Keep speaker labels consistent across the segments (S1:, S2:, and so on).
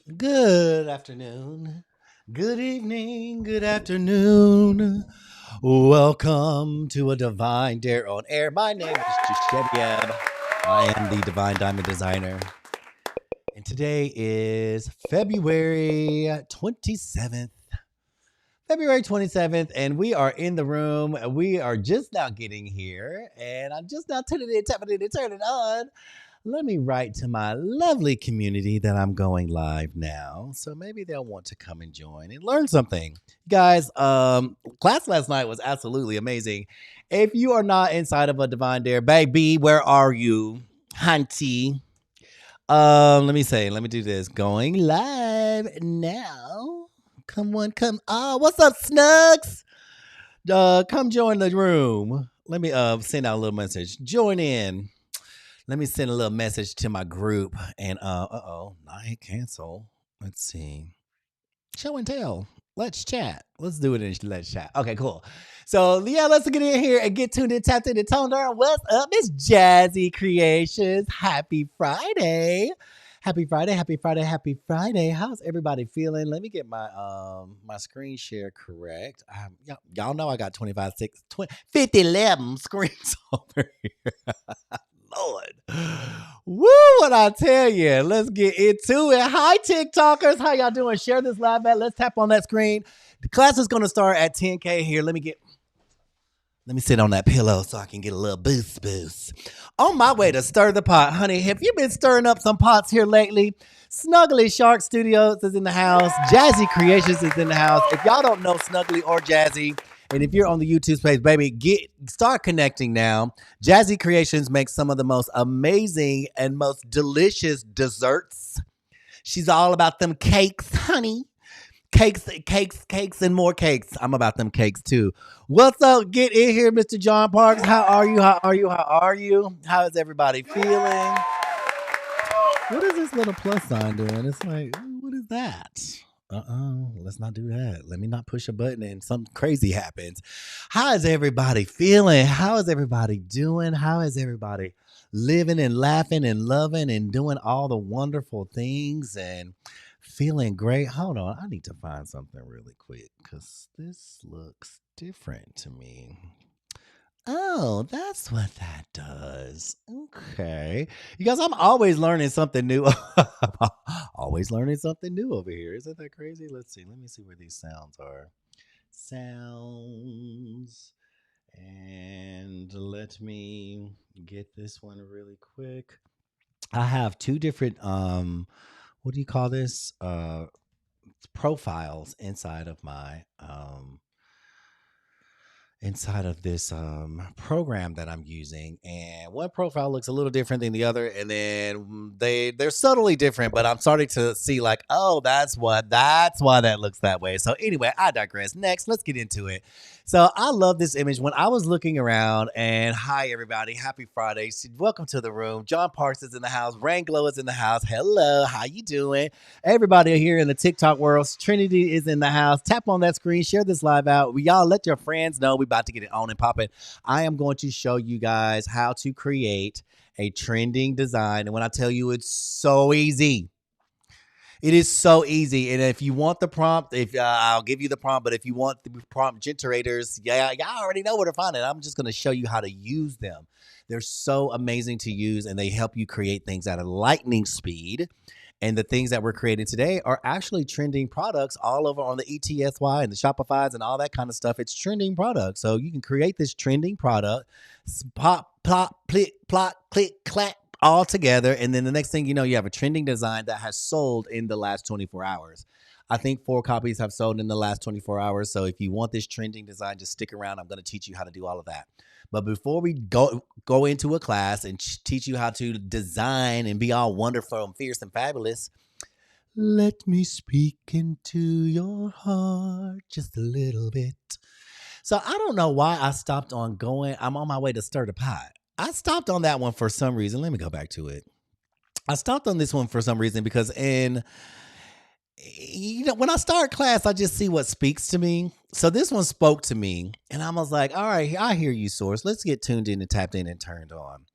S1: Good afternoon. Good evening. Good afternoon. Welcome to a Divine Dare on Air. My name is Jashebyab. I am the Divine Diamond Designer. And today is February 27th. February 27th, and we are in the room. We are just now getting here, and I'm just now tuning in, tapping it, and turning it on. Let me write to my lovely community that I'm going live now. So maybe they'll want to come and join and learn something. Guys, class last night was absolutely amazing. If you are not inside of a Divine Dare, baby, where are you? Hunty. Let me do this. Going live now. Come on, come. Oh, what's up, Snugs? Come join the room. Let me send out a little message. Join in. Let me send a little message to my group and I hit cancel. Let's see. Show and tell. Let's chat. Let's do it in let's chat. Okay, cool. So yeah, let's get in here and get tuned in, tapped in, and toned down. What's up? It's Jazzy Creations. Happy Friday. Happy Friday, happy Friday, happy Friday. How's everybody feeling? Let me get my screen share correct. Y'all know I got 25, 6, 20, 50, 11 screens over here. Lord. Woo, what I tell you. Let's get into it. Hi, TikTokers. How y'all doing? Share this live at. Let's tap on that screen. The class is going to start at 10K here. Let me sit on that pillow so I can get a little boost. On my way to stir the pot, honey. Have you been stirring up some pots here lately? Snuggly Shark Studios is in the house. Jazzy Creations is in the house. If y'all don't know Snuggly or Jazzy, and if you're on the YouTube page, baby, start connecting now. Jazzy Creations makes some of the most amazing and most delicious desserts. She's all about them cakes, honey. Cakes, and more cakes. I'm about them cakes too. What's up? Get in here, Mr. John Parks. How are you? How is everybody feeling? What is this little plus sign doing? It's like, what is that? Let's not do that. Let me not push a button and something crazy happens. How is everybody feeling? How is everybody doing? How is everybody living and laughing and loving and doing all the wonderful things and feeling great? Hold on. I need to find something really quick because this looks different to me. Oh, that's what that does. Okay. You guys, I'm always learning something new. Always learning something new over here. Isn't that crazy? Let's see. Let me see where these sounds are. Sounds. And let me get this one really quick. I have two different what do you call this? Profiles inside of this program that I'm using, and one profile looks a little different than the other, and then they're subtly different, but I'm starting to see like, oh, that's why that looks that way. So anyway, I digress. Next, let's get into it. So I love this image. When I was looking around, and hi everybody, happy Friday. Welcome to the room. John Parks is in the house. Rain Glow is in the house. Hello, how you doing? Everybody here in the TikTok world, Trinity is in the house. Tap on that screen, share this live out. Y'all let your friends know we about to get it on and popping. I am going to show you guys how to create a trending design. And when I tell you it's so easy, it is so easy. And if you want the prompt, if I'll give you the prompt, but if you want the prompt generators, yeah, y'all already know where to find it. I'm just going to show you how to use them. They're so amazing to use, and they help you create things at a lightning speed. And the things that we're creating today are actually trending products all over on the ETSY and the Shopify's and all that kind of stuff. It's trending products. So you can create this trending product, pop, plop, click, plot, click, clack, all together. And then the next thing you know, you have a trending design that has sold in the last 24 hours. I think 4 copies have sold in the last 24 hours. So if you want this trending design, just stick around. I'm going to teach you how to do all of that. But before we go into a class and teach you how to design and be all wonderful and fierce and fabulous, let me speak into your heart just a little bit. So I don't know why I stopped on going. I'm on my way to stir the pot. I stopped on that one for some reason. Let me go back to it. I stopped on this one for some reason because when I start class, I just see what speaks to me. So this one spoke to me, and I was like, all right, I hear you, source. Let's get tuned in and tapped in and turned on.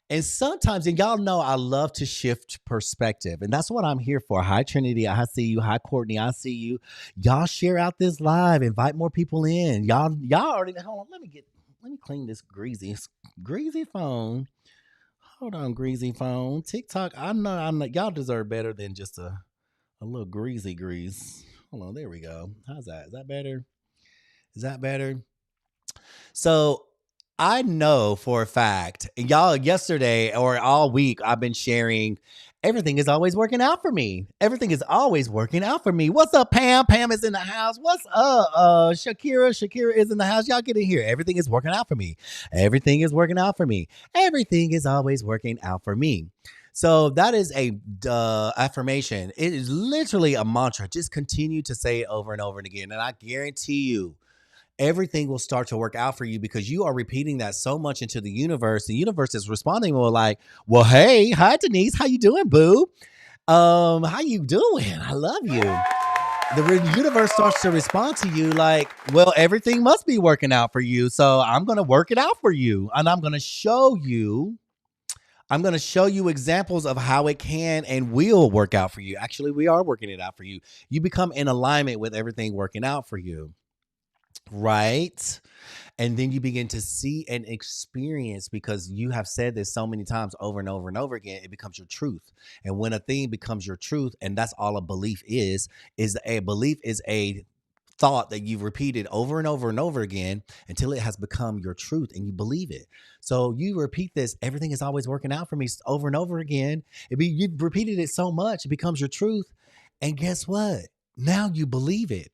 S1: And sometimes, and y'all know I love to shift perspective. And that's what I'm here for. Hi, Trinity. I see you. Hi, Courtney. I see you. Y'all share out this live. Invite more people in. Y'all already hold on. Let me clean this greasy phone. Hold on, greasy phone. TikTok. I'm not y'all deserve better than just a little greasy grease. Hold on, there we go. How's that? Is that better? Is that better? So I know for a fact, and y'all, yesterday or all week, I've been sharing everything is always working out for me. Everything is always working out for me. What's up, Pam? Pam is in the house. What's up? Shakira. Shakira is in the house. Y'all get in here. Everything is working out for me. Everything is working out for me. Everything is always working out for me. So that is a affirmation. It is literally a mantra. Just continue to say it over and over and again. And I guarantee you, everything will start to work out for you because you are repeating that so much into the universe. The universe is responding with like, well, hey, hi Denise, how you doing, boo? How you doing? I love you. The universe starts to respond to you like, well, everything must be working out for you. So I'm going to work it out for you. And I'm going to show you. I'm going to show you examples of how it can and will work out for you. Actually, we are working it out for you. You become in alignment with everything working out for you. Right. And then you begin to see and experience because you have said this so many times over and over and over again, it becomes your truth. And when a thing becomes your truth, and that's all a belief is a belief is a thought that you've repeated over and over and over again until it has become your truth and you believe it. So you repeat this, everything is always working out for me over and over again. You've repeated it so much, it becomes your truth. And guess what? Now you believe it.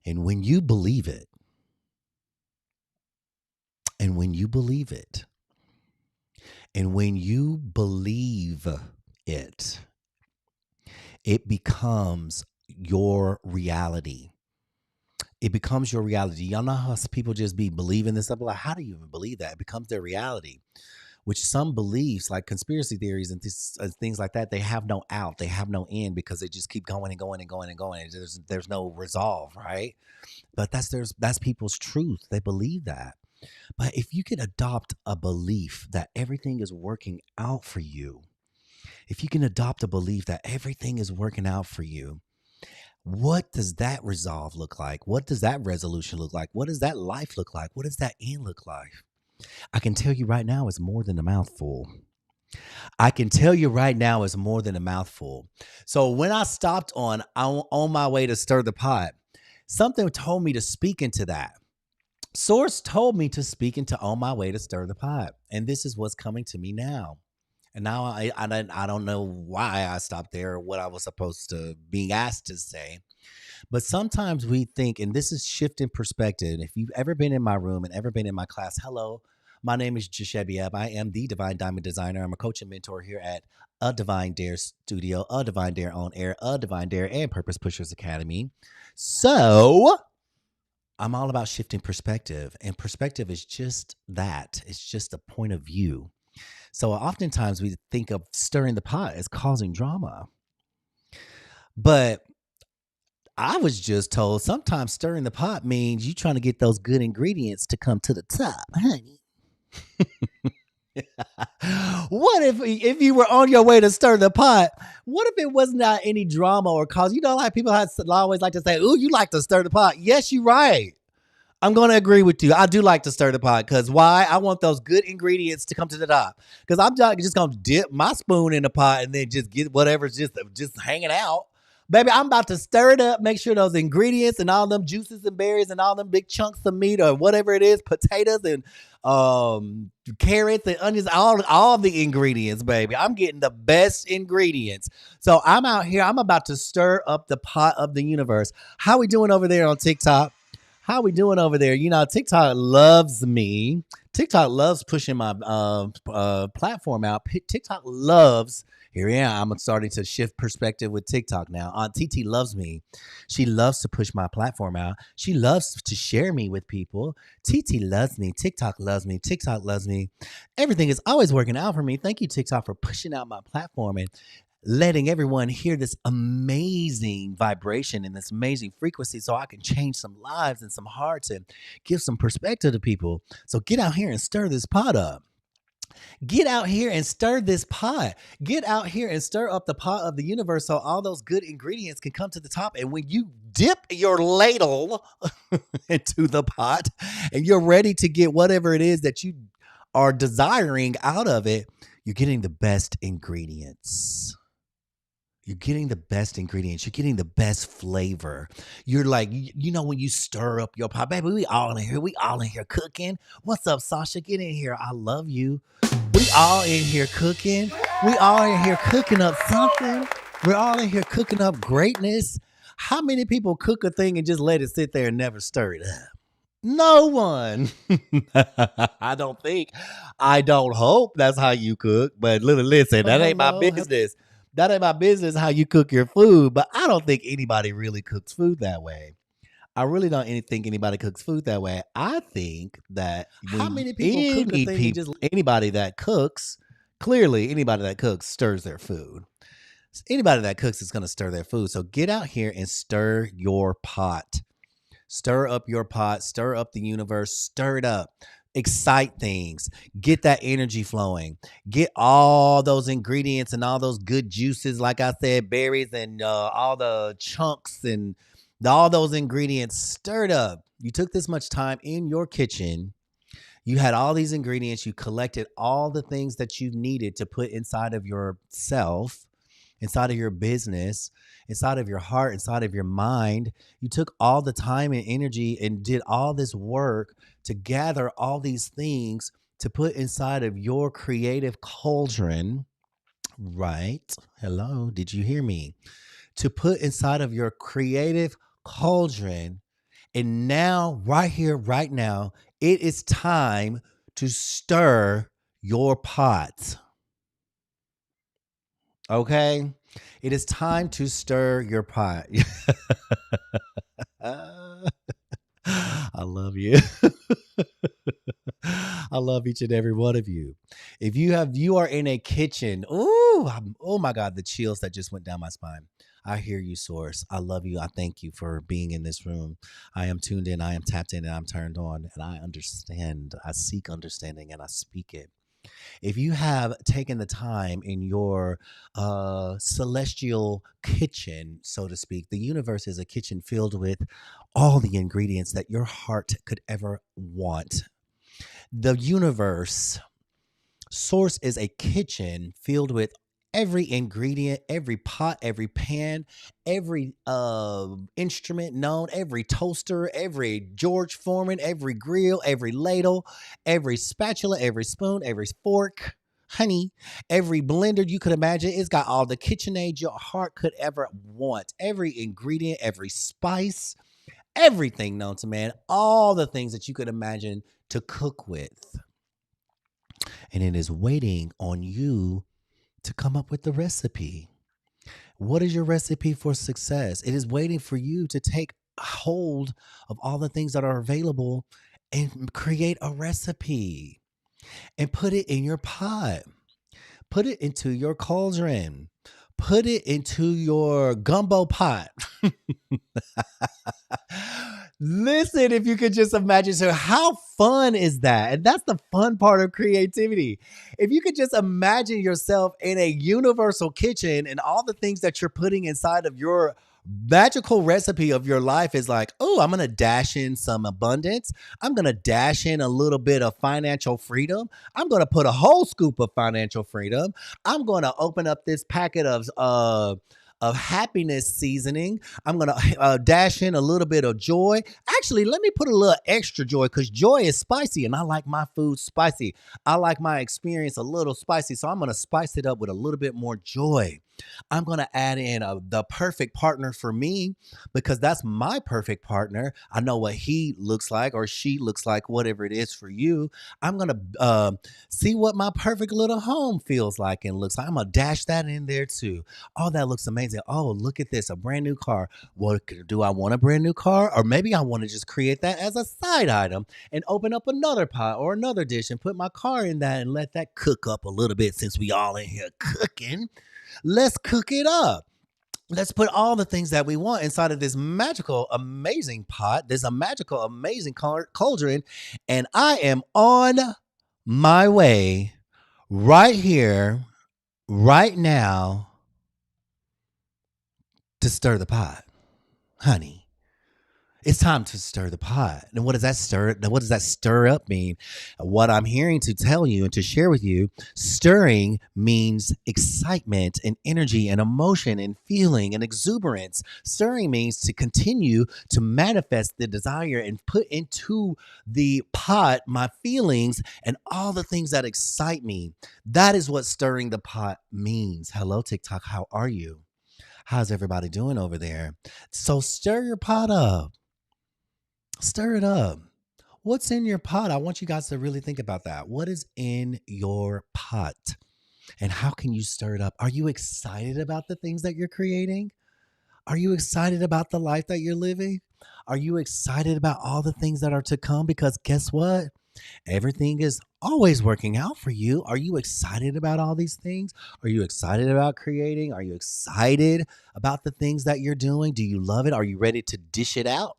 S1: And when you believe it, and when you believe it, and when you believe it, it becomes your reality. It becomes your reality. Y'all know how people just be believing this stuff? Like, how do you even believe that? It becomes their reality. Which some beliefs, like conspiracy theories and things like that, they have no out. They have no end because they just keep going and going and going and going. There's no resolve, right? But that's people's truth. They believe that. But if you can adopt a belief that everything is working out for you, if you can adopt a belief that everything is working out for you, what does that resolve look like? What does that resolution look like? What does that life look like? What does that end look like? I can tell you right now, it's more than a mouthful. I can tell you right now, it's more than a mouthful. So when I stopped on my way to stir the pot, something told me to speak into that. Source told me to speak into on my way to stir the pot. And this is what's coming to me now. And now I don't know why I stopped there or what I was supposed to being asked to say. But sometimes we think, and this is shifting perspective. If you've ever been in my room and ever been in my class, hello, my name is Jashebiab. I am the Divine Diamond Designer. I'm a coach and mentor here at A Divine Dare Studio, A Divine Dare On Air, A Divine Dare, and Purpose Pushers Academy. So I'm all about shifting perspective, and perspective is just that. It's just a point of view. So oftentimes we think of stirring the pot as causing drama. But I was just told sometimes stirring the pot means you trying to get those good ingredients to come to the top, honey. What if you were on your way to stir the pot? What if it was not any drama or cause? You know, like people always like to say, "Ooh, you like to stir the pot." Yes, you're right. I'm going to agree with you. I do like to stir the pot because why? I want those good ingredients to come to the top. Because I'm just going to dip my spoon in the pot and then just get whatever's just hanging out. Baby, I'm about to stir it up, make sure those ingredients and all them juices and berries and all them big chunks of meat or whatever it is, potatoes and carrots and onions, all the ingredients, baby. I'm getting the best ingredients. So I'm out here. I'm about to stir up the pot of the universe. How we doing over there on TikTok? How we doing over there? You know, TikTok loves me. TikTok loves pushing my platform out. TikTok loves. Here I am. I'm starting to shift perspective with TikTok now. Aunt TT loves me. She loves to push my platform out. She loves to share me with people. TT loves me. TikTok loves me. TikTok loves me. Everything is always working out for me. Thank you, TikTok, for pushing out my platform and letting everyone hear this amazing vibration and this amazing frequency so I can change some lives and some hearts and give some perspective to people. So get out here and stir this pot up. Get out here and stir this pot. Get out here and stir up the pot of the universe so all those good ingredients can come to the top. And when you dip your ladle into the pot and you're ready to get whatever it is that you are desiring out of it, you're getting the best ingredients. You're getting the best ingredients. You're getting the best flavor. You're like, you know, when you stir up your pot, baby, we all in here. We all in here cooking. What's up, Sasha? Get in here. I love you. We all in here cooking. We all in here cooking up something. We're all in here cooking up greatness. How many people cook a thing and just let it sit there and never stir it up? No one. I don't think. I don't hope that's how you cook. But listen, that ain't my business. That ain't my business how you cook your food. But I don't think anybody really cooks food that way. I really don't think anybody cooks food that way. I think that how many people cook a thing and just anybody that cooks, clearly anybody that cooks stirs their food. Anybody that cooks is going to stir their food. So get out here and stir your pot. Stir up your pot, stir up the universe, stir it up. Excite things. Get that energy flowing. Get all those ingredients and all those good juices, like I said, berries and all the chunks and all those ingredients stirred up. You took this much time in your kitchen. You had all these ingredients. You collected all the things that you needed to put inside of yourself, inside of your business, inside of your heart, inside of your mind. You took all the time and energy and did all this work to gather all these things to put inside of your creative cauldron, right? Hello, did you hear me? To put inside of your creative cauldron. And now, right here, right now, it is time to stir your pot. Okay? It is time to stir your pot. I love you. I love each and every one of you. If you are in a kitchen, oh my God, the chills that just went down my spine. I hear you, Source. I love you. I thank you for being in this room. I am tuned in. I am tapped in and I'm turned on and I understand. I seek understanding and I speak it. If you have taken the time in your celestial kitchen, so to speak, the universe is a kitchen filled with all the ingredients that your heart could ever want. The universe, Source, is a kitchen filled with every ingredient, every pot, every pan, every instrument known, every toaster, every George Foreman, every grill, every ladle, every spatula, every spoon, every fork, honey, every blender you could imagine. It's got all the KitchenAid your heart could ever want. Every ingredient, every spice, everything known to man, all the things that you could imagine to cook with. And it is waiting on you to come up with the recipe. What is your recipe for success? It is waiting for you to take hold of all the things that are available and create a recipe and put it in your pot. Put it into your cauldron. Put it into your gumbo pot. Listen, if you could just imagine, so how fun is that? And that's the fun part of creativity. If you could just imagine yourself in a universal kitchen and all the things that you're putting inside of your magical recipe of your life is like, oh, I'm going to dash in some abundance. I'm going to dash in a little bit of financial freedom. I'm going to put a whole scoop of financial freedom. I'm going to open up this packet of happiness seasoning. I'm going to dash in a little bit of joy. Actually, let me put a little extra joy because joy is spicy and I like my food spicy. I like my experience a little spicy. So I'm going to spice it up with a little bit more joy. I'm going to add in the perfect partner for me because that's my perfect partner. I know what he looks like or she looks like, whatever it is for you. I'm going to see what my perfect little home feels like and looks like. I'm going to dash that in there too. Oh, that looks amazing. Oh, look at this, a brand new car. What do I want, a brand new car? Or maybe I want to just create that as a side item and open up another pot or another dish and put my car in that and let that cook up a little bit since we all in here cooking. Let's cook it up. Let's put all the things that we want inside of this magical, amazing pot. There's a magical, amazing cauldron. And I am on my way right here, right now, to stir the pot, honey. It's time to stir the pot. And what does that stir? What does that stir up mean? What I'm hearing to tell you and to share with you, stirring means excitement and energy and emotion and feeling and exuberance. Stirring means to continue to manifest the desire and put into the pot my feelings and all the things that excite me. That is what stirring the pot means. Hello, TikTok. How are you? How's everybody doing over there? So stir your pot up. Stir it up. What's in your pot? I want you guys to really think about that. What is in your pot? And how can you stir it up? Are you excited about the things that you're creating? Are you excited about the life that you're living? Are you excited about all the things that are to come? Because guess what? Everything is always working out for you. Are you excited about all these things? Are you excited about creating? Are you excited about the things that you're doing? Do you love it? Are you ready to dish it out?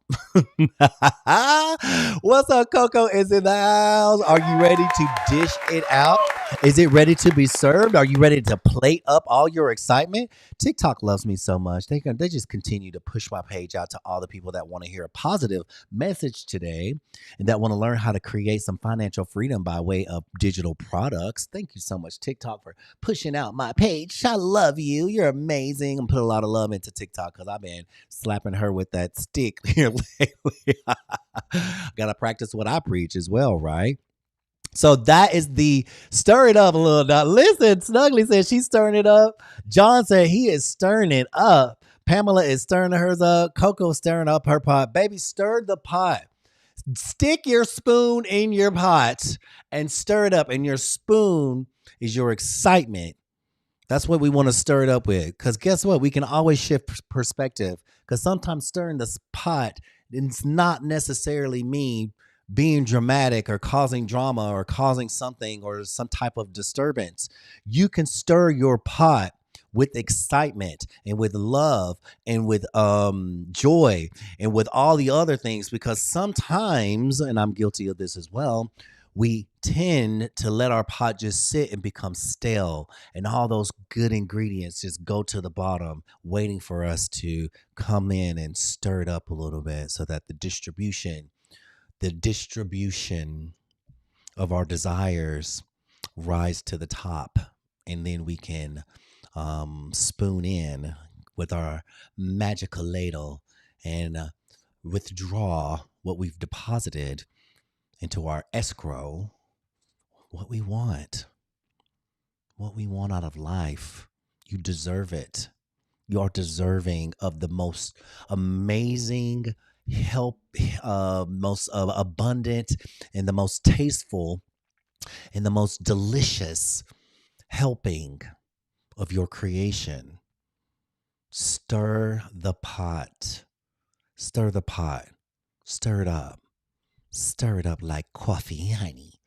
S1: What's up, Coco is in the house. Are you ready to dish it out? Is it ready to be served? Are you ready to plate up all your excitement? TikTok loves me so much. They just continue to push my page out to all the people that want to hear a positive message today and that want to learn how to create some financial freedom by way of digital products. Thank you so much, TikTok, for pushing out my page. I love you. You're amazing. I'm putting a lot of love into TikTok because I've been slapping her with that stick here lately. Got to practice what I preach as well, right? So that is the stir it up a little. Now, listen, Snuggly said she's stirring it up. John said he is stirring it up. Pamela is stirring hers up. Coco stirring up her pot. Baby, stir the pot. Stick your spoon in your pot and stir it up. And your spoon is your excitement. That's what we want to stir it up with. Because guess what? We can always shift perspective. Because sometimes stirring this pot, it's not necessarily mean being dramatic or causing drama or causing something or some type of disturbance. You can stir your pot with excitement and with love and with joy and with all the other things, because sometimes, and I'm guilty of this as well, we tend to let our pot just sit and become stale, and all those good ingredients just go to the bottom, waiting for us to come in and stir it up a little bit so that the distribution of our desires rise to the top, and then we can spoon in with our magical ladle and withdraw what we've deposited into our escrow, what we want out of life. You deserve it. You are deserving of the most amazing most abundant and the most tasteful and the most delicious helping of your creation. Stir the pot. Stir the pot. Stir it up. Stir it up like coffee, honey.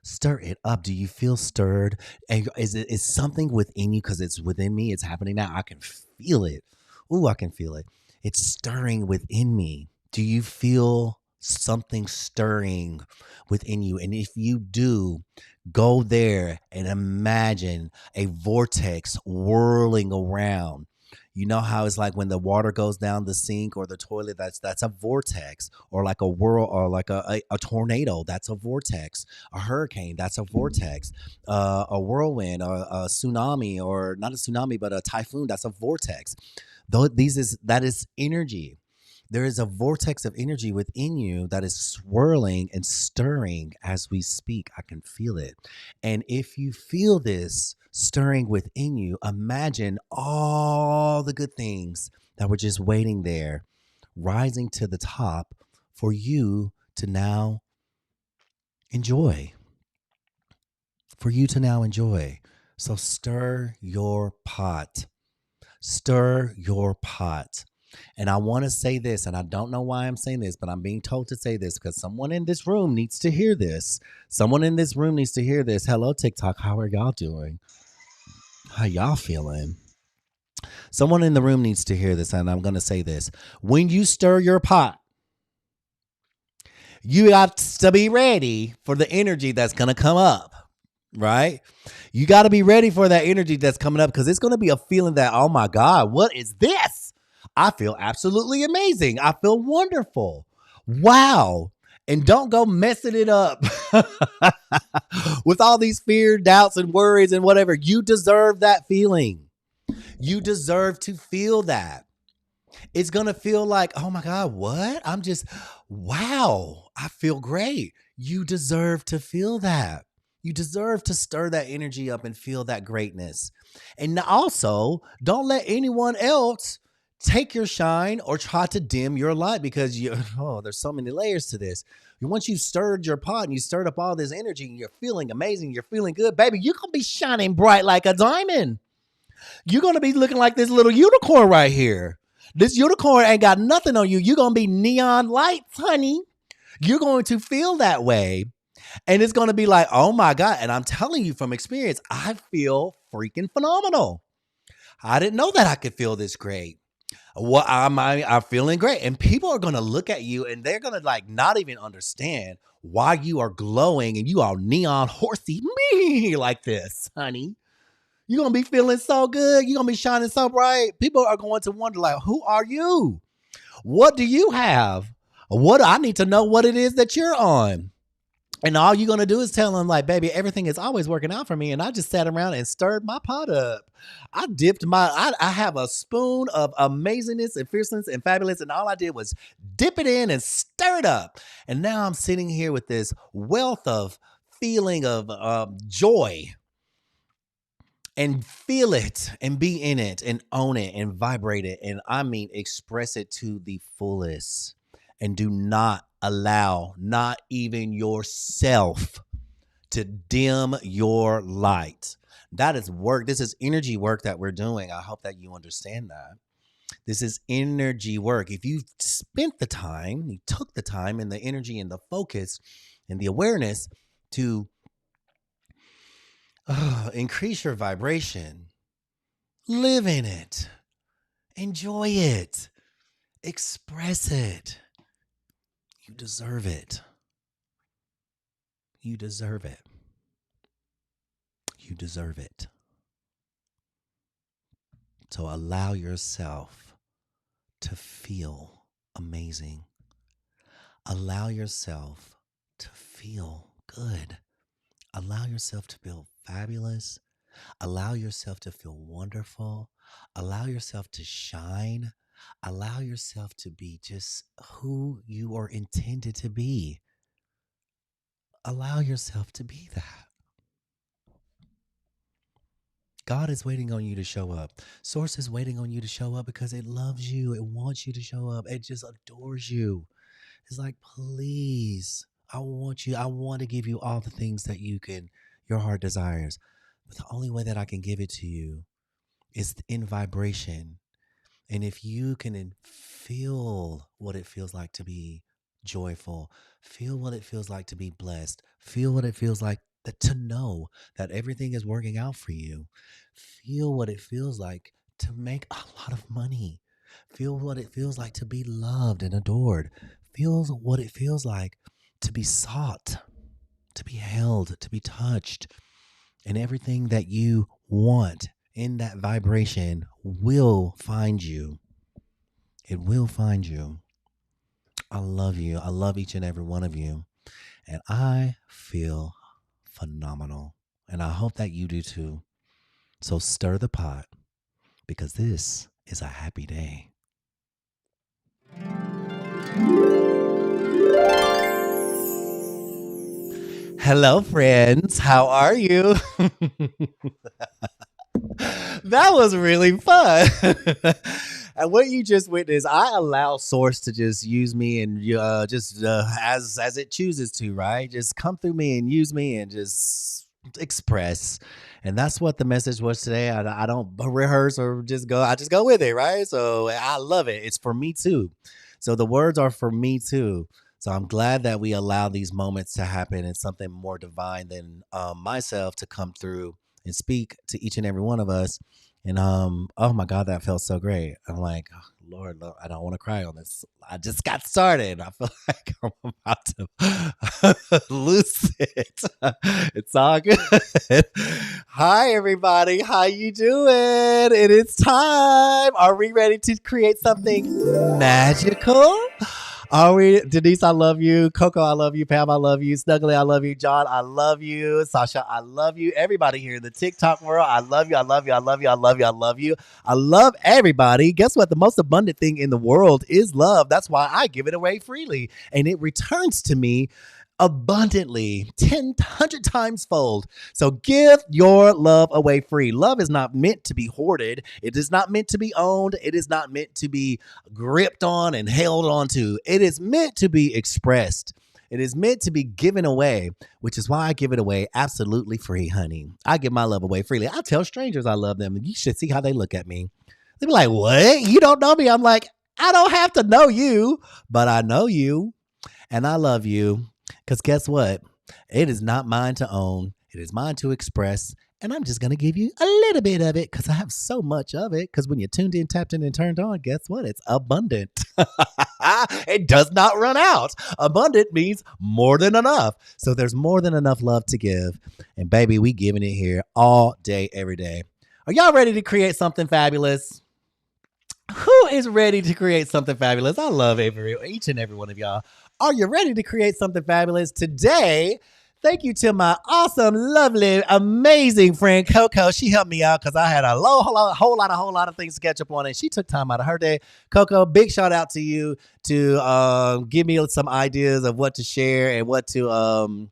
S1: Stir it up. Do you feel stirred? And is something within you? Because it's within me. It's happening now. I can feel it. Ooh, I can feel it. It's stirring within me. Do you feel something stirring within you? And if you do, go there and imagine a vortex whirling around. You know how it's like when the water goes down the sink or the toilet, that's a vortex, or like a whirl, or like a tornado, that's a vortex. A hurricane, that's a vortex. A whirlwind, or a tsunami, or not a tsunami, but a typhoon, that's a vortex. That is energy. There is a vortex of energy within you that is swirling and stirring as we speak. I can feel it. And if you feel this stirring within you, imagine all the good things that were just waiting there, rising to the top for you to now enjoy. For you to now enjoy. So stir your pot. Stir your pot. And I want to say this, and I don't know why I'm saying this, but I'm being told to say this because someone in this room needs to hear this. Someone in this room needs to hear this. Hello, TikTok. How are y'all doing? How y'all feeling? Someone in the room needs to hear this, and I'm going to say this. When you stir your pot, you got to be ready for the energy that's going to come up. right? You got to be ready for that energy that's coming up because it's going to be a feeling that, oh my God, what is this? I feel absolutely amazing. I feel wonderful. Wow. And don't go messing it up with all these fear, doubts, and worries and whatever. You deserve that feeling. You deserve to feel that. It's going to feel like, oh my God, what? Wow, I feel great. You deserve to feel that. You deserve to stir that energy up and feel that greatness. And also, don't let anyone else take your shine or try to dim your light because there's so many layers to this. Once you've stirred your pot and you stirred up all this energy and you're feeling amazing, you're feeling good, baby, you're going to be shining bright like a diamond. You're going to be looking like this little unicorn right here. This unicorn ain't got nothing on you. You're going to be neon lights, honey. You're going to feel that way. And it's going to be like, oh my God. And I'm telling you from experience, I feel freaking phenomenal. I didn't know that I could feel this great. I'm feeling great. And people are going to look at you and they're going to like not even understand why you are glowing and you are neon horsey me like this, honey. You're going to be feeling so good. You're going to be shining so bright. People are going to wonder, like, who are you? What do you have? I need to know what it is that you're on. And all you're going to do is tell them, like, baby, everything is always working out for me. And I just sat around and stirred my pot up. I have a spoon of amazingness and fierceness and fabulous. And all I did was dip it in and stir it up. And now I'm sitting here with this wealth of feeling of joy. And feel it and be in it and own it and vibrate it. And I mean, express it to the fullest. And do not allow, not even yourself, to dim your light. That is work. This is energy work that we're doing. I hope that you understand that. This is energy work. If you spent the time, you took the time and the energy and the focus and the awareness to increase your vibration. Live in it. Enjoy it. Express it. You deserve it. You deserve it. You deserve it. So allow yourself to feel amazing. Allow yourself to feel good. Allow yourself to feel fabulous. Allow yourself to feel wonderful. Allow yourself to shine. Allow yourself to be just who you are intended to be. Allow yourself to be that. God is waiting on you to show up. Source is waiting on you to show up because it loves you. It wants you to show up. It just adores you. It's like, please, I want to give you all the things that your heart desires. But the only way that I can give it to you is in vibration. And if you can feel what it feels like to be joyful, feel what it feels like to be blessed, feel what it feels like to know that everything is working out for you, feel what it feels like to make a lot of money, feel what it feels like to be loved and adored, feel what it feels like to be sought, to be held, to be touched. And everything that you want in that vibration will find you. It will find you. I love you. I love each and every one of you. And I feel phenomenal. And I hope that you do too. So stir the pot because this is a happy day. Hello, friends. How are you? That was really fun. And what you just witnessed, I allow Source to just use me and as it chooses to, right? Just come through me and use me and just express. And that's what the message was today. I don't rehearse or just go. I just go with it, right? So I love it. It's for me too. So the words are for me too. So I'm glad that we allow these moments to happen and something more divine than myself to come through and speak to each and every one of us. And oh my God, that felt so great. I'm like, Lord, I don't want to cry on this. I just got started. I feel like I'm about to lose it. It's all good. Hi, everybody. How you doing? It is time. Are we ready to create something magical? Are we? Denise, I love you. Coco, I love you. Pam, I love you. Snuggly, I love you. John, I love you. Sasha, I love you. Everybody here in the TikTok world, I love you. I love you. I love you. I love you. I love you. I love everybody. Guess what? The most abundant thing in the world is love. That's why I give it away freely. And it returns to me abundantly 100 times fold. So give your love away free. Love is not meant to be hoarded. It is not meant to be owned. It is not meant to be gripped on and held onto. It is meant to be expressed. It is meant to be given away, which is why I give it away absolutely free, honey. I give my love away freely. I tell strangers I love them, and you should see how they look at me. They be like, what? You don't know me? I'm like, I don't have to know you, but I know you, and I love you. Because guess what? It is not mine to own. It is mine to express. And I'm just going to give you a little bit of it because I have so much of it. Because when you're tuned in, tapped in, and turned on, guess what? It's abundant. It does not run out. Abundant means more than enough. So there's more than enough love to give. And baby, we giving it here all day, every day. Are y'all ready to create something fabulous? Who is ready to create something fabulous? I love each and every one of y'all. Are you ready to create something fabulous today? Thank you to my awesome, lovely, amazing friend Coco. She helped me out because I had a whole lot of things to catch up on, and she took time out of her day. Coco, big shout out to you to give me some ideas of what to share and what to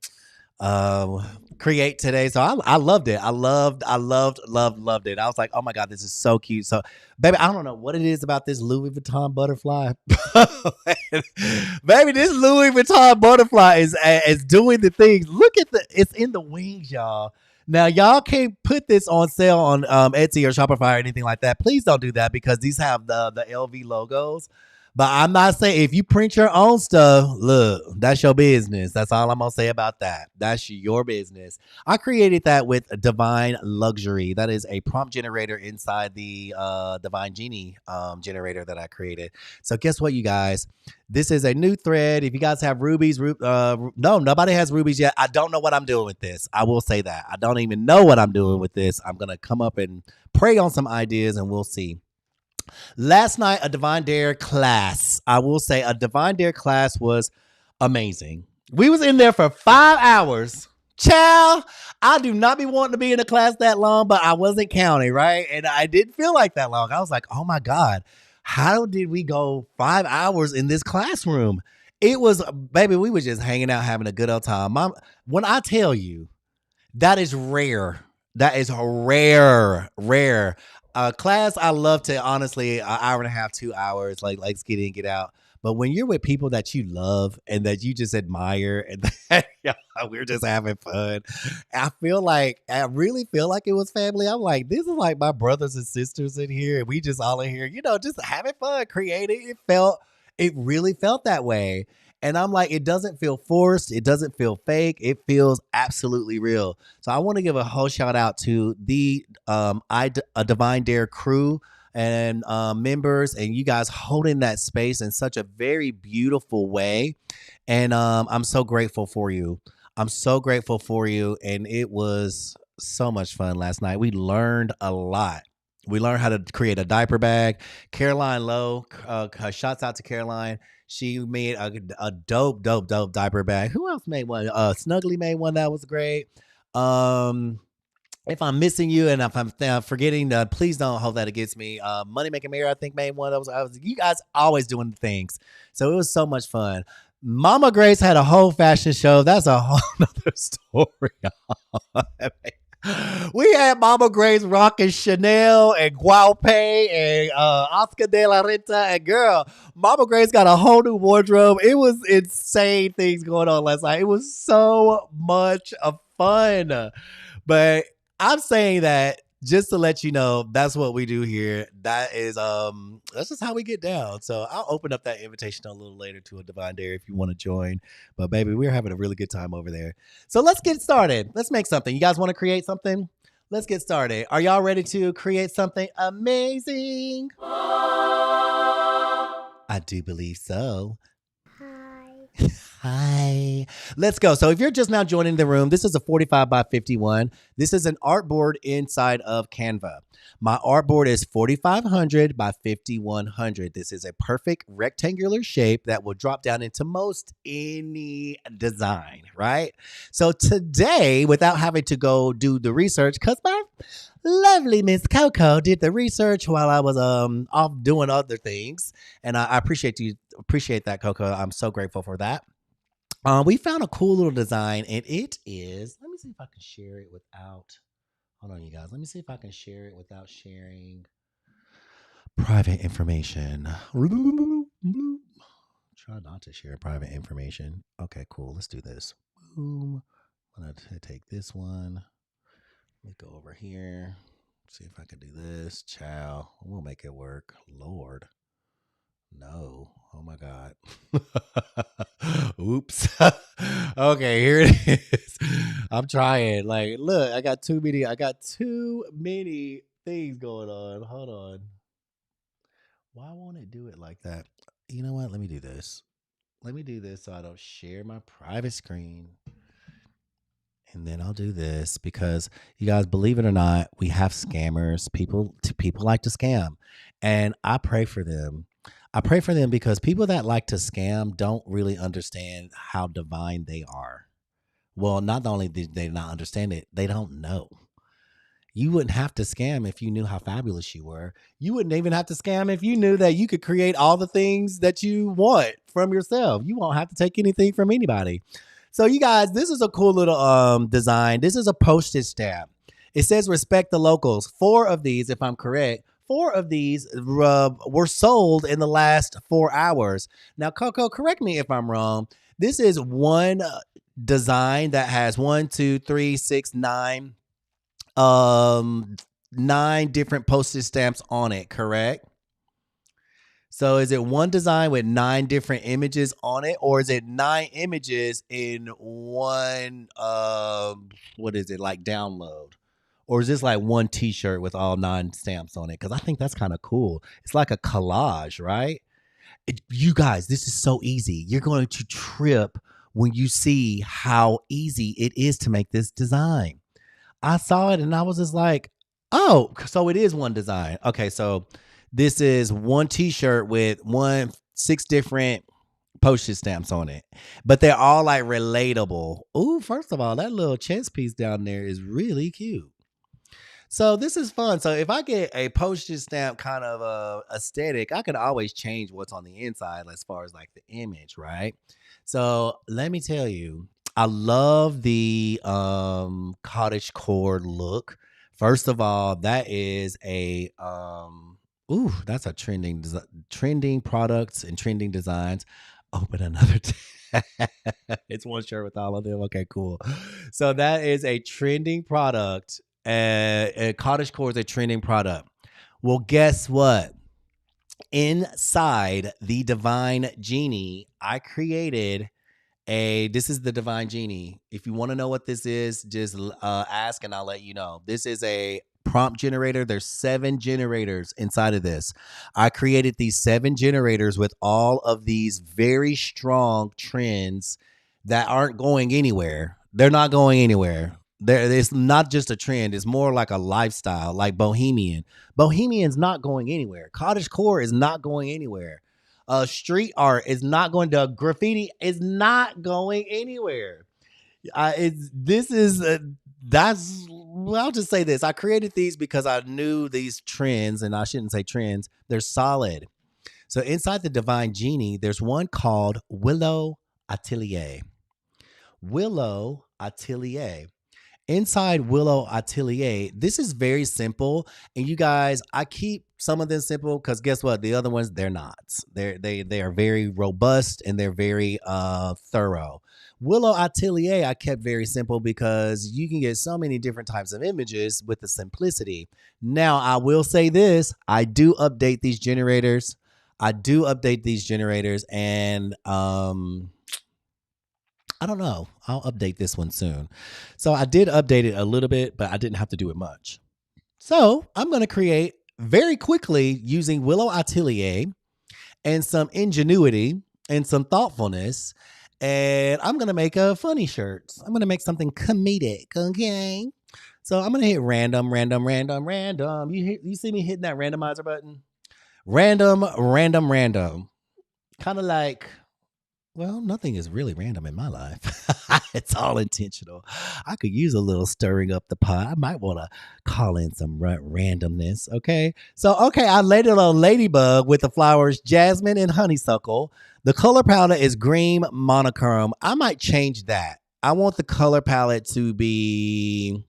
S1: create today. So I loved it. I loved it. I was like, oh my God, this is so cute. So baby, I don't know what it is about this Louis Vuitton butterfly. Baby, this Louis Vuitton butterfly is doing the things. Look at it's in the wings, y'all. Now, y'all can't put this on sale on Etsy or Shopify or anything like that. Please don't do that because these have the LV logos. But I'm not saying if you print your own stuff, look, that's your business. That's all I'm going to say about that. That's your business. I created that with Divine Luxury. That is a prompt generator inside the Divine Genie generator that I created. So guess what, you guys? This is a new thread. If you guys have rubies, no, nobody has rubies yet. I don't know what I'm doing with this. I will say that. I don't even know what I'm doing with this. I'm going to come up and pray on some ideas and we'll see. Last night, a Divine Dare class. I will say a Divine Dare class was amazing. We was in there for 5 hours. Child, I do not be wanting to be in a class that long, but I wasn't counting, right? And I didn't feel like that long. I was like, oh my God, how did we go 5 hours in this classroom? It was, baby, we were just hanging out, having a good old time. When I tell you, that is rare. That is rare. Class, I love to, honestly, an hour and a half, 2 hours, like let's get in, get out. But when you're with people that you love and that you just admire and that, we're just having fun, I really feel like it was family. I'm like, this is like my brothers and sisters in here. And we just all in here, just having fun, creating. It really felt that way. And I'm like, it doesn't feel forced. It doesn't feel fake. It feels absolutely real. So I want to give a whole shout out to the a Divine Dare crew and members, and you guys holding that space in such a very beautiful way. And I'm so grateful for you. I'm so grateful for you. And it was so much fun last night. We learned a lot. We learned how to create a diaper bag. Caroline Lowe, shouts out to Caroline. She made a dope diaper bag. Who else made one? Snuggly made one that was great. If I'm missing you and if I'm forgetting, please don't hold that against me. Money Making Mirror, I think, made one. You guys always doing things. So it was so much fun. Mama Grace had a whole fashion show. That's a whole nother story. We had Mama Grace rocking Chanel and Guaupe and Oscar de la Renta. And girl, Mama Grace got a whole new wardrobe. It was insane things going on last night. It was so much fun. But I'm saying that just to let you know, that's what we do here. That is, that's just how we get down. So I'll open up that invitation a little later to a Divine Dare if you want to join. But baby, we're having a really good time over there. So let's get started. Let's make something. You guys want to create something? Let's get started. Are y'all ready to create something amazing? do believe so.
S2: Hi.
S1: Hi. Let's go. So if you're just now joining the room, this is a 45 by 51. This is an artboard inside of Canva. My artboard is 4500 by 5100. This is a perfect rectangular shape that will drop down into most any design, right? So today, without having to go do the research, because my lovely Miss Coco did the research while I was off doing other things, and I appreciate that, Coco. I'm so grateful for that. We found a cool little design, and it is. Let me see if I can share it without. Hold on, you guys. Let me see if I can share it without sharing private information. Try not to share private information. Okay, cool. Let's do this. Boom. I'm gonna take this one. Let me go over here. See if I can do this. Chow. We'll make it work. Lord. No. Oh my God. Oops. Okay, here it is. I'm trying. Like, look, I got too many things going on. Hold on. Why won't it do it like that? You know what? Let me do this. Let me do this so I don't share my private screen. And then I'll do this because you guys, believe it or not, we have scammers. People like to scam, and I pray for them. I pray for them because people that like to scam don't really understand how divine they are. Well, not only did they not understand it, they don't know. You wouldn't have to scam if you knew how fabulous you were. You wouldn't even have to scam if you knew that you could create all the things that you want from yourself. You won't have to take anything from anybody. So you guys, this is a cool little design. This is a postage stamp. It says respect the locals. 4 of these, if I'm correct, 4 of these were sold in the last 4 hours. Now, Coco, correct me if I'm wrong. This is one design that has 1, 2, 3, 6, 9 9 different postage stamps on it, correct? So is it one design with 9 different images on it, or is it 9 images in one what is it, like download? Or is this like one t-shirt with all 9 stamps on it? Because I think that's kind of cool. It's like a collage, right? You guys, this is so easy. You're going to trip when you see how easy it is to make this design. I saw it and I was just like, oh, so it is one design. Okay, so this is one t-shirt with 6 different postage stamps on it, but they're all like relatable. Ooh, first of all, that little chest piece down there is really cute. So this is fun. So if I get a postage stamp kind of aesthetic, I can always change what's on the inside as far as like the image, right? So let me tell you, I love the cottage core look. First of all, that is a that's a trending products and trending designs. Open another tab. It's one shirt with all of them. Okay, cool. So that is a trending product. Cottage core is a trending product. Well, guess what? Inside the Divine Genie, I created this is the Divine Genie. If you want to know what this is, just ask and I'll let you know. This is a prompt generator. There's 7 generators inside of this. I created these 7 generators with all of these very strong trends that aren't going anywhere. They're not going anywhere. It's not just a trend. It's more like a lifestyle, like bohemian. Bohemian's not going anywhere. Cottage core is not going anywhere. Street art is not going to. Graffiti is not going anywhere. That's. Well, I'll just say this. I created these because I knew these trends, and I shouldn't say trends. They're solid. So inside the Divine Genie, there's one called Willow Atelier. Willow Atelier. Inside Willow Atelier, this is very simple. And you guys, I keep some of them simple because guess what? The other ones, they're not. They are very robust and they're very thorough. Willow Atelier, I kept very simple because you can get so many different types of images with the simplicity. Now, I will say this. I do update these generators. And I don't know. I'll update this one soon. So I did update it a little bit, but I didn't have to do it much. So I'm going to create very quickly using Willow Atelier and some ingenuity and some thoughtfulness. And I'm going to make a funny shirt. I'm going to make something comedic. Okay. So I'm going to hit random, random, random, random. You see me hitting that randomizer button? Random, random, random. Kind of like, well, nothing is really random in my life. It's all intentional. I could use a little stirring up the pot. I might want to call in some randomness. Okay. So, okay, I laid it on Ladybug with the flowers jasmine and honeysuckle. The color palette is green monochrome. I might change that. I want the color palette to be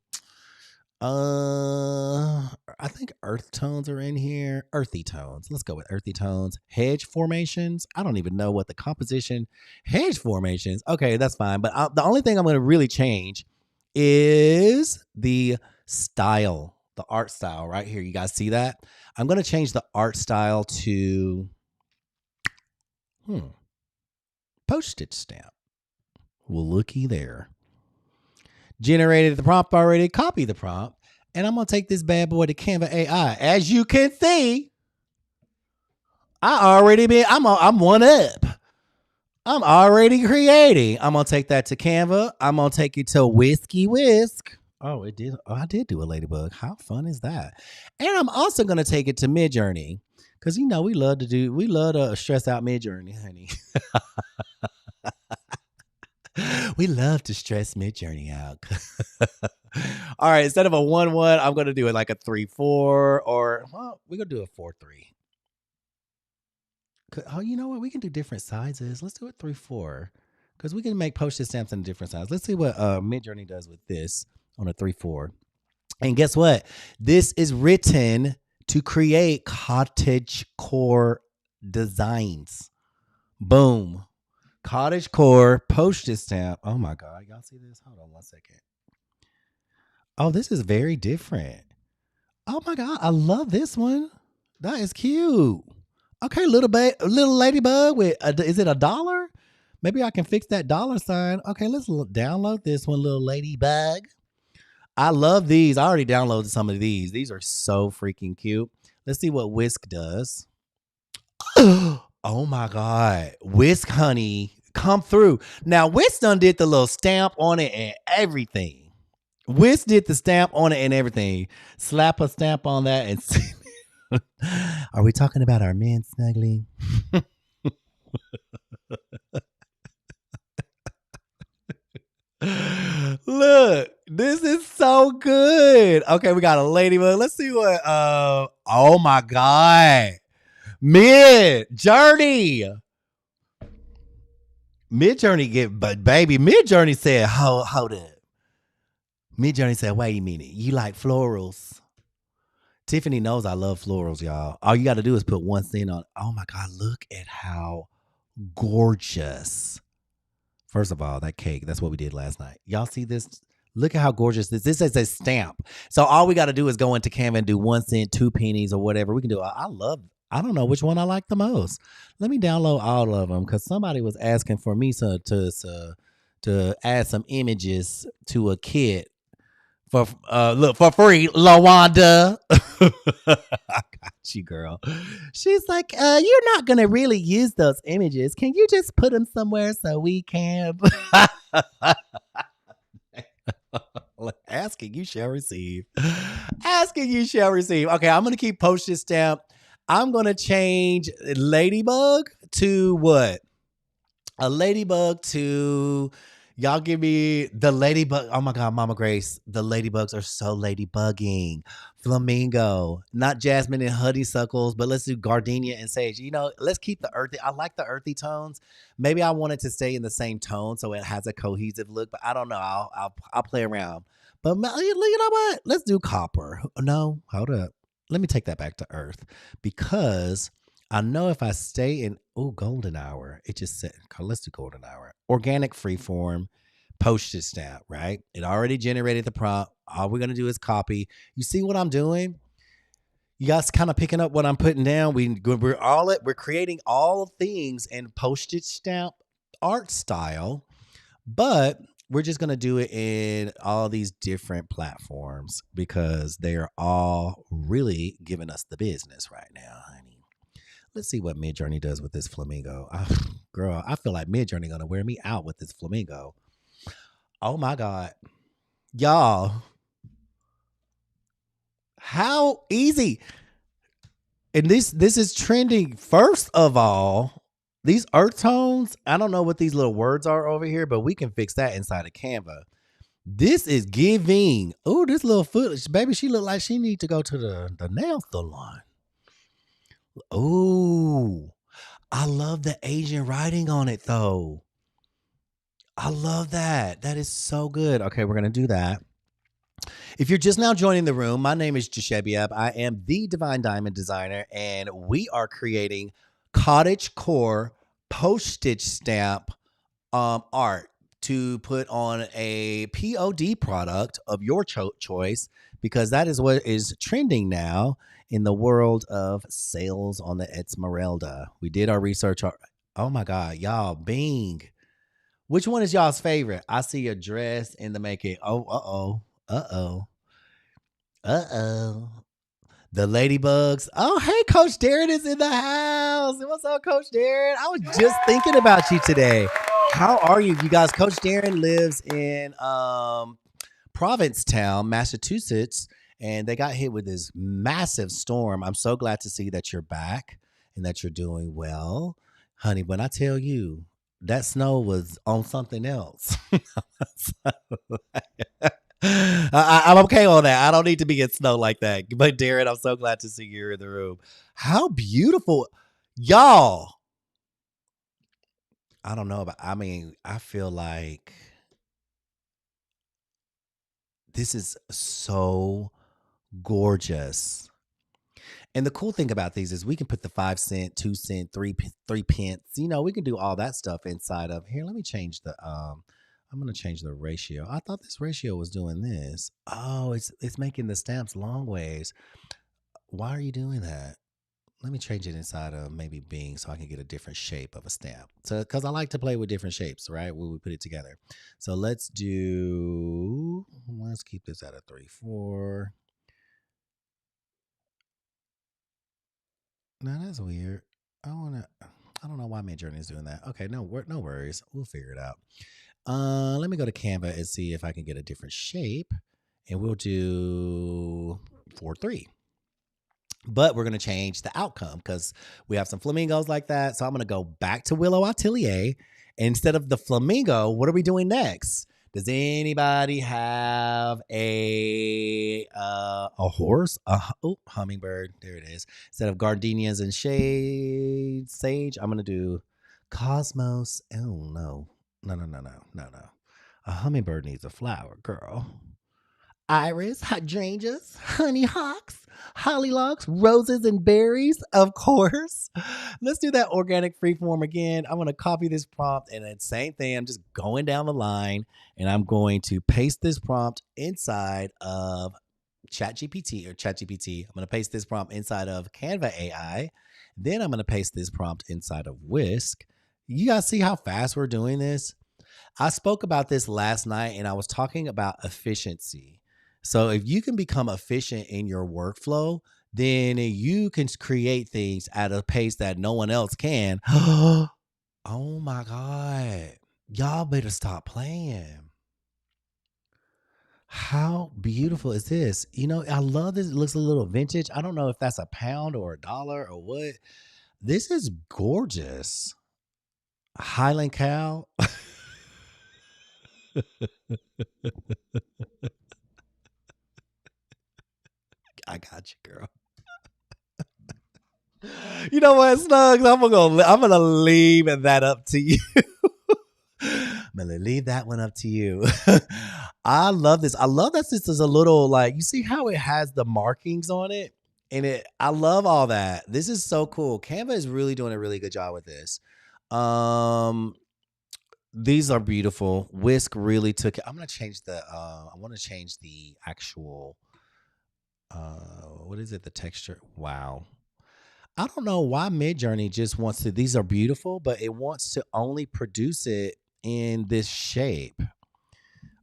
S1: I think earth tones are in here. Earthy tones. Let's go with earthy tones. Hedge formations. I don't even know what the composition. Hedge formations. Okay, that's fine. But the only thing I'm going to really change is the style, the art style right here. You guys see that? I'm going to change the art style to postage stamp. Well, looky there. Generated the prompt already, copy the prompt, and I'm going to take this bad boy to Canva AI. As you can see, I'm one up. I'm already creating. I'm going to take that to Canva. I'm going to take it to Whiskey Whisk. Oh, it did. Oh, I did do a ladybug. How fun is that? And I'm also going to take it to Midjourney because, you know, we love to stress out Midjourney, honey. We love to stress Midjourney out. All right, instead of a 1-1, I'm going to do it like a 3-4 or, well, we're going to do a 4-3. Oh, you know what? We can do different sizes. Let's do it 3-4 because we can make postage stamps in different sizes. Let's see what Midjourney does with this on a 3-4. And guess what? This is written to create cottage core designs. Boom. Cottage core postage stamp. Oh my God. Y'all see this? Hold on 1 second. Oh, this is very different. Oh my God. I love this one. That is cute. Okay, little ladybug with, is it $1? Maybe I can fix that dollar sign. Okay, let's download this one, little ladybug. I love these. I already downloaded some of these. These are so freaking cute. Let's see what Whisk does. Oh my God. Whisk honey, come through. Now, Whisk done did the little stamp on it and everything. Whisk did the stamp on it and everything. Slap a stamp on that and see. Are we talking about our men snuggling? Look, this is so good. Okay, we got a ladybug. Let's see what oh my God. Midjourney Midjourney said, hold up. Midjourney said, wait a minute, you like florals? Tiffany knows I love florals, y'all. All you got to do is put 1 cent on. Oh my God, look at how gorgeous. First of all, that cake, that's what we did last night. Y'all see this? Look at how gorgeous this is. This is a stamp. So all we got to do is go into Canva and do 1 cent, 2 pennies, or whatever. We can do. I don't know which one I like the most. Let me download all of them because somebody was asking for me to add some images to a kit for free, Lawanda. I got you, girl. She's like, you're not gonna really use those images. Can you just put them somewhere so we can? Asking you shall receive. Asking you shall receive. Okay, I'm gonna keep postage stamp. I'm gonna change ladybug to what? A ladybug to, y'all give me the ladybug. Oh my God, Mama Grace. The ladybugs are so ladybugging. Flamingo, not jasmine and honeysuckles, but let's do gardenia and sage. You know, let's keep the earthy. I like the earthy tones. Maybe I want it to stay in the same tone so it has a cohesive look, but I don't know. I'll play around. But you know what? Let's do copper. No, hold up. Let me take that back to earth because I know if I stay in, golden hour, it just said, let's do golden hour. Organic freeform, postage stamp, right? It already generated the prompt. All we're going to do is copy. You see what I'm doing? You guys kind of picking up what I'm putting down. We're creating all things in postage stamp art style, but we're just going to do it in all these different platforms because they are all really giving us the business right now, honey. Let's see what Midjourney does with this flamingo. Girl, I feel like Midjourney gonna wear me out with this flamingo. Oh my God. Y'all, how easy. And this is trending. First of all, these earth tones, I don't know what these little words are over here, but we can fix that inside of Canva. This is giving. Oh, this little foot, baby, she look like she need to go to the nail salon. Oh, I love the Asian writing on it though. I love that. That is so good. Okay, we're gonna do that. If you're just now joining the room, my name is Jashebiab. I am the Divine Diamond Designer, and we are creating cottage core postage stamp art to put on a POD product of your choice, because that is what is trending now in the world of sales on the Esmeralda. We did our research. Oh my God, y'all, Bing. Which one is y'all's favorite? I see a dress in the making. Oh, uh-oh. Uh-oh. Uh-oh. The ladybugs. Oh, hey, Coach Darren is in the house. What's up, Coach Darren? I was just thinking about you today. How are you? You guys, Coach Darren lives in Provincetown, Massachusetts, and they got hit with this massive storm. I'm so glad to see that you're back and that you're doing well. Honey, when I tell you that snow was on something else. I'm okay on that. I don't need to be in snow like that. But Darren, I'm so glad to see you in the room. How beautiful. Y'all. I don't know about, I mean, I feel like this is so gorgeous. And the cool thing about these is we can put the 5 cent, 2 cent, three pence. You know, we can do all that stuff inside of here. Let me change the I'm gonna change the ratio. I thought this ratio was doing this. Oh, it's making the stamps long ways. Why are you doing that? Let me change it inside of maybe Bing so I can get a different shape of a stamp. So, because I like to play with different shapes, right? When we put it together. So let's keep this at a 3-4. Now that's weird. I don't know why Midjourney is doing that. Okay, no worries. We'll figure it out. Let me go to Canva and see if I can get a different shape. And we'll do 4-3. But we're going to change the outcome because we have some flamingos like that. So I'm going to go back to Willow Atelier. Instead of the flamingo, what are we doing next? Does anybody have a horse? Hummingbird. There it is. Instead of gardenias and sage, I'm going to do cosmos. Oh, no. No. A hummingbird needs a flower, girl. Iris, hydrangeas, honeyhawks, hollylocks, roses, and berries, of course. Let's do that organic freeform again. I'm going to copy this prompt and the same thing. I'm just going down the line and I'm going to paste this prompt inside of ChatGPT. I'm going to paste this prompt inside of Canva AI. Then I'm going to paste this prompt inside of Whisk. You guys see how fast we're doing this? I spoke about this last night and I was talking about efficiency. So if you can become efficient in your workflow, then you can create things at a pace that no one else can. Oh my God. Y'all better stop playing. How beautiful is this? You know, I love this. It looks a little vintage. I don't know if that's a pound or a dollar or what. This is gorgeous. Highland cow. I got you, girl. You know what, Snugs? I'm gonna leave that up to you. I'm gonna leave that one up to you. I love this. I love that this is a little like you see how it has the markings on it, and I love all that. This is so cool. Canva is really doing a really good job with this. These are beautiful. Whisk really took it. I'm gonna change the. I want to change the actual. What is it? The texture. Wow. I don't know why Midjourney just wants to. These are beautiful, but it wants to only produce it in this shape.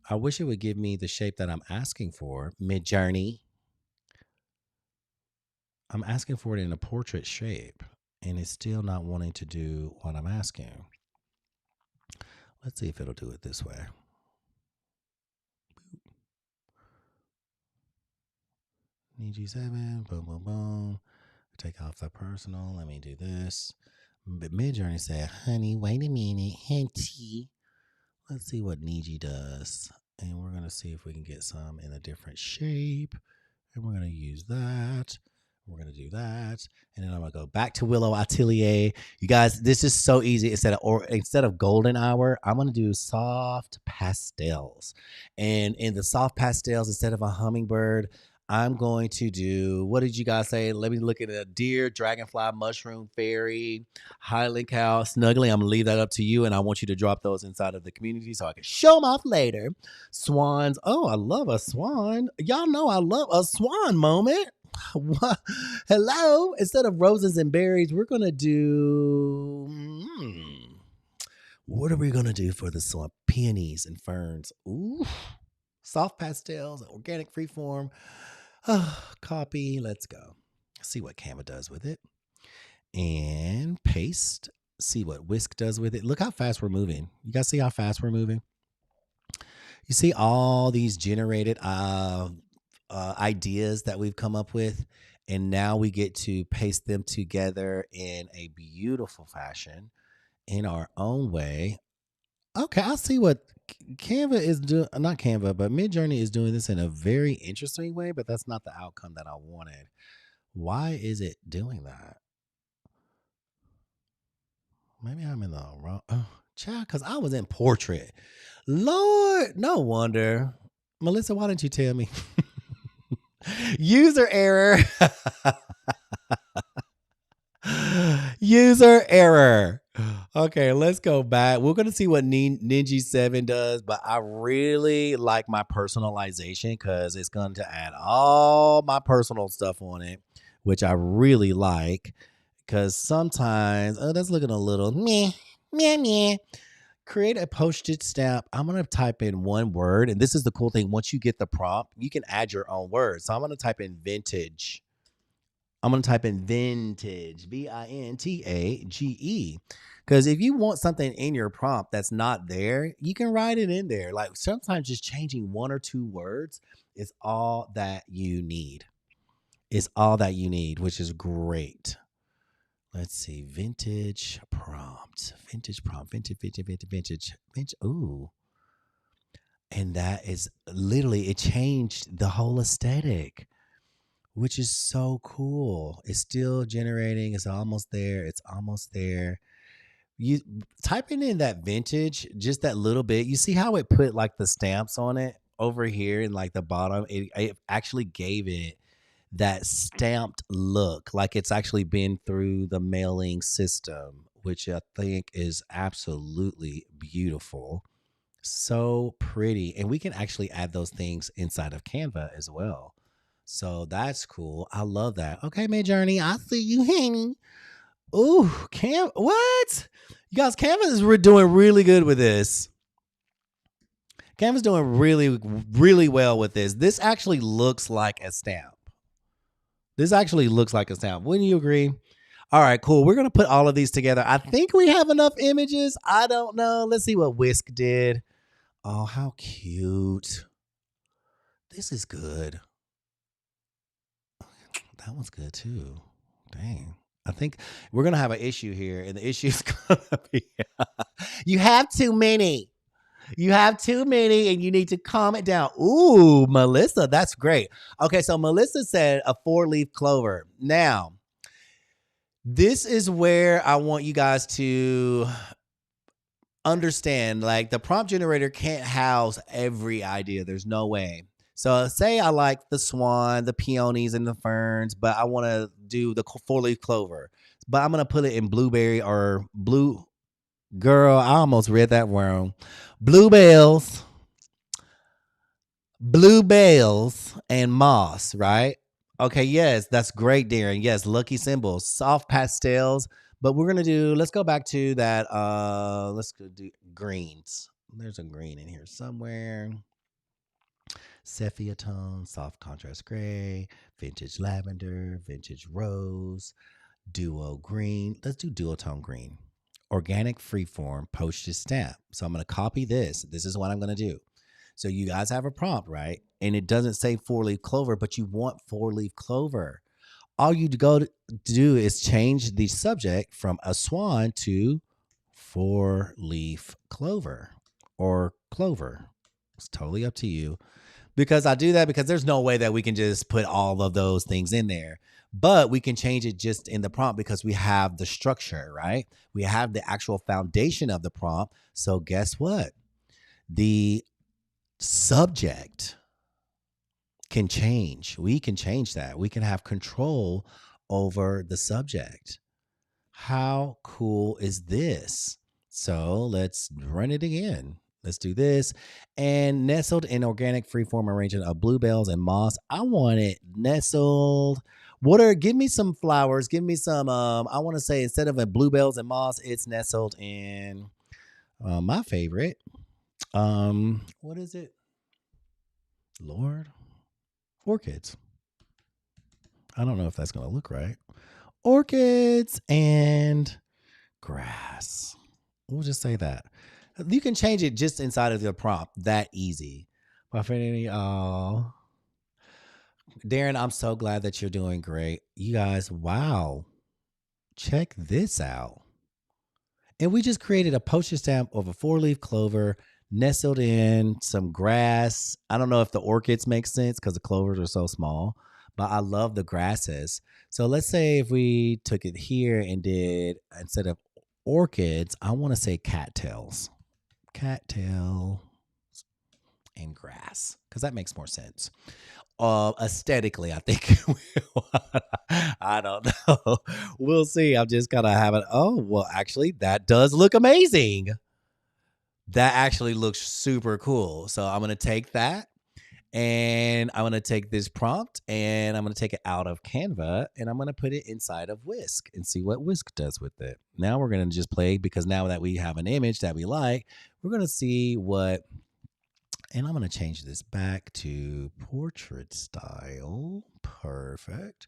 S1: I wish it would give me the shape that I'm asking for. Midjourney. I'm asking for it in a portrait shape. and it's still not wanting to do what I'm asking. Let's see if it'll do it this way. Need G7, boom, boom, boom. Take off the personal. Let me do this. But Midjourney said, honey, wait a minute, henty. Let's see what Niji does. And we're going to see if we can get some in a different shape. And we're going to use that. We're going to do that. And then I'm going to go back to Willow Atelier. You guys, this is so easy. Instead of golden hour, I'm going to do soft pastels. And in the soft pastels, instead of a hummingbird, I'm going to do, what did you guys say? Let me look at a deer, dragonfly, mushroom, fairy, Highland cow, snuggly. I'm going to leave that up to you. And I want you to drop those inside of the community so I can show them off later. Swans. Oh, I love a swan. Y'all know I love a swan moment. Hello. Instead of roses and berries, we're going to do. What are we going to do for the swan? Peonies and ferns. Ooh. Soft pastels, organic freeform. Copy. Let's go. See what Canva does with it. And paste. See what Whisk does with it. Look how fast we're moving. You guys see how fast we're moving? You see all these generated ideas that we've come up with, and now we get to paste them together in a beautiful fashion in our own way. Okay, I see what Canva is doing. Not Canva, but Midjourney is doing this in a very interesting way, but that's not the outcome that I wanted. Why is it doing that? Maybe I'm in the wrong. Oh, child, because I was in portrait. Lord, no wonder. Melissa, why didn't you tell me? User error. User error. Okay, let's go back. We're going to see what Ninja 7 does, but I really like my personalization because it's going to add all my personal stuff on it, which I really like because sometimes, that's looking a little meh, meh, meh. Create a postage stamp. I'm going to type in one word, and this is the cool thing. Once you get the prompt, you can add your own words. So I'm going to type in vintage. I'm going to type in vintage, Vintage. Because if you want something in your prompt that's not there, you can write it in there. Like sometimes just changing one or two words is all that you need. It's all that you need, which is great. Let's see. Vintage prompt. Vintage. Ooh. And that is literally, it changed the whole aesthetic, which is so cool. It's still generating. It's almost there. You typing in that vintage, just that little bit. You see how it put like the stamps on it over here in like the bottom? It actually gave it that stamped look, like it's actually been through the mailing system, which I think is absolutely beautiful. So pretty. And we can actually add those things inside of Canva as well. So that's cool. I love that. Okay, Midjourney, I see you, honey. Ooh, what? You guys, Canva is doing really good with this. Canva's doing really, really well with this. This actually looks like a stamp. Wouldn't you agree? All right, cool. We're going to put all of these together. I think we have enough images. I don't know. Let's see what Whisk did. Oh, how cute. This is good. That one's good too. Dang. I think we're going to have an issue here, and the issue is going to be you have too many. You have too many, and you need to calm it down. Ooh, Melissa, that's great. Okay, so Melissa said a 4-leaf clover. Now, this is where I want you guys to understand, like the prompt generator can't house every idea. There's no way. So say I like the swan, the peonies, and the ferns, but I want to do the 4-leaf clover. But I'm going to put it in blueberry or blue. Girl, I almost read that wrong. Bluebells and moss, right? Okay, yes, that's great, Darren. Yes, lucky symbols, soft pastels. But we're gonna do, let's go back to that. Let's go do greens. There's a green in here somewhere. Sepia tone, soft contrast gray, vintage lavender, vintage rose. duo green. Let's do duotone green. Organic freeform postage stamp. So I'm going to copy this. This is what I'm going to do. So you guys have a prompt, right? And it doesn't say 4-leaf clover, but you want 4-leaf clover. All you go to do is change the subject from a swan to 4-leaf clover or clover. It's totally up to you. Because I do that because there's no way that we can just put all of those things in there. But we can change it just in the prompt because we have the structure, right? We have the actual foundation of the prompt. So guess what? The subject can change. We can change that. We can have control over the subject. How cool is this? So let's run it again. Let's do this. And nestled in organic freeform arrangement of bluebells and moss. I want it nestled. Give me some flowers. Give me some, I want to say instead of a bluebells and moss, it's nestled in my favorite. What is it? Lord? Orchids. I don't know if that's going to look right. Orchids and grass. We'll just say that. You can change it just inside of the prompt. That easy. Darren, I'm so glad that you're doing great. You guys, wow. Check this out. And we just created a postage stamp of a 4-leaf clover nestled in some grass. I don't know if the orchids make sense because the clovers are so small, but I love the grasses. So let's say if we took it here and did, instead of orchids, I want to say cattails. Cattail and grass, because that makes more sense. Aesthetically, I think I don't know. We'll see. I'm just gonna have it. Oh, well, actually, that does look amazing. That actually looks super cool. So I'm gonna take that and I'm gonna take this prompt and I'm gonna take it out of Canva and I'm gonna put it inside of Whisk and see what Whisk does with it. Now we're gonna just play, because now that we have an image that we like, we're gonna see what. And I'm going to change this back to portrait style. Perfect.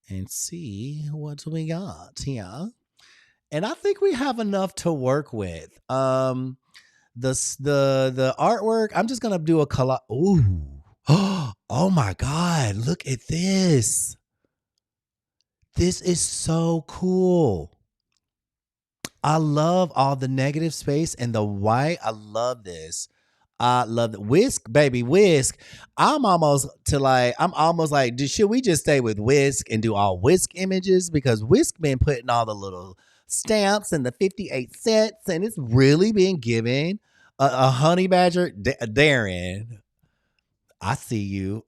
S1: And see what we got here. And I think we have enough to work with. The artwork, I'm just going to do a collage. Ooh. Oh my God. Look at this. This is so cool. I love all the negative space and the white. I love this. I love it. Whisk, baby, Whisk. I'm almost like, should we just stay with Whisk and do all Whisk images? Because Whisk been putting all the little stamps and the 58 cents, and it's really been giving a honey badger. Darren, I see you.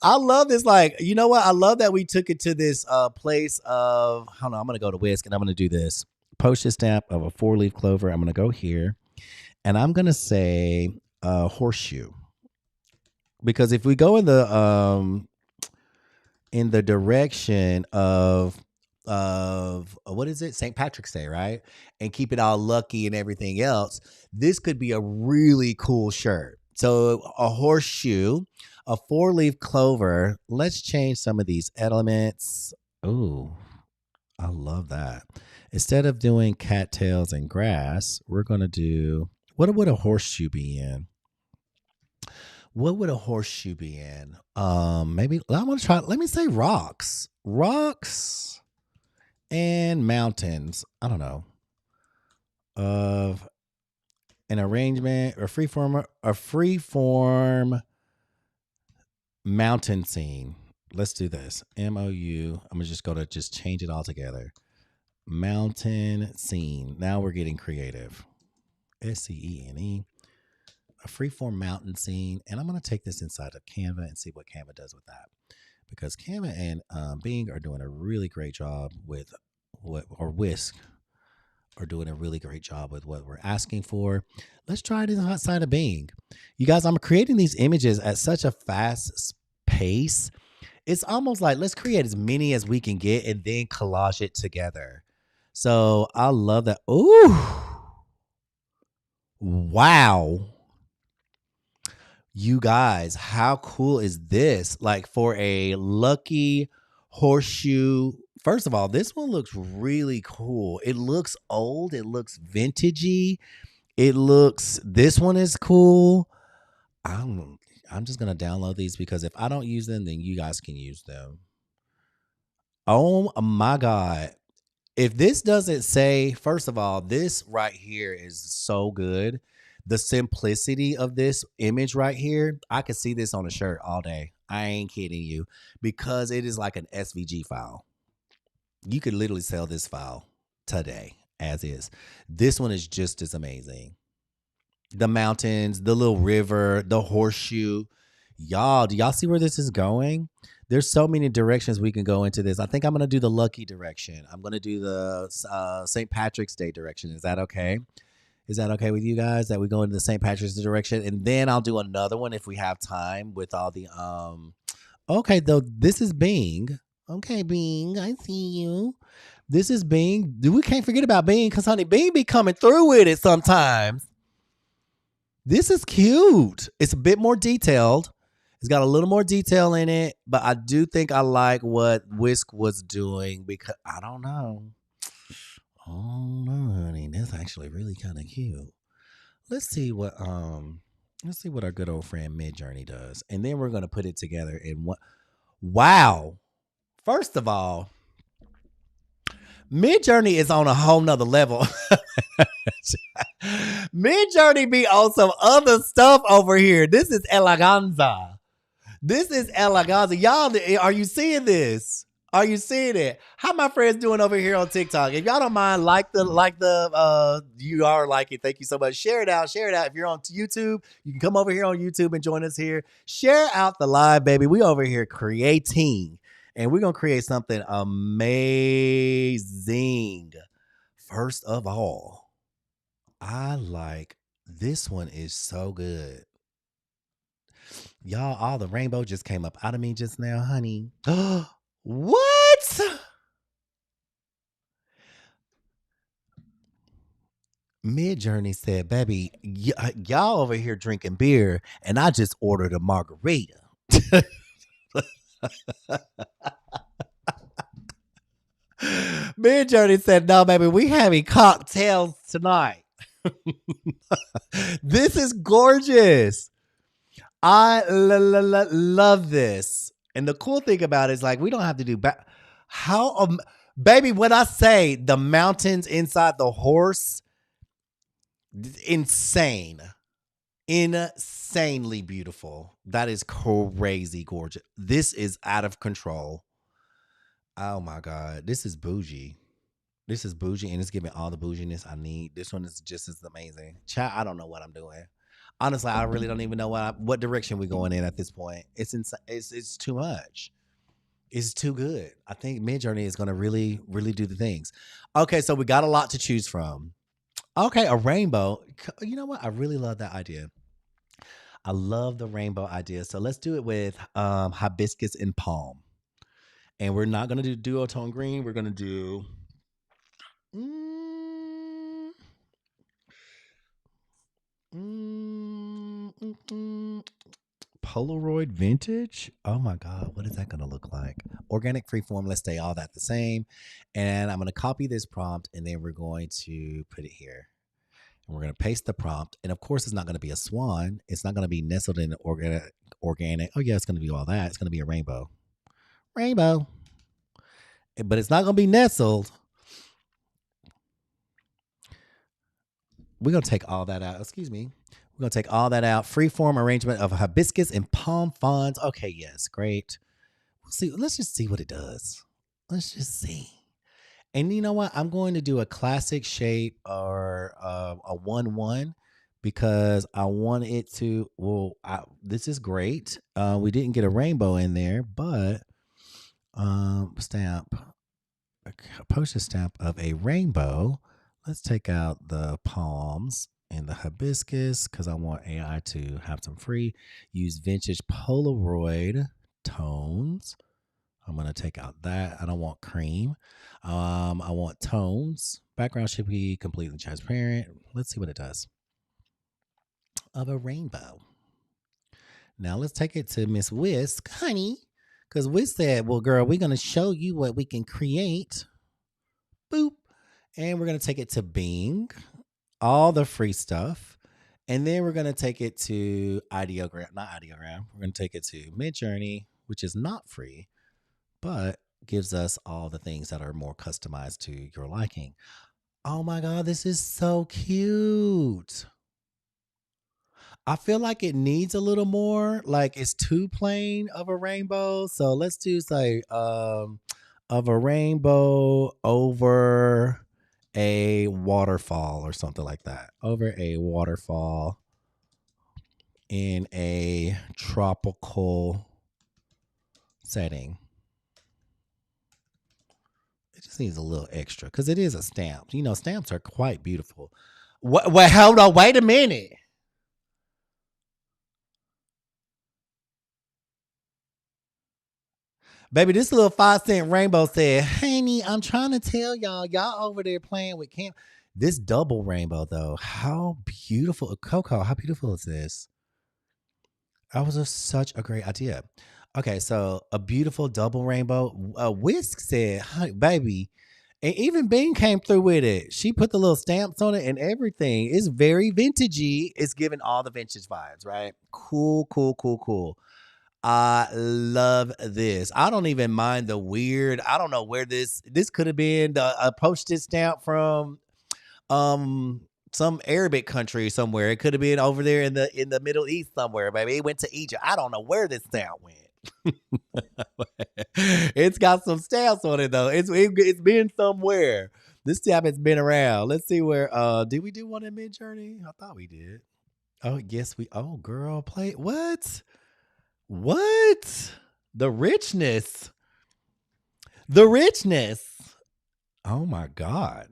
S1: I love this. Like, you know what? I love that we took it to this place of, hold on, I'm going to go to Whisk and I'm going to do this. Postage stamp of a 4-leaf clover. I'm going to go here and I'm going to say horseshoe, because if we go in the direction of what is it? St. Patrick's Day, right? And keep it all lucky and everything else. This could be a really cool shirt. So a horseshoe, a 4-leaf clover. Let's change some of these elements. Ooh, I love that. Instead of doing cattails and grass, we're going to do, what would a horseshoe be in? What would a horseshoe be in? Maybe, I'm going to try, let me say rocks. Rocks and mountains. I don't know. Of an arrangement or freeform mountain scene. Let's do this. MOU. I'm just going to just change it all together. Mountain scene. Now we're getting creative. SCENE. A freeform mountain scene. And I'm going to take this inside of Canva and see what Canva does with that. Because Canva and Bing are doing a really great job with Whisk are doing a really great job with what we're asking for. Let's try it inside of Bing. You guys, I'm creating these images at such a fast pace. It's almost like let's create as many as we can get and then collage it together. So I love that. Ooh. Wow. You guys, how cool is this? Like for a lucky horseshoe. First of all, this one looks really cool. It looks old. It looks vintagey. This one is cool. I'm just gonna download these because if I don't use them, then you guys can use them. Oh my God. If this doesn't say, first of all, this right here is so good. The simplicity of this image right here, I could see this on a shirt all day. I ain't kidding you because it is like an SVG file. You could literally sell this file today as is. This one is just as amazing. The mountains, the little river, the horseshoe. Y'all, do y'all see where this is going? There's so many directions we can go into this. I think I'm going to do the lucky direction. I'm going to do the St. Patrick's Day direction. Is that okay? Is that okay with you guys that we go into the St. Patrick's Day direction? And then I'll do another one if we have time with all the okay, though this is Bing. Okay, Bing, I see you. This is Bing. We can't forget about Bing because honey, Bing be coming through with it sometimes. This is cute. It's a bit more detailed. It's got a little more detail in it, but I do think I like what Whisk was doing because I don't know. Oh no, honey, that's actually really kind of cute. Let's see what our good old friend Midjourney does, and then we're gonna put it together in what. Wow! First of all, Midjourney is on a whole nother level. Midjourney be on some other stuff over here. This is eleganza. This is eleganza. Y'all, are you seeing this? Are you seeing it? How my friends doing over here on TikTok? If y'all don't mind, you are liking. Thank you so much. Share it out. Share it out. If you're on YouTube, you can come over here on YouTube and join us here. Share out the live, baby. We over here creating, and we're gonna create something amazing. First of all, I like this one is so good. Y'all, all the rainbow just came up out of me just now, honey. What? Midjourney said, baby, y'all over here drinking beer, and I just ordered a margarita. Midjourney said, no, baby, we having cocktails tonight. This is gorgeous. I love this. And the cool thing about it is like we don't have to do baby, when I say the mountains inside the horse, insane. Insanely beautiful. That is crazy gorgeous. This is out of control. Oh my God. This is bougie. This is bougie and it's giving all the bouginess I need. This one is just as amazing. Child, I don't know what I'm doing. Honestly, I really don't even know what direction we're going in at this point. It's too much. It's too good. I think Midjourney is going to really, really do the things. Okay, so we got a lot to choose from. Okay, a rainbow. You know what? I really love that idea. I love the rainbow idea. So let's do it with hibiscus and palm. And we're not going to do duotone green. We're going to do... Polaroid vintage. Oh my God, what is that going to look like? Organic freeform. Let's stay all that the same. And I'm going to copy this prompt and then we're going to put it here. And we're going to paste the prompt. And of course, it's not going to be a swan. It's not going to be nestled in organic. Oh yeah, it's going to be all that. It's going to be a rainbow. Rainbow. But it's not going to be nestled. We're going to take all that out. Excuse me. We're going to take all that out. Freeform arrangement of hibiscus and palm fronds. Okay, yes, great. We'll see. Let's just see what it does. Let's just see. And you know what? I'm going to do a classic shape or a 1-1 because I want it to, this is great. We didn't get a rainbow in there, but stamp, a postage stamp of a rainbow. Let's take out the palms and the hibiscus because I want AI to have some free. Use vintage Polaroid tones. I'm going to take out that. I don't want cream. I want tones. Background should be completely transparent. Let's see what it does. Of a rainbow. Now let's take it to Miss Whisk, honey, because Whisk said, "Well, girl, we're gonna show you what we can create." Boop, and we're gonna take it to Bing, all the free stuff, and then we're gonna take it to Ideogram, not Ideogram. We're gonna take it to Midjourney, which is not free, but gives us all the things that are more customized to your liking. Oh my God, this is so cute. I feel like it needs a little more. Like it's too plain of a rainbow. So let's do say of a rainbow over a waterfall or something like that. Over a waterfall in a tropical setting. It just needs a little extra because it is a stamp. You know, stamps are quite beautiful. Wait, hold on, wait a minute. Baby, this little 5 cent rainbow said, honey, I'm trying to tell y'all over there playing with Canva. This double rainbow, though, how beautiful. Coco, how beautiful is this? That was such a great idea. Okay, so a beautiful double rainbow. Whisk said, honey, baby, and even Bean came through with it. She put the little stamps on it and everything. It's very vintagey. It's giving all the vintage vibes, right? Cool, cool, cool, cool. I love this. I don't even mind the weird. I don't know where this could have been a postage stamp from um some Arabic country somewhere. It could have been over there in the Middle East somewhere. Maybe it went to Egypt. I don't know where this stamp went. It's got some stamps on it though. It's been somewhere. This stamp has been around. Let's see where. Did we do one in Midjourney? I thought we did. Oh yes, we. Oh girl, play what? What? The richness. The richness. Oh my God.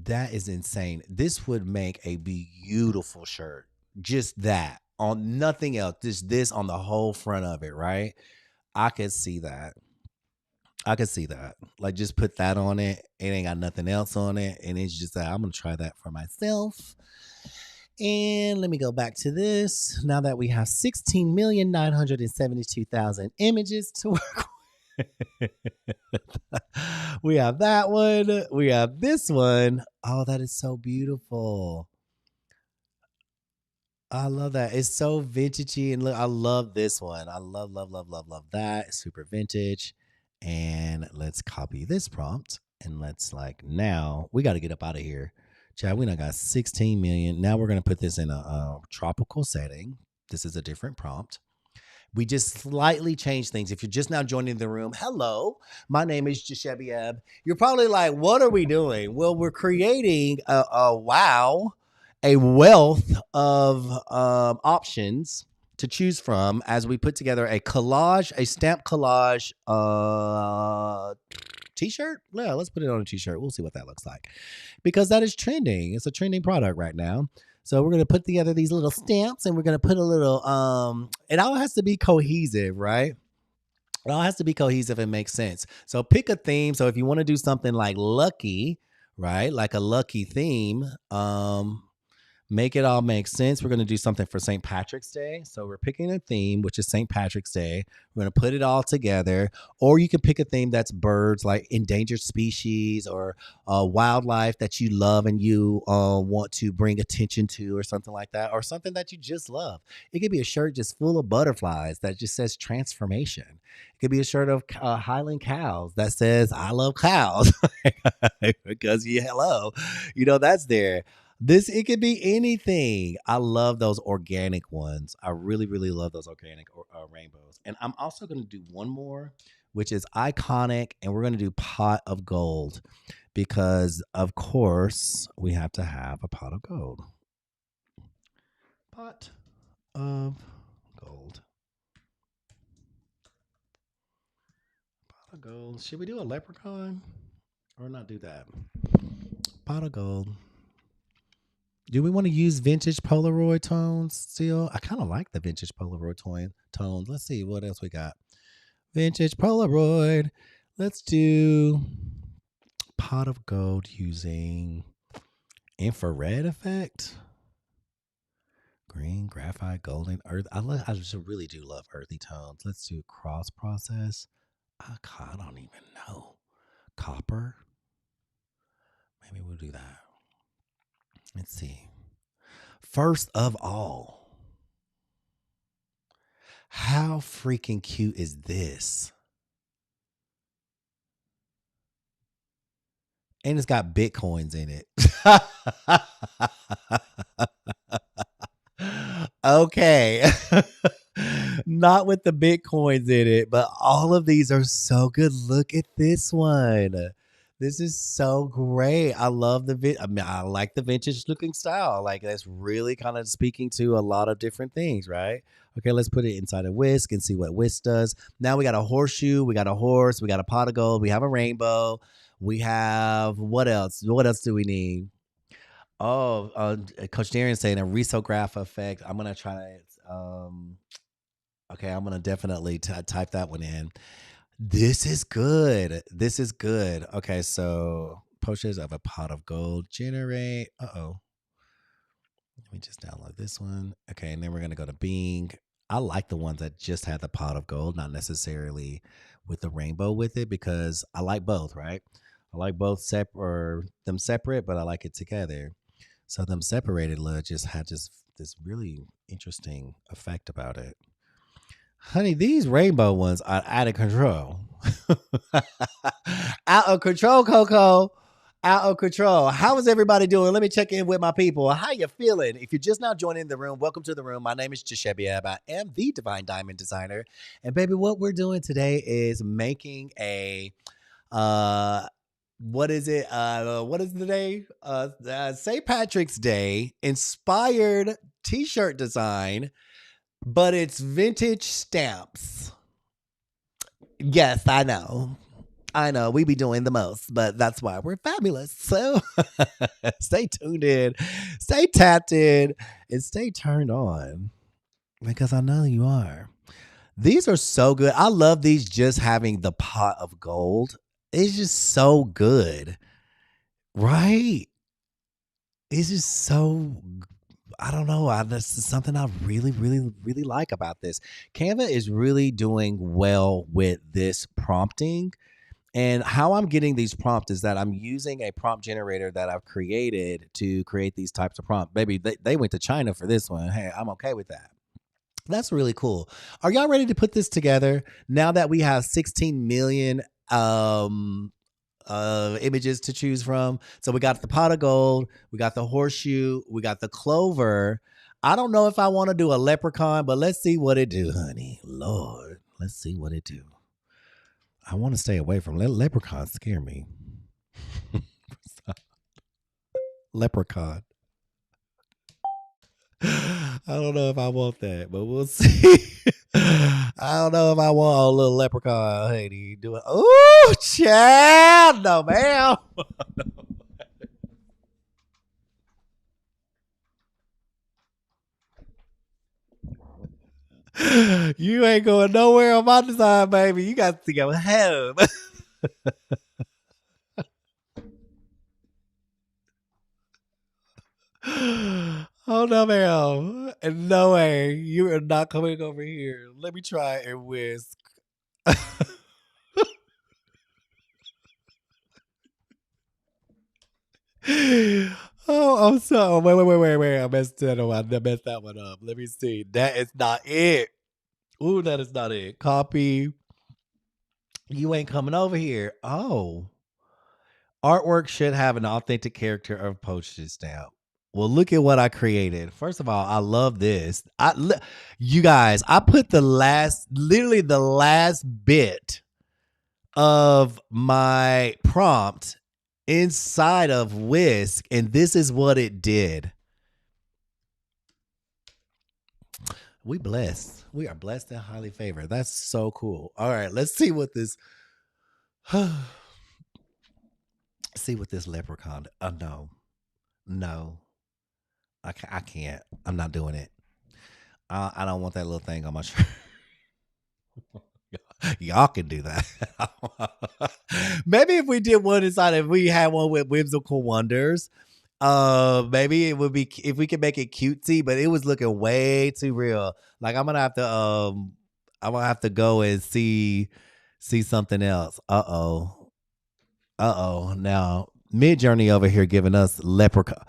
S1: That is insane. This would make a beautiful shirt. Just that. On nothing else. Just this on the whole front of it, right? I could see that. I could see that. Like just put that on it. It ain't got nothing else on it. And it's just that I'm gonna try that for myself. And let me go back to this. Now that we have 16,972,000 images to work with. We have that one. We have this one. Oh, that is so beautiful. I love that. It's so vintagey. And look, I love this one. I love, love, love, love, love that. It's super vintage. And let's copy this prompt. And let's like, now we got to get up out of here. Chad, we done got 16 million. Now we're going to put this in a tropical setting. This is a different prompt. We just slightly change things. If you're just now joining the room, hello, my name is Jeshebiab. You're probably like, what are we doing? Well, we're creating a wealth of options to choose from as we put together a collage, a stamp collage t-shirt. Yeah, let's put it on a t-shirt. We'll see what that looks like because that is trending. It's a trending product right now. So we're going to put together these little stamps and we're going to put a little, it all has to be cohesive, right? It all has to be cohesive and make sense. So pick a theme. So if you want to do something like lucky, right? Like a lucky theme, make it all make sense. We're going to do something for St. Patrick's Day. So we're picking a theme, which is St. Patrick's Day. We're going to put it all together. Or you can pick a theme that's birds, like endangered species or wildlife that you love and you want to bring attention to or something like that. Or something that you just love. It could be a shirt just full of butterflies that just says transformation. It could be a shirt of Highland cows that says, I love cows. Because, hello, that's there. It could be anything. I love those organic ones. I really, really love those organic rainbows. And I'm also going to do one more, which is iconic, and we're going to do pot of gold because, of course, we have to have a pot of gold. Pot of gold. Pot of gold. Should we do a leprechaun or not do that? Pot of gold. Do we want to use vintage Polaroid tones still? I kind of like the vintage Polaroid tones. Let's see what else we got. Vintage Polaroid. Let's do pot of gold using infrared effect. Green, graphite, golden, earth. I just really do love earthy tones. Let's do cross process. I don't even know. Copper. Maybe we'll do that. Let's see. First of all, how freaking cute is this? And it's got Bitcoins in it. Okay. Not with the Bitcoins in it, but all of these are so good. Look at this one. This is so great. I love I like the vintage looking style. Like that's really kind of speaking to a lot of different things, right? Okay, let's put it inside a whisk and see what whisk does. Now we got a horseshoe, we got a horse, we got a pot of gold, we have a rainbow, we have what else? What else do we need? Oh, Coach Darren saying a risograph effect. I'm gonna try it. Okay, I'm gonna definitely type that one in. This is good. This is good. Okay, so posters of a pot of gold generate. Let me just download this one. Okay, and then we're gonna go to Bing. I like the ones that just have the pot of gold, not necessarily with the rainbow with it, because I like both, right? I like both them separate, but I like it together. So them separated just had this really interesting effect about it. Honey, these rainbow ones are out of control. Out of control, Coco. Out of control. How is everybody doing? Let me check in with my people. How you feeling? If you're just now joining the room, welcome to the room. My name is Jeshebiab. I am the Divine Diamond Designer. And baby, what we're doing today is making a what is it? What is the day? St. Patrick's Day inspired t-shirt design, but it's vintage stamps. Yes, I know. I know we be doing the most, but that's why we're fabulous. So stay tuned in, stay tapped in, and stay turned on because I know you are. These are so good. I love these just having the pot of gold. It's just so good, right? It's just so I don't know. This is something I really, really, really like about this. Canva is really doing well with this prompting. And how I'm getting these prompts is that I'm using a prompt generator that I've created to create these types of prompts. Baby, they went to China for this one. Hey, I'm okay with that. That's really cool. Are y'all ready to put this together now that we have 16 million images to choose from? So we got the pot of gold, we got the horseshoe, we got the clover. I don't know if I want to do a leprechaun, but let's see what it do, honey. Lord, let's see what it do. I want to stay away from leprechauns. Scare me. Leprechaun. I don't know if I want that, but we'll see. I don't know if I want a little leprechaun. Hey, do you do it? Oh, Chad, no, ma'am. You ain't going nowhere on my design, baby. You got to go home. Oh no, ma'am. No way. You are not coming over here. Let me try and whisk. Oh, I'm so wait. I messed that up. I messed that one up. Let me see. That is not it. Ooh, that is not it. Copy. You ain't coming over here. Oh. Artwork should have an authentic character of postage stamp. Well, look at what I created. First of all, I love this. You guys, I put literally the last bit of my prompt inside of Whisk, and this is what it did. We blessed. We are blessed and highly favored. That's so cool. All right, let's see what this. See what this leprechaun. Oh no, I can't. I'm not doing it. I don't want that little thing on my shirt. Y'all can do that. Maybe if we did one inside, if we had one with whimsical wonders, Maybe it would be if we could make it cutesy, but it was looking way too real. Like I'm gonna have to go and see something else. Now Mid Journey over here giving us leprechaun.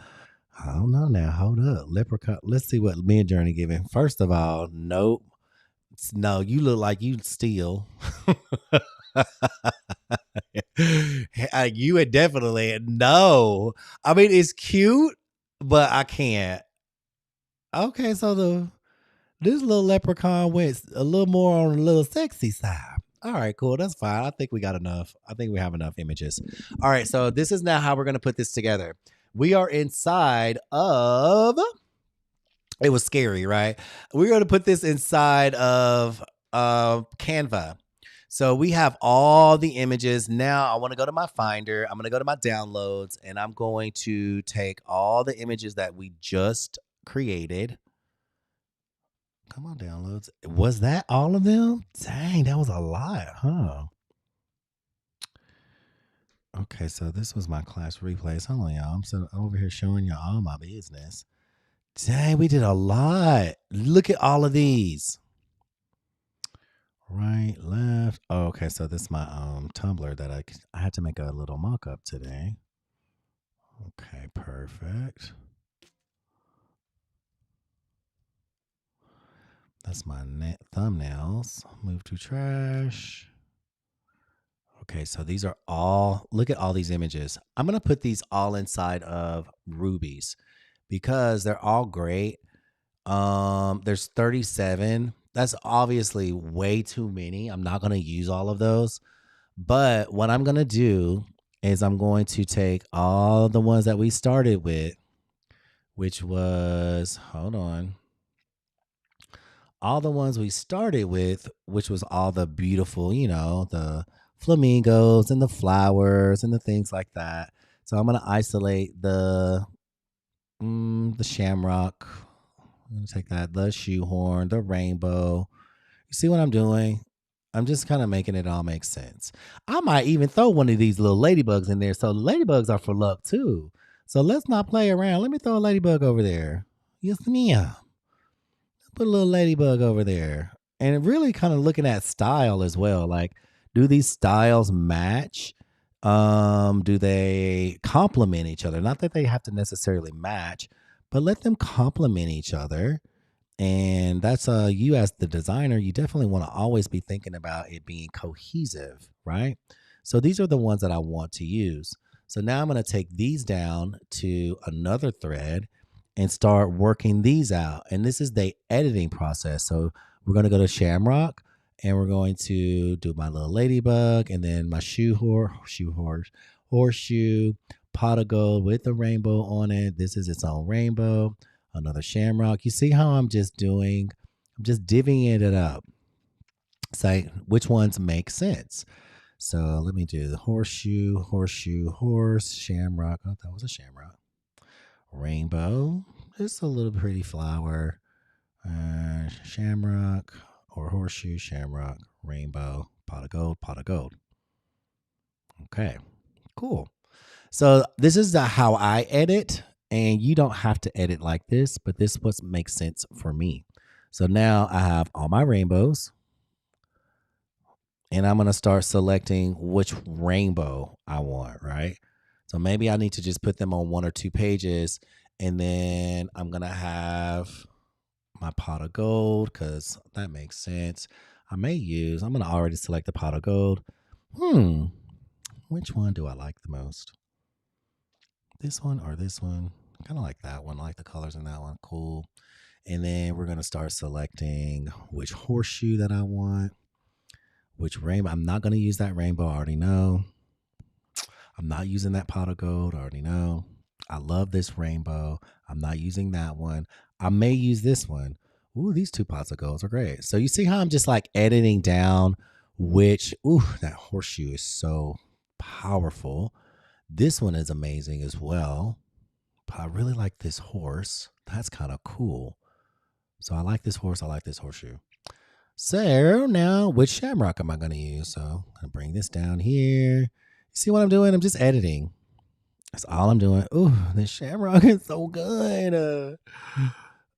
S1: I don't know now. Hold up, leprechaun. Let's see what Mid Journey giving. First of all, nope. No, you look like you steal. You would definitely no. I mean, it's cute, but I can't. Okay, so this little leprechaun went a little more on the little sexy side. All right, cool. That's fine. I think we got enough. I think we have enough images. All right, so this is now how we're gonna put this together. We are inside of. It was scary, right? We're gonna put this inside of Canva. So we have all the images. Now I want to go to my Finder. I'm going to go to my downloads and I'm going to take all the images that we just created. Come on, downloads. Was that all of them? Dang, that was a lot, huh? Okay, so this was my class replays. Hold on, y'all. I'm over here showing y'all all my business. Dang, we did a lot. Look at all of these. Right, left. Oh, okay, so this is my Tumblr that I had to make a little mock-up today. Okay, perfect. That's my thumbnails. Move to trash. Okay, so these are all, look at all these images. I'm going to put these all inside of Rubies because they're all great. There's 37. That's obviously way too many. I'm not going to use all of those. But what I'm going to do is I'm going to take all the ones that we started with, which was, hold on. All the ones we started with, which was all the beautiful, the flamingos and the flowers and the things like that. So I'm going to isolate the shamrock. I'm going to take that, the shoehorn, the rainbow. You see what I'm doing? I'm just kind of making it all make sense. I might even throw one of these little ladybugs in there. So the ladybugs are for luck too. So let's not play around. Let me throw a ladybug over there. Yes, ma'am. Put a little ladybug over there. And really kind of looking at style as well. Like, do these styles match? Do they complement each other? Not that they have to necessarily match, but let them complement each other. And that's you as the designer, you definitely want to always be thinking about it being cohesive, right? So these are the ones that I want to use. So now I'm going to take these down to another thread and start working these out. And this is the editing process. So we're going to go to Shamrock and we're going to do my little ladybug and then my horseshoe, pot of gold with the rainbow on it. This is its own rainbow. Another shamrock. You see how I'm just divvying it up. Say which ones make sense. So let me do the horseshoe, horse, shamrock. Oh, that was a shamrock. Rainbow. Just a little pretty flower. Shamrock or horseshoe, shamrock, rainbow, pot of gold. Okay, cool. So this is how I edit. And you don't have to edit like this, but this what makes sense for me. So now I have all my rainbows. And I'm going to start selecting which rainbow I want, right? So maybe I need to just put them on 1 or 2 pages. And then I'm going to have my pot of gold because that makes sense. I'm going to already select the pot of gold. Which one do I like the most? This one or this one? Kind of like that one. I like the colors in that one. Cool. And then we're going to start selecting which horseshoe that I want. Which rainbow. I'm not going to use that rainbow. I already know. I'm not using that pot of gold. I already know. I love this rainbow. I'm not using that one. I may use this one. Ooh, these 2 pots of gold are great. So you see how I'm just like editing down which, that horseshoe is so powerful. This one is amazing as well. But I really like this horse. That's kind of cool. So I like this horse. I like this horseshoe. So now which shamrock am I going to use? So I'm going to bring this down here. See what I'm doing? I'm just editing. That's all I'm doing. Ooh, this shamrock is so good.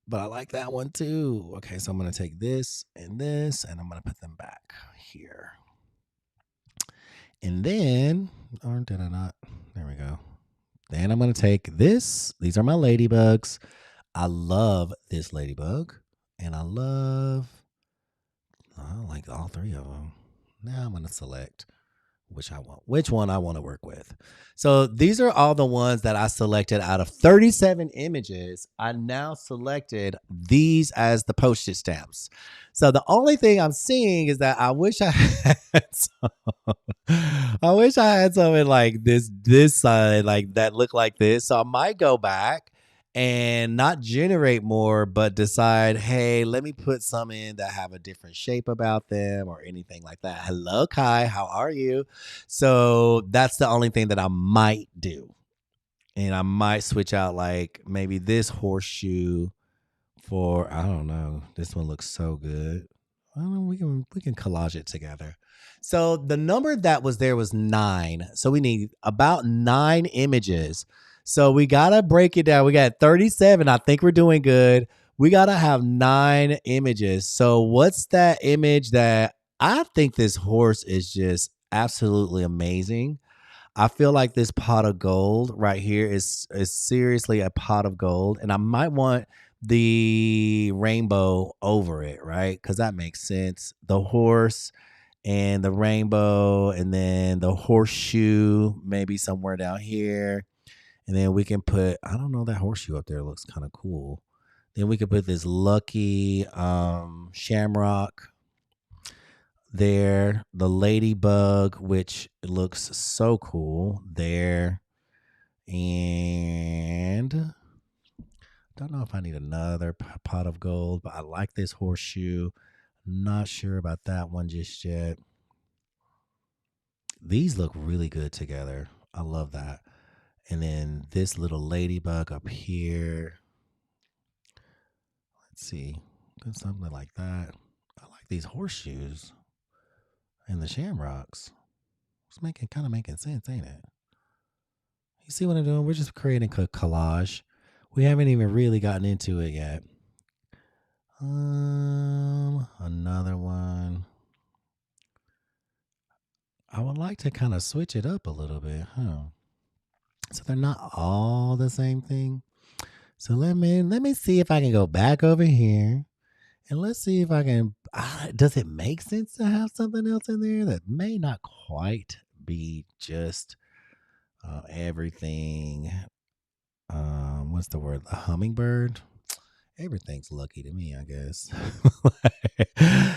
S1: But I like that one too. Okay, so I'm going to take this, and I'm going to put them back here. And then, or did I not? There we go. Then I'm going to take this. These are my ladybugs. I love this ladybug. And I like all three of them. Now I'm going to select which one I want to work with. So these are all the ones that I selected out of 37 images. I now selected these as the postage stamps. So the only thing I'm seeing is that I wish I had something like this side, like that look like this. So I might go back and not generate more, but decide, hey, let me put some in that have a different shape about them or anything like that. Hello, Kai. How are you? So that's the only thing that I might do. And I might switch out like maybe this horseshoe for, I don't know. This one looks so good. I don't know, we can collage it together. So the number that was there was 9. So we need about 9 images. So we gotta break it down. We got 37. I think we're doing good. We gotta have 9 images. So what's that image that I think this horse is just absolutely amazing? I feel like this pot of gold right here is seriously a pot of gold, and I might want the rainbow over it, right? Because that makes sense. The horse and the rainbow, and then the horseshoe, maybe somewhere down here, and then we can put, I don't know, that horseshoe up there looks kind of cool. Then we could put this lucky shamrock there, the ladybug, which looks so cool there, and don't know if I need another pot of gold, but I like this horseshoe. Not sure about that one just yet. These look really good together. I love that. And then this little ladybug up here. Let's see, something like that. I like these horseshoes and the shamrocks. It's kind of making sense, ain't it? You see what I'm doing? We're just creating a collage. We haven't even really gotten into it yet. Another one. I would like to kind of switch it up a little bit, huh? So they're not all the same thing. So let me see if I can go back over here, and let's see if I can. Does it make sense to have something else in there that may not quite be just everything? What's the word? A hummingbird. Everything's lucky to me, I guess.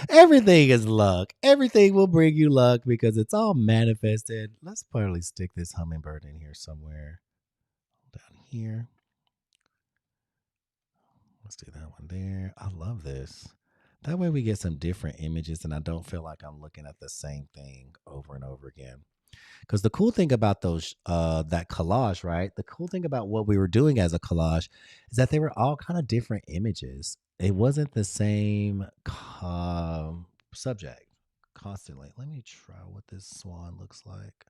S1: Everything is luck. Everything will bring you luck because it's all manifested. Let's probably stick this hummingbird in here somewhere. Down here. Let's do that one there. I love this. That way we get some different images and I don't feel like I'm looking at the same thing over and over again. Because the cool thing about those that collage, right? The cool thing about what we were doing as a collage is that they were all kind of different images. It wasn't the same subject constantly. Let me try what this swan looks like.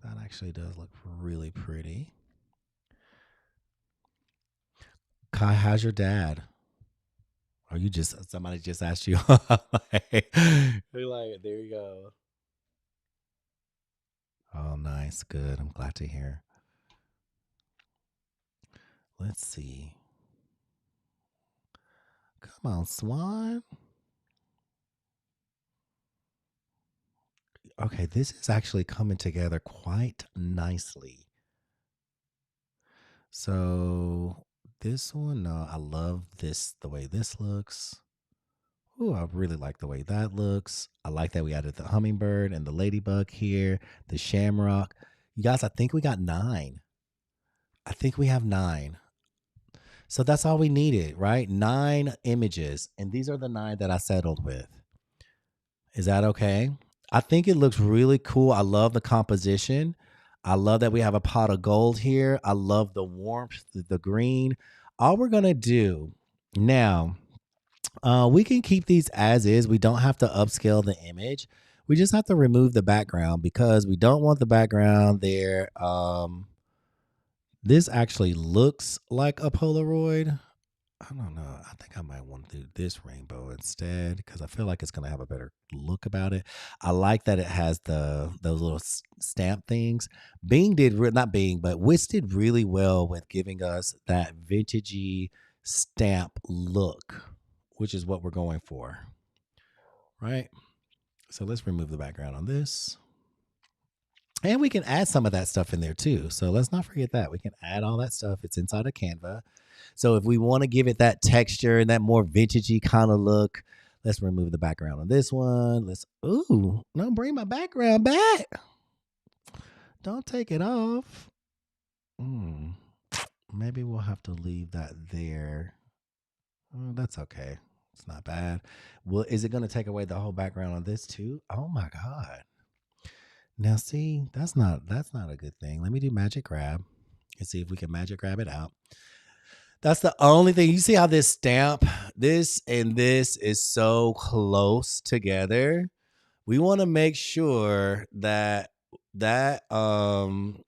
S1: That actually does look really pretty. Kai, how's your dad? Or you just somebody just asked you? Like, there you go. Oh, nice. Good. I'm glad to hear. Let's see. Come on, Swan. Okay, this is actually coming together quite nicely. So this one, no, I love this, the way this looks. Ooh, I really like the way that looks. I like that we added the hummingbird and the ladybug here, the shamrock. You guys, I think we got 9. I think we have 9. So that's all we needed, right? 9 images. And these are the 9 that I settled with. Is that okay? I think it looks really cool. I love the composition. I love that we have a pot of gold here. I love the warmth, the green. All we're going to do now, we can keep these as is. We don't have to upscale the image. We just have to remove the background because we don't want the background there. This actually looks like a Polaroid. I don't know. I think I might want to do this rainbow instead because I feel like it's going to have a better look about it. I like that it has those little stamp things. Bing did not Bing, but Wits did really well with giving us that vintagey stamp look, which is what we're going for, right? So let's remove the background on this. And we can add some of that stuff in there too. So let's not forget that. We can add all that stuff. It's inside of Canva. So if we want to give it that texture and that more vintagey kind of look, let's remove the background on this one. No, bring my background back. Don't take it off. Maybe we'll have to leave that there. That's okay. It's not bad. Well, is it going to take away the whole background on this too? Oh my God. Now see, that's not a good thing. Let me do magic grab and see if we can magic grab it out. That's the only thing. You see how this stamp, this and this is so close together. We want to make sure that that the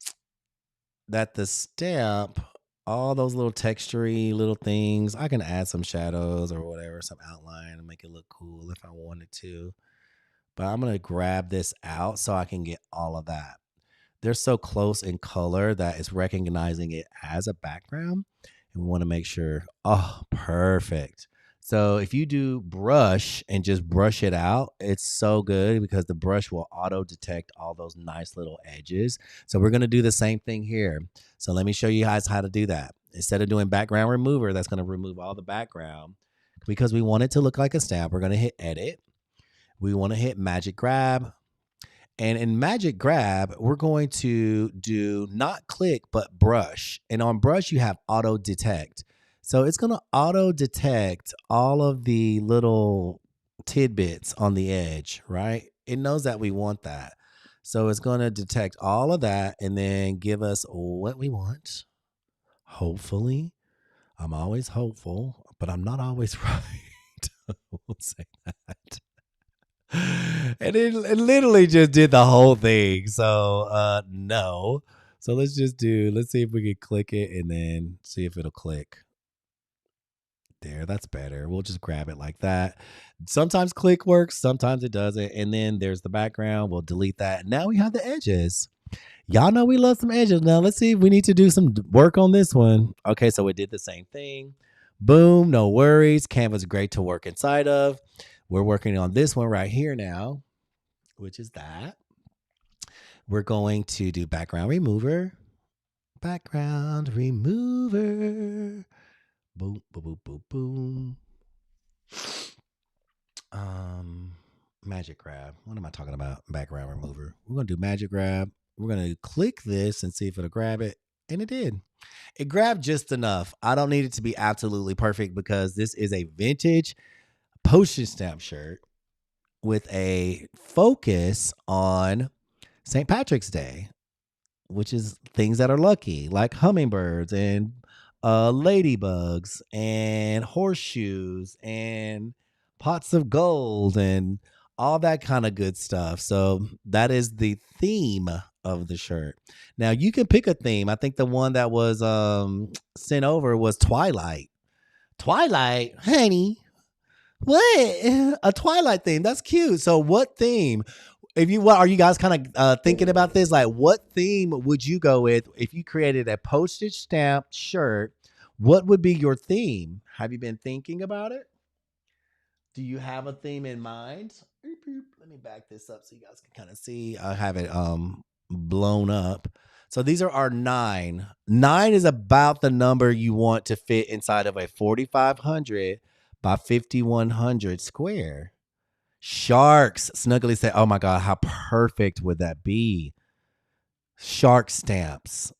S1: stamp, all those little textury little things, I can add some shadows or whatever, some outline and make it look cool if I wanted to. But I'm going to grab this out so I can get all of that. They're so close in color that it's recognizing it as a background. And we want to make sure, oh, perfect. So if you do brush and just brush it out, it's so good because the brush will auto detect all those nice little edges. So we're going to do the same thing here. So let me show you guys how to do that. Instead of doing background remover, that's going to remove all the background. Because we want it to look like a stamp, we're going to hit edit. We want to hit magic grab. And in magic grab, we're going to do not click, but brush. And on brush, you have auto detect. So it's going to auto detect all of the little tidbits on the edge, right? It knows that we want that. So it's going to detect all of that and then give us what we want. Hopefully. I'm always hopeful, but I'm not always right. We'll say that. And it literally just did the whole thing. So no. So let's see if we can click it and then see if it'll click. There, that's better. We'll just grab it like that. Sometimes click works, sometimes it doesn't. And then there's the background. We'll delete that. Now we have the edges. Y'all know we love some edges. Now let's see if we need to do some work on this one. Okay, so it did the same thing. Boom, no worries. Canva's great to work inside of. We're working on this one right here now, which is that. We're going to do background remover. Background remover. Boom, boom, boom, boom, boom. Magic grab. What am I talking about? Background remover. We're going to do magic grab. We're going to click this and see if it'll grab it. And it did. It grabbed just enough. I don't need it to be absolutely perfect because this is a vintage postage stamp shirt with a focus on St. Patrick's Day, which is things that are lucky, like hummingbirds and ladybugs and horseshoes and pots of gold and all that kind of good stuff. So that is the theme of the shirt. Now you can pick a theme. I think the one that was sent over was Twilight. Twilight, honey. What? A Twilight theme. That's cute. So what theme? What are you guys kind of thinking about this? Like, what theme would you go with if you created a postage stamp shirt? What would be your theme? Have you been thinking about it? Do you have a theme in mind? Let me back this up so you guys can kind of see. I have it blown up. So these are our 9. 9 is about the number you want to fit inside of a 4,500 by 5,100 square. Sharks. Snuggly said, oh my God, how perfect would that be? Shark stamps.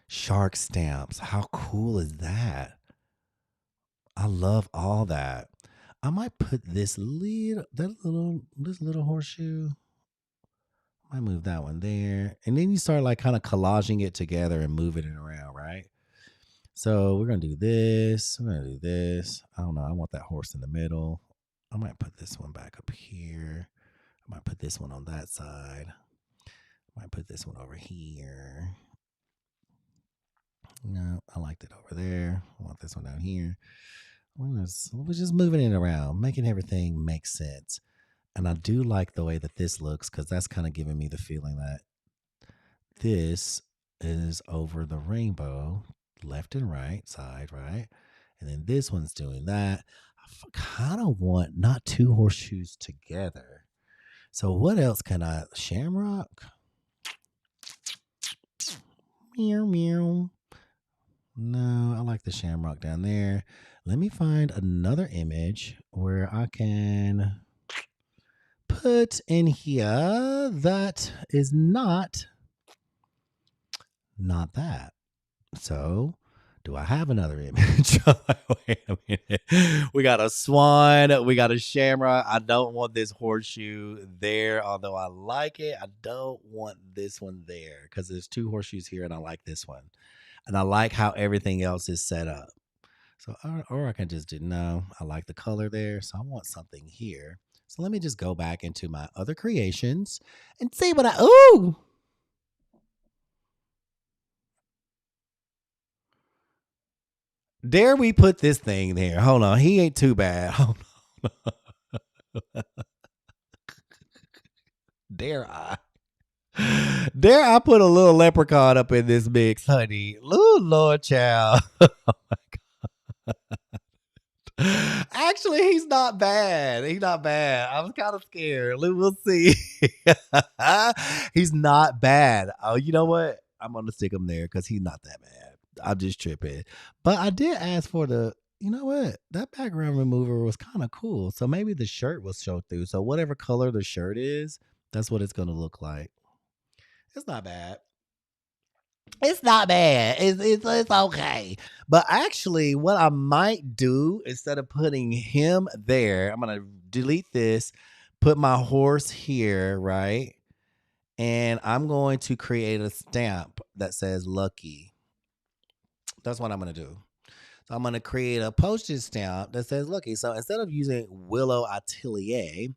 S1: Shark stamps. How cool is that? I love all that. I might put this little horseshoe. I might move that one there. And then you start like kind of collaging it together and moving it around, right? So we're going to do this. We're going to do this. I don't know. I want that horse in the middle. I might put this one back up here. I might put this one on that side. I Might put this one over here. No, I liked it over there. I want this one down here. We're just moving it around, making everything make sense. And I do like the way that this looks because that's kind of giving me the feeling that this is over the rainbow, left and right side, right? And then this one's doing that. I kind of want not two horseshoes together. So what else can I? Shamrock? Meow, meow. No, I like the shamrock down there. Let me find another image where I can put in here that is not that. So, do I have another image? Wait a minute. We got a swan. We got a shamrock. I don't want this horseshoe there, although I like it. I don't want this one there because there's two horseshoes here and I like this one. And I like how everything else is set up. So, or I can just do, no, I like the color there. So I want something here. So let me just go back into my other creations and see what ooh. Dare we put this thing there? Hold on. He ain't too bad. Hold on. Dare I? Dare I put a little leprechaun up in this mix, honey? Little Lord child. Oh my God. Actually, he's not bad. He's not bad. I was kind of scared. We'll see. He's not bad. Oh, you know what? I'm going to stick him there because he's not that bad. I'm just tripping. But I did ask for you know what? That background remover was kind of cool. So maybe the shirt will show through. So whatever color the shirt is, that's what it's going to look like. It's not bad. It's not bad. It's okay. But actually, what I might do instead of putting him there, I'm gonna delete this, put my horse here, right? And I'm going to create a stamp that says lucky. That's what I'm gonna do. So I'm gonna create a postage stamp that says lucky. So instead of using Willow Atelier,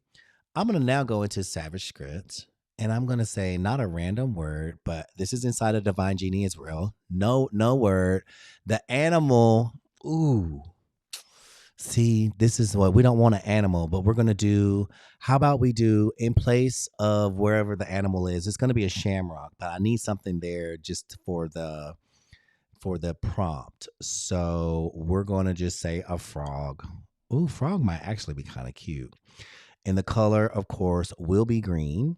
S1: I'm gonna now go into Savage Script. And I'm going to say not a random word, but this is inside of Divine Genie as well. No word. The animal. Ooh. See, this is what we don't want an animal, but we're going to do. How about we do in place of wherever the animal is? It's going to be a shamrock, but I need something there just for the prompt. So we're going to just say a frog. Ooh, frog might actually be kind of cute. And the color, of course, will be green.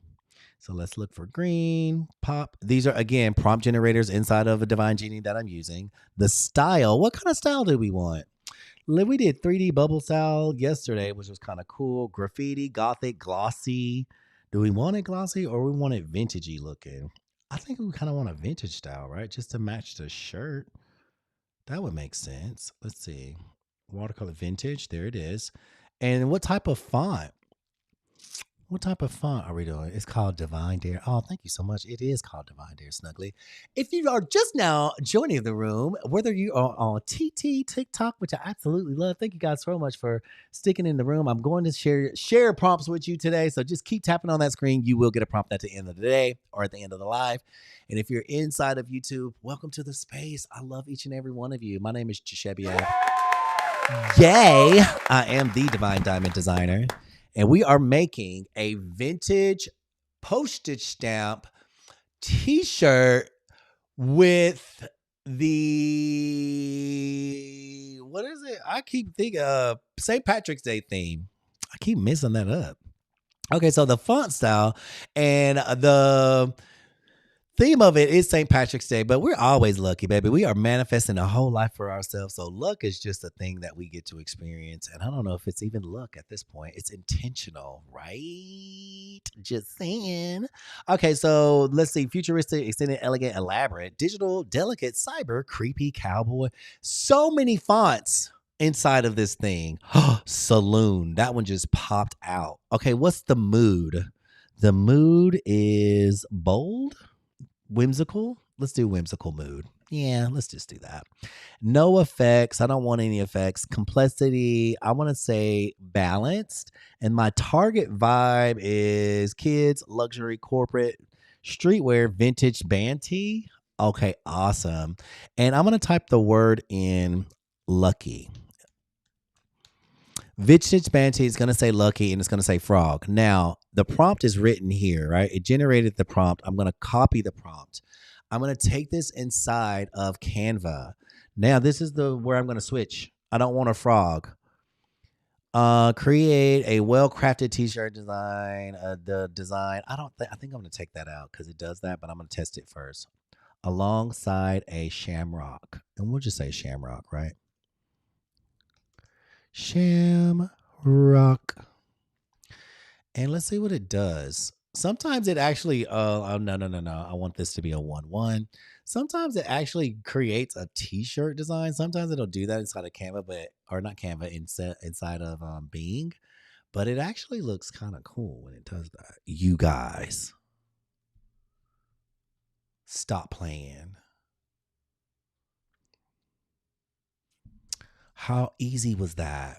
S1: So let's look for green, pop. These are, again, prompt generators inside of a Divine Genie that I'm using. The style, what kind of style do we want? We did 3D bubble style yesterday, which was kind of cool. Graffiti, gothic, glossy. Do we want it glossy or we want it vintagey looking? I think we kind of want a vintage style, right? Just to match the shirt. That would make sense. Let's see. Watercolor vintage, there it is. And what type of font? What type of font are we doing? It's called Divine Dare. Oh, thank you so much. It is called Divine Dare Snuggly. If you are just now joining the room, whether you are on TT, TikTok, which I absolutely love, thank you guys so much for sticking in the room. I'm going to share prompts with you today. So just keep tapping on that screen. You will get a prompt at the end of the day or at the end of the live. And if you're inside of YouTube, welcome to the space. I love each and every one of you. My name is Jashebia. Yay! I am the Divine Diamond Designer. And we are making a vintage postage stamp t-shirt with the, what is it? I keep thinking of St. Patrick's Day theme. I keep messing that up. Okay, so the font style and the theme of it is St. Patrick's Day, but we're always lucky, baby. We are manifesting a whole life for ourselves. So luck is just a thing that we get to experience. And I don't know if it's even luck at this point. It's intentional, right? Just saying. Okay, so let's see. Futuristic, extended, elegant, elaborate, digital, delicate, cyber, creepy, cowboy. So many fonts inside of this thing. Saloon. That one just popped out. Okay, what's the mood? The mood is bold. Whimsical. Let's do whimsical mood. Yeah, let's just do that. No effects. I don't want any effects. Complexity. I want to say balanced. And my target vibe is kids, luxury, corporate, Streetwear vintage band tee. Okay, awesome. And I'm going to type the word in lucky. Vintage band tee is going to say lucky and it's going to say frog. Now, the prompt is written here, right? It generated the prompt. I'm going to copy the prompt. I'm going to take this inside of Canva. Now, this is the where I'm going to switch. I don't want a frog. Create a well-crafted t-shirt design. The design, I think I'm gonna take that out because it does that, but I'm gonna test it first. Alongside a shamrock. And we'll just say shamrock, right? Shamrock. And let's see what it does. Sometimes it actually, oh, no. I want this to be a 1-1. Sometimes it actually creates a t-shirt design. Sometimes it'll do that inside of Canva, or not Canva, inside of Bing. But it actually looks kind of cool when it does that. You guys, stop playing. How easy was that?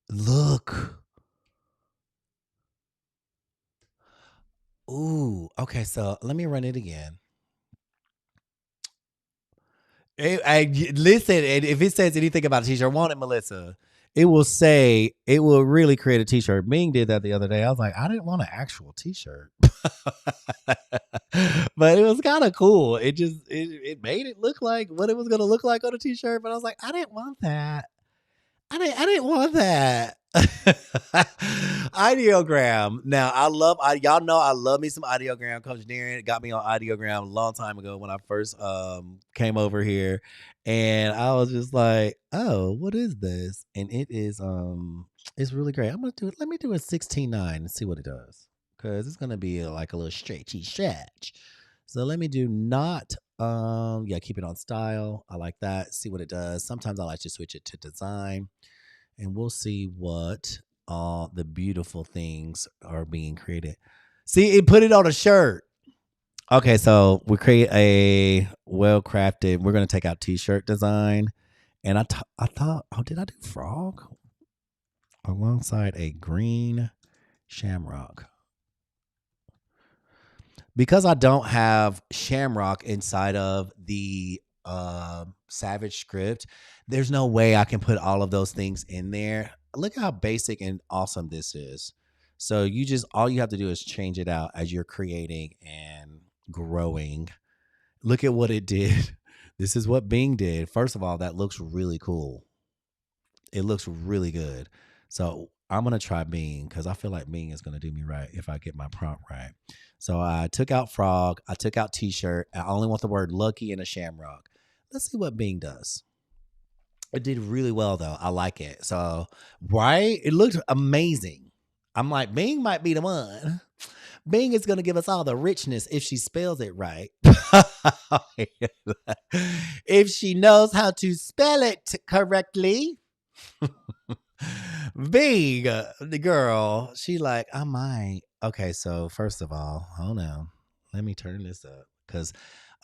S1: Look. Ooh, okay, so let me run it again. Listen, and if it says anything about a t-shirt, want it, Melissa, it will really create a t-shirt. Ming did that the other day. I was like, I didn't want an actual t-shirt. But it was kind of cool. It made it look like what it was gonna look like on a t-shirt, but I was like, I didn't want that. I didn't want that. Ideogram. Now y'all know I love me some ideogram. Coach Darren got me on ideogram a long time ago when I first came over here. And I was just like, oh, what is this? And it's really great. Let me do a 16:9 and see what it does. Cause it's gonna be like a little stretchy stretch. So let me do not keep it on style. I like that. See what it does. Sometimes I like to switch it to design. And we'll see what all the beautiful things are being created. See, it put it on a shirt. Okay, so we create a well-crafted. We're gonna take out t-shirt design, and I thought, oh, did I do frog alongside a green shamrock? Because I don't have shamrock inside of the Savage script, there's no way I can put all of those things in there. Look how basic and awesome this is. So all you have to do is change it out as you're creating and growing. Look at what it did. This is what Bing did. First of all, that looks really cool. It looks really good. So I'm going to try Bing because I feel like Bing is going to do me right if I get my prompt right. So I took out frog. I took out t-shirt. I only want the word lucky and a shamrock. Let's see what Bing does. It did really well, though. I like it. So, right? It looked amazing. I'm like, Bing might be the one. Bing is going to give us all the richness if she spells it right. If she knows how to spell it correctly. Bing, the girl, she like, I might. Okay, so first of all, hold on. Let me turn this up because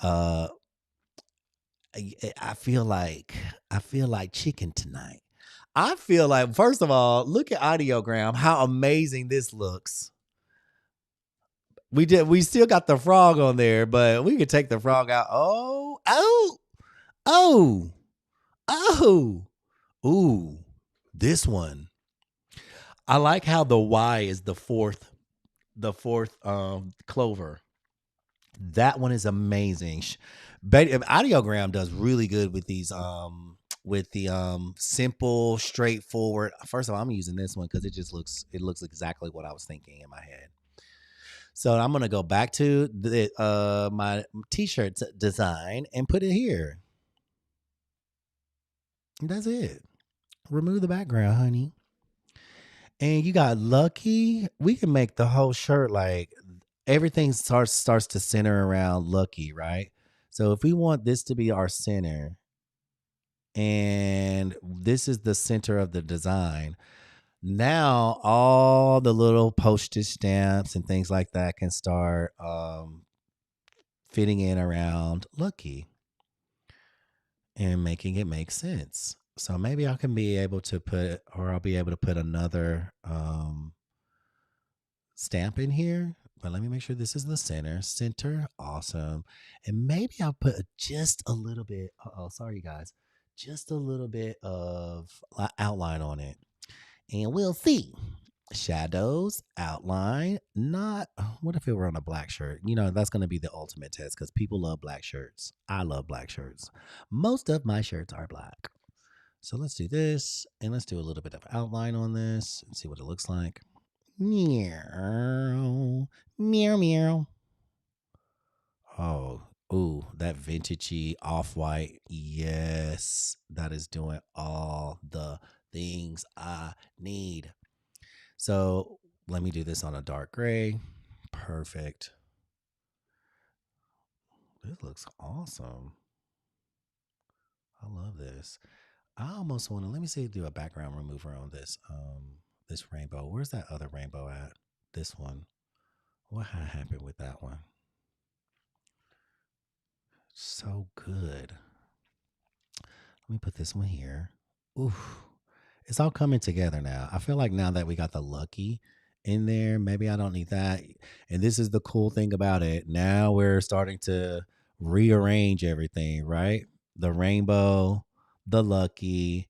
S1: I feel like chicken tonight. I feel like, first of all, look at audiogram, how amazing this looks. We still got the frog on there, but we could take the frog out. Ooh, this one. I like how the Y is the fourth clover. That one is amazing. Audiogram does really good with these with the simple, straightforward. First of all, I'm using this one because it looks exactly what I was thinking in my head. So I'm gonna go back to the my t-shirt design and put it here. That's it. Remove the background, honey. And you got lucky. We can make the whole shirt like everything starts to center around lucky, right? So if we want this to be our center, and this is the center of the design, now all the little postage stamps and things like that can start fitting in around lucky and making it make sense. So maybe I can be able to put, or I'll be able to put another stamp in here, but let me make sure this is the center. Awesome. And maybe I'll put just a little bit. Sorry, you guys. Just a little bit of outline on it. And we'll see. Shadows, outline, not. What if it were on a black shirt? That's going to be the ultimate test because people love black shirts. I love black shirts. Most of my shirts are black. So let's do this and let's do a little bit of outline on this and see what it looks like. Meow, meow, meow. Oh, ooh, that vintagey off-white. Yes, that is doing all the things I need. So let me do this on a dark gray. Perfect. This looks awesome. I love this. I almost want to, let me see, do a background remover on this rainbow. Where's that other rainbow at? This one. What happened with that one? So good. Let me put this one here. Oof. It's all coming together now. I feel like now that we got the lucky in there, maybe I don't need that. And this is the cool thing about it. Now we're starting to rearrange everything, right? The rainbow, the lucky.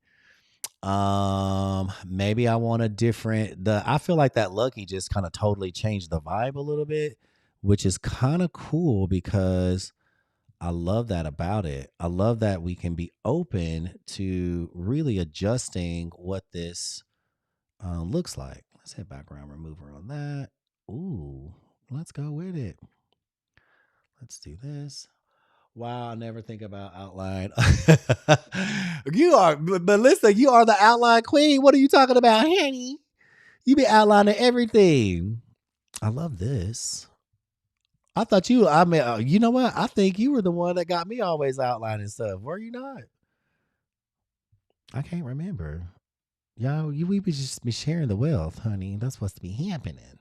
S1: Maybe I want a different, I feel like that lucky just kind of totally changed the vibe a little bit, which is kind of cool because I love that about it. I love that we can be open to really adjusting what this looks like. Let's hit background remover on that. Ooh, let's go with it. Let's do this. Wow, I never think about outline. But listen, you are the outline queen. What are you talking about, honey? You be outlining everything. I love this. You know what? I think you were the one that got me always outlining stuff. Were you not? I can't remember. Y'all, we be just be sharing the wealth, honey. That's what's to be happening.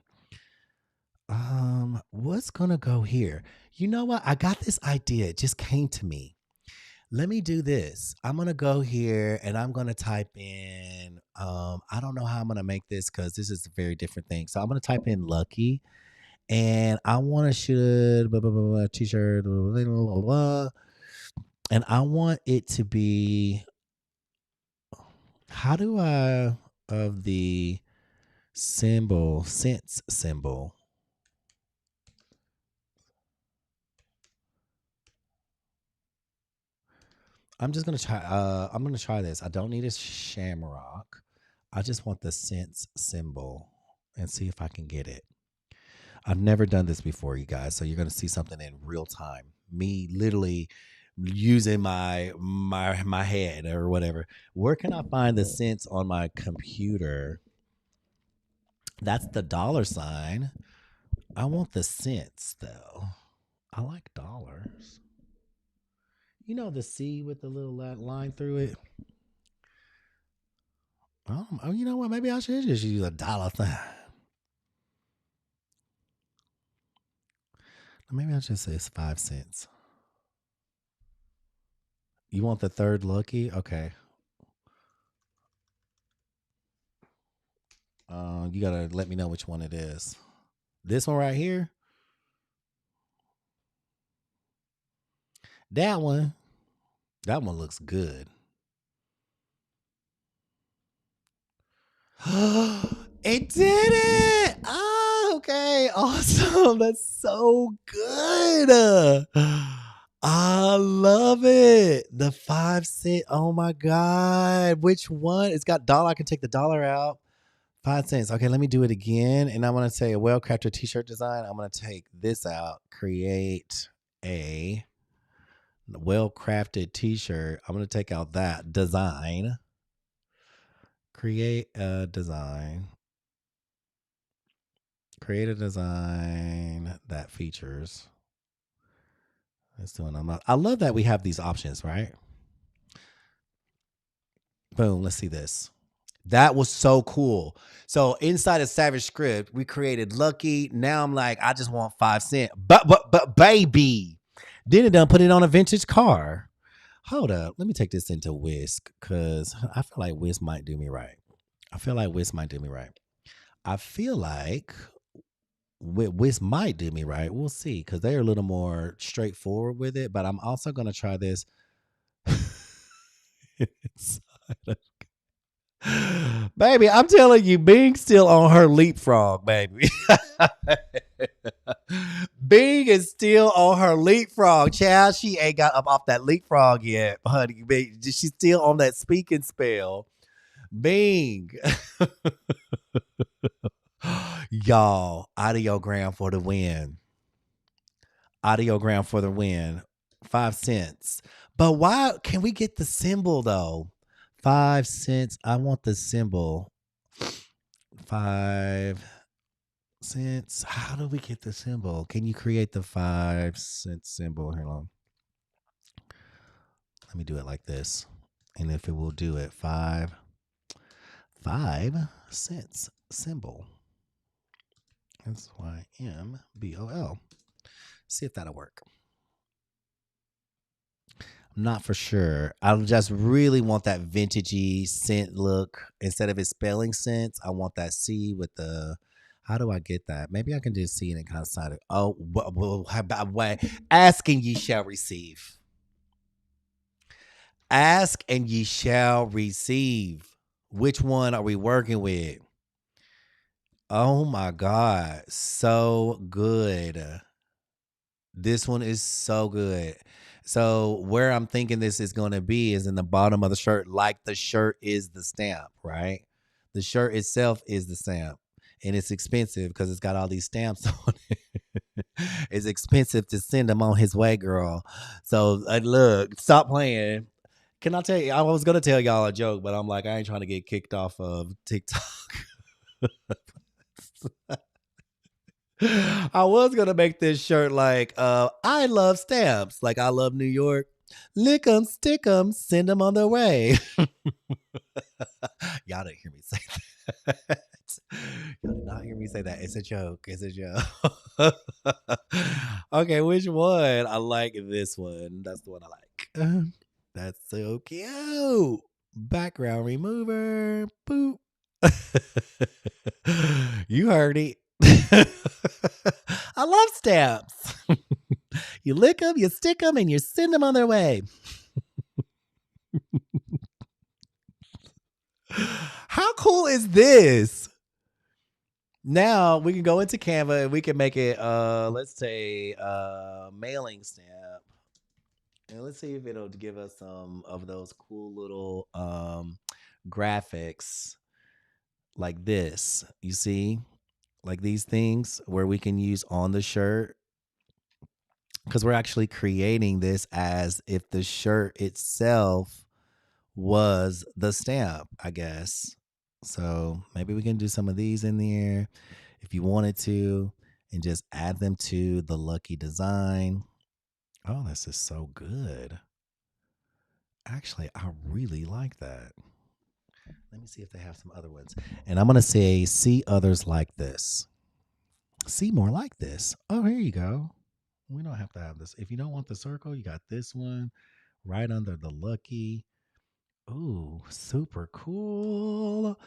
S1: What's gonna go here? You know what? I got this idea. It just came to me. Let me do this. I'm gonna go here and I'm gonna type in. I don't know how I'm gonna make this because this is a very different thing. So I'm gonna type in lucky, and I want to should blah, blah, blah, blah, t-shirt, blah, blah, blah, blah, and I want it to be. How do I of the sense symbol? I'm just gonna try. I'm gonna try this. I don't need a shamrock. I just want the sense symbol and see if I can get it. I've never done this before, you guys. So you're gonna see something in real time. Me literally using my head or whatever. Where can I find the cents on my computer? That's the $sign. I want the cents though. I like dollars. You know the C with the little line through it. Oh, you know what? Maybe I should just use a dollar sign. Maybe I should say it's 5 cents. You want the third lucky? Okay. You gotta let me know which one it is. This one right here. That one. That one looks good. It did it. Oh, okay. Awesome. That's so good. I love it. The 5 cent. Oh my God. Which one? It's got dollar. I can take the dollar out. 5 cents. Okay, let me do it again. And I'm going to say a well-crafted t-shirt design. I'm going to take this out. Create a well-crafted t-shirt. I'm going to take out that design. Create a design. Create a design that features. Let's do it. I love that we have these options, right? Boom. Let's see this. That was so cool. So inside of Savage Script, we created Lucky. Now I'm like, I just want 5 cents. But baby. Then it done put it on a vintage car. Hold up. Let me take this into Whisk because I feel like Whisk might do me right. I feel like Which might do me right. We'll see, because they're a little more straightforward with it. But I'm also gonna try this. Baby, I'm telling you, Bing's still on her leapfrog, baby. Bing is still on her leapfrog. Child, she ain't got up off that leapfrog yet, honey. She's still on that speaking spell. Bing. Y'all, audiogram for the win. Audiogram for the win. 5 cents. But why can we get the symbol though? 5 cents. I want the symbol. 5 cents. How do we get the symbol? Can you create the 5 cent symbol? Hold on. Let me do it like this. And if it will do it, 5 cents symbol. SYMBOL. See if that'll work. I'm not for sure. I just really want that vintagey scent look. Instead of it spelling sense, I want that C with the. How do I get that? Maybe I can do C and then kind of side it. Oh, how about way? Asking ye shall receive. Ask and ye shall receive. Which one are we working with? Oh my God. So good. This one is so good. So where I'm thinking this is going to be is in the bottom of the shirt, like the shirt is the stamp, right? The shirt itself is the stamp. And it's expensive because it's got all these stamps on it. It's expensive to send him on his way, girl. So look, stop playing. Can I tell you? I was gonna tell y'all a joke, but I'm like, I ain't trying to get kicked off of TikTok. I was gonna make this shirt like, I love stamps, like I love New York. Lick 'em, stick 'em, send 'em on their way. Y'all didn't hear me say that. Y'all did not hear me say that. It's a joke. It's a joke. Okay, which one? I like this one. That's the one I like. That's so cute. Background remover. Boop. You heard it. I love stamps. You lick them, you stick them, and you send them on their way. How cool is this? Now we can go into Canva and we can make it let's say mailing stamp. And let's see if it'll give us some of those cool little graphics like this. You see? Like these things where we can use on the shirt, because we're actually creating this as if the shirt itself was the stamp, I guess. So maybe we can do some of these in there if you wanted to and just add them to the lucky design. Oh, this is so good. Actually, I really like that. Let me see if they have some other ones. And I'm going to say, see others like this. See more like this. Oh, here you go. We don't have to have this. If you don't want the circle, you got this one right under the lucky. Ooh, super cool.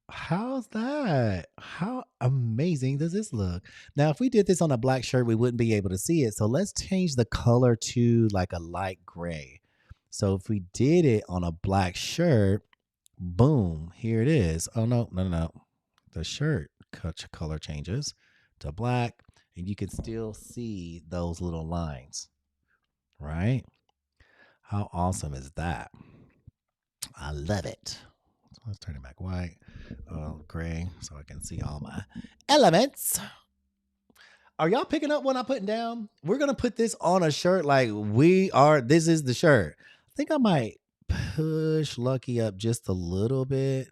S1: How's that? How amazing does this look? Now, if we did this on a black shirt, we wouldn't be able to see it. So let's change the color to like a light gray. So if we did it on a black shirt, boom, here it is. Oh, no. The shirt color changes to black, and you can still see those little lines, right? How awesome is that? I love it. So let's turn it back white, gray, so I can see all my elements. Are y'all picking up what I'm putting down? We're gonna put this on a shirt like we are. This is the shirt. I think I might push Lucky up just a little bit,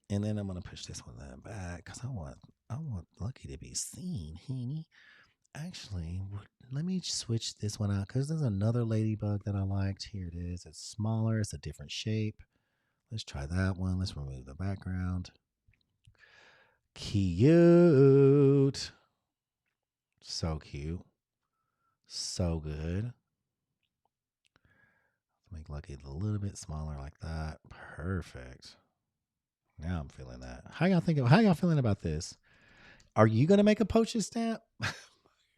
S1: and then I'm gonna push this one back because I want Lucky to be seen, honey. Actually, let me switch this one out because there's another ladybug that I liked. Here it is. It's smaller. It's a different shape. Let's try that one. Let's remove the background. Cute. So cute. So good. Let's make Lucky a little bit smaller like that. Perfect. Now I'm feeling that. How y'all feeling about this? Are you gonna make a Postage stamp?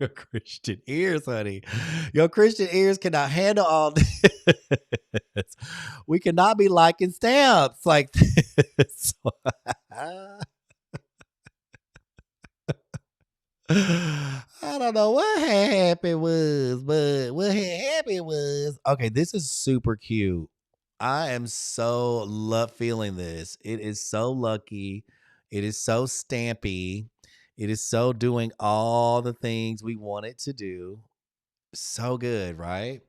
S1: Your Christian ears, honey. Your Christian ears cannot handle all this. We cannot be liking stamps like this. I don't know what had happened was, but what had happened was okay. This is super cute. I am so love feeling this. It is so lucky. It is so stampy. It is so doing all the things we want it to do. So good, right?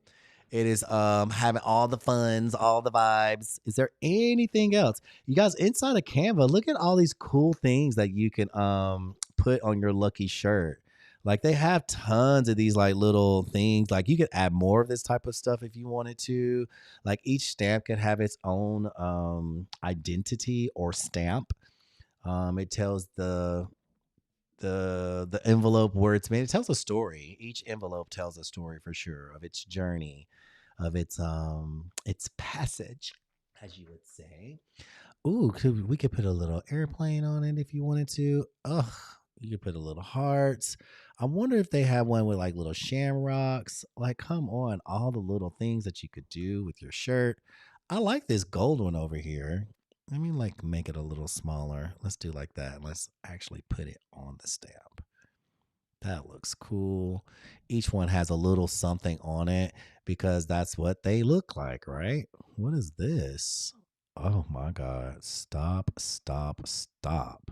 S1: It is having all the funds, all the vibes. Is there anything else? You guys inside of Canva, look at all these cool things that you can put on your lucky shirt. Like they have tons of these like little things. Like you could add more of this type of stuff if you wanted to. Like each stamp could have its own identity or stamp. It tells the envelope where it's made. It tells a story. Each envelope tells a story for sure of its journey, of its passage, as you would say. Ooh, we could put a little airplane on it if you wanted to. Ugh, you could put a little hearts. I wonder if they have one with like little shamrocks. Like, come on, all the little things that you could do with your shirt. I like this gold one over here. Let me like make it a little smaller. Let's do like that. Let's actually put it on the stamp. That looks cool. Each one has a little something on it because that's what they look like, right? What is this? Oh my God. Stop, stop, stop.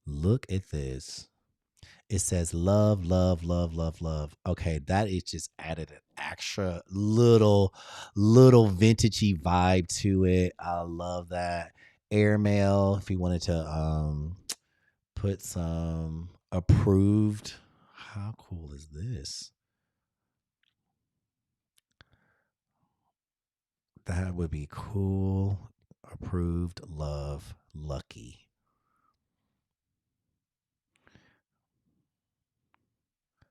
S1: Look at this. It says love, love, love, love, love. Okay, that is just added an extra little vintagey vibe to it. I love that. Airmail, if you wanted to put some approved. How cool is this? That would be cool. Approved, love, lucky.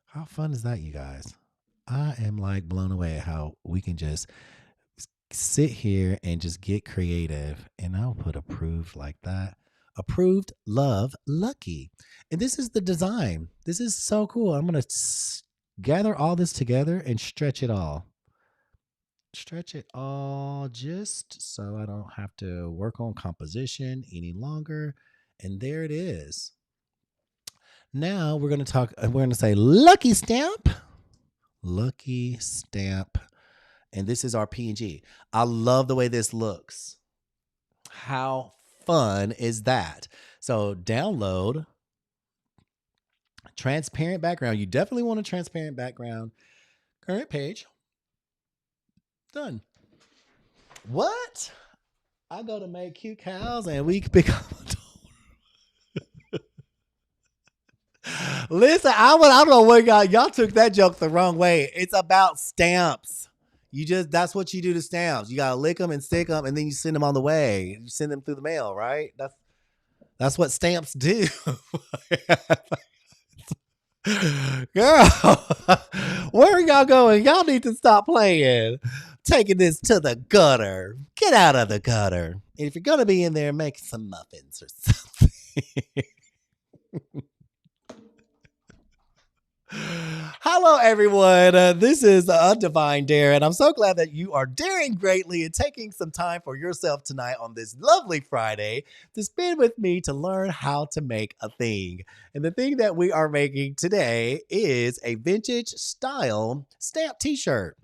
S1: How fun is that, you guys? I am like blown away at how we can just sit here and just get creative. And I'll put approved like that. Approved, love, lucky. And this is the design. This is so cool. I'm going to gather all this together and stretch it all. Stretch it all just so I don't have to work on composition any longer. And there it is. Now we're going to talk, we're going to say lucky stamp. Lucky stamp. And this is our PNG. I love the way this looks. How fun is that? So download transparent background. You definitely want a transparent background. Current page. Done. What? I go to make cute cows and we become Listen, I don't know what y'all took that joke the wrong way. It's about stamps. That's what you do to stamps. You gotta lick them and stick them, and then you send them on the way. You send them through the mail, right? That's what stamps do. Girl, where are y'all going? Y'all need to stop playing. Taking this to the gutter. Get out of the gutter. And if you're gonna be in there, make some muffins or something. Hello, everyone. This is Divine Dare, and I'm so glad that you are daring greatly and taking some time for yourself tonight on this lovely Friday to spend with me to learn how to make a thing. And the thing that we are making today is a vintage style stamp t-shirt.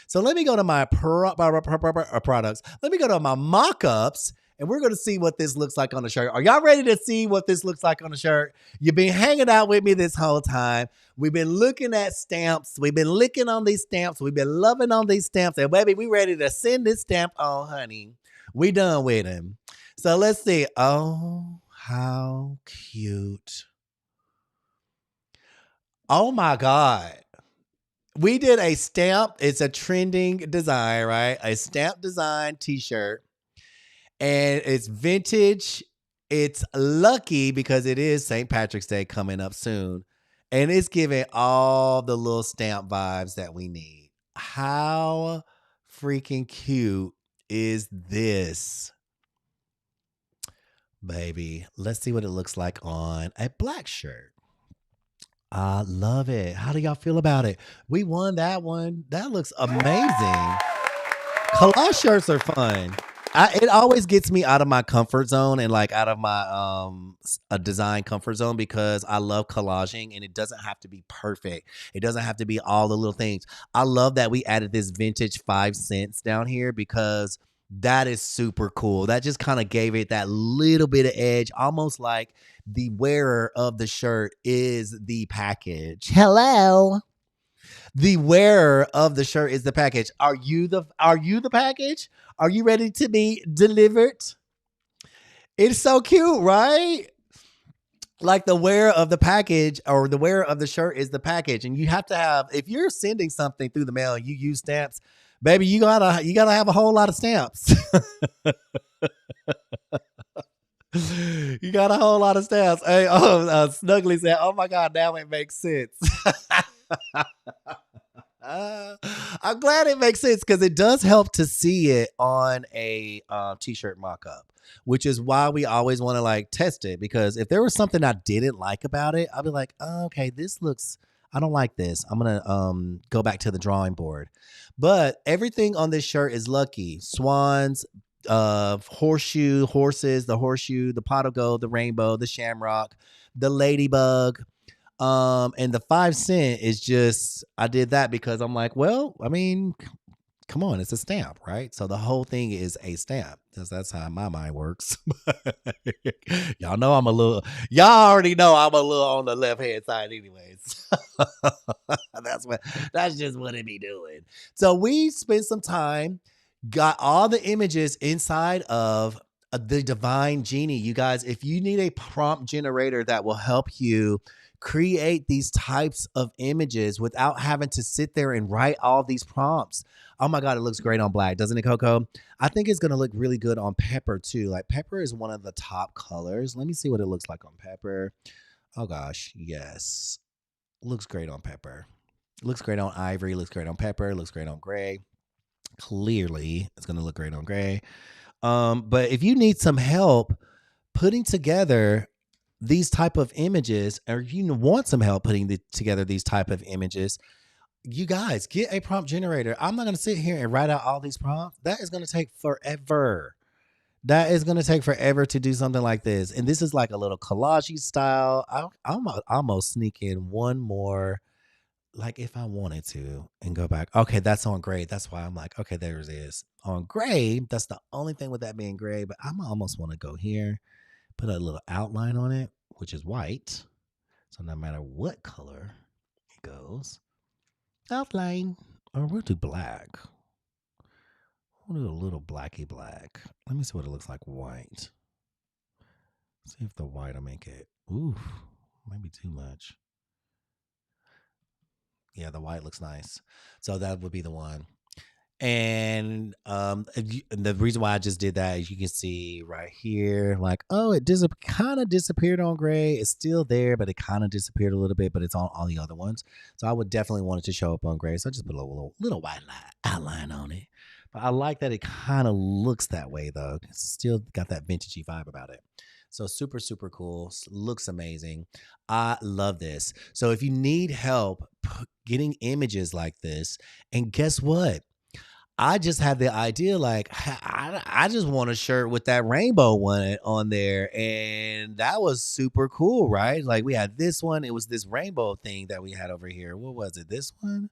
S1: So let me go to my products. Let me go to my mock-ups. And we're going to see what this looks like on the shirt. Are y'all ready to see what this looks like on the shirt? You've been hanging out with me this whole time. We've been looking at stamps. We've been licking on these stamps. We've been loving on these stamps. And baby, we ready to send this stamp on, honey. We done with him. So let's see. Oh, how cute. Oh my God. We did a stamp. It's a trending design, right? A stamp design t-shirt. And it's vintage. It's lucky because it is St. Patrick's Day coming up soon. And it's giving all the little stamp vibes that we need. How freaking cute is this? baby. Let's see what it looks like on a black shirt. I love it. How do y'all feel about it? We won that one. That looks amazing. Collage shirts are fun. It always gets me out of my comfort zone and like out of my a design comfort zone because I love collaging and it doesn't have to be perfect. It doesn't have to be all the little things. I love that we added this vintage 5 cents down here because that is super cool. That just kind of gave it that little bit of edge, almost like the wearer of the shirt is the package. Hello. The wearer of the shirt is the package. Are you the package? Are you ready to be delivered? It's so cute, right? Like the wearer of the package or the wearer of the shirt is the package. And you have to have, if you're sending something through the mail and you use stamps, baby, you gotta have a whole lot of stamps. You got a whole lot of stamps. Hey, Snuggly said, "Oh my God, now it makes sense." I'm glad it makes sense because it does help to see it on a t-shirt mock-up, which is why we always want to like test it. Because if there was something I didn't like about it, I'd be like, oh, okay, I don't like this. I'm gonna go back to the drawing board. But everything on this shirt is lucky. Swans, horses, the horseshoe, the pot of gold, the rainbow, the shamrock, the ladybug. And the 5 cent is just, I did that because I'm like, well, I mean, come on, it's a stamp, right? So the whole thing is a stamp because that's how my mind works. Y'all already know I'm a little on the left hand side, anyways. That's just what it be doing. So we spent some time, got all the images inside of the Divine Genie. You guys, if you need a prompt generator that will help you create these types of images without having to sit there and write all these prompts. Oh my God, it looks great on black, doesn't it, Coco? I think it's going to look really good on pepper too. Like pepper is one of the top colors. Let me see what it looks like on pepper. Oh gosh, yes. Looks great on pepper. Looks great on ivory, looks great on pepper, looks great on gray. Clearly, it's going to look great on gray. But if you need some help putting together these type of images, or you want some help putting together these type of images, you guys get a prompt generator. I'm not going to sit here and write out all these prompts. That is going to take forever. That is going to take forever to do something like this. And this is like a little collage style. I'm almost sneak in one more, like if I wanted to, and go back. Okay, that's on gray. That's why I'm like, okay, there it is. On gray, that's the only thing with that being gray, but I'm almost want to go here, put a little outline on it, which is white. So no matter what color it goes, outline, or we'll do black. We'll do a little blacky black. Let me see what it looks like white. See if the white will make it. Ooh, maybe too much. Yeah, the white looks nice. So that would be the one. And the reason why I just did that is you can see right here, like, oh, it kind of disappeared on gray. It's still there, but it kind of disappeared a little bit, but it's on all the other ones. So I would definitely want it to show up on gray. So I just put a little white outline on it. But I like that it kind of looks that way, though. It's still got that vintagey vibe about it. So super, super cool. Looks amazing. I love this. So if you need help getting images like this, and guess what? I just had the idea, like, I just want a shirt with that rainbow one on there. And that was super cool, right? Like, we had this one. It was this rainbow thing that we had over here. What was it? This one?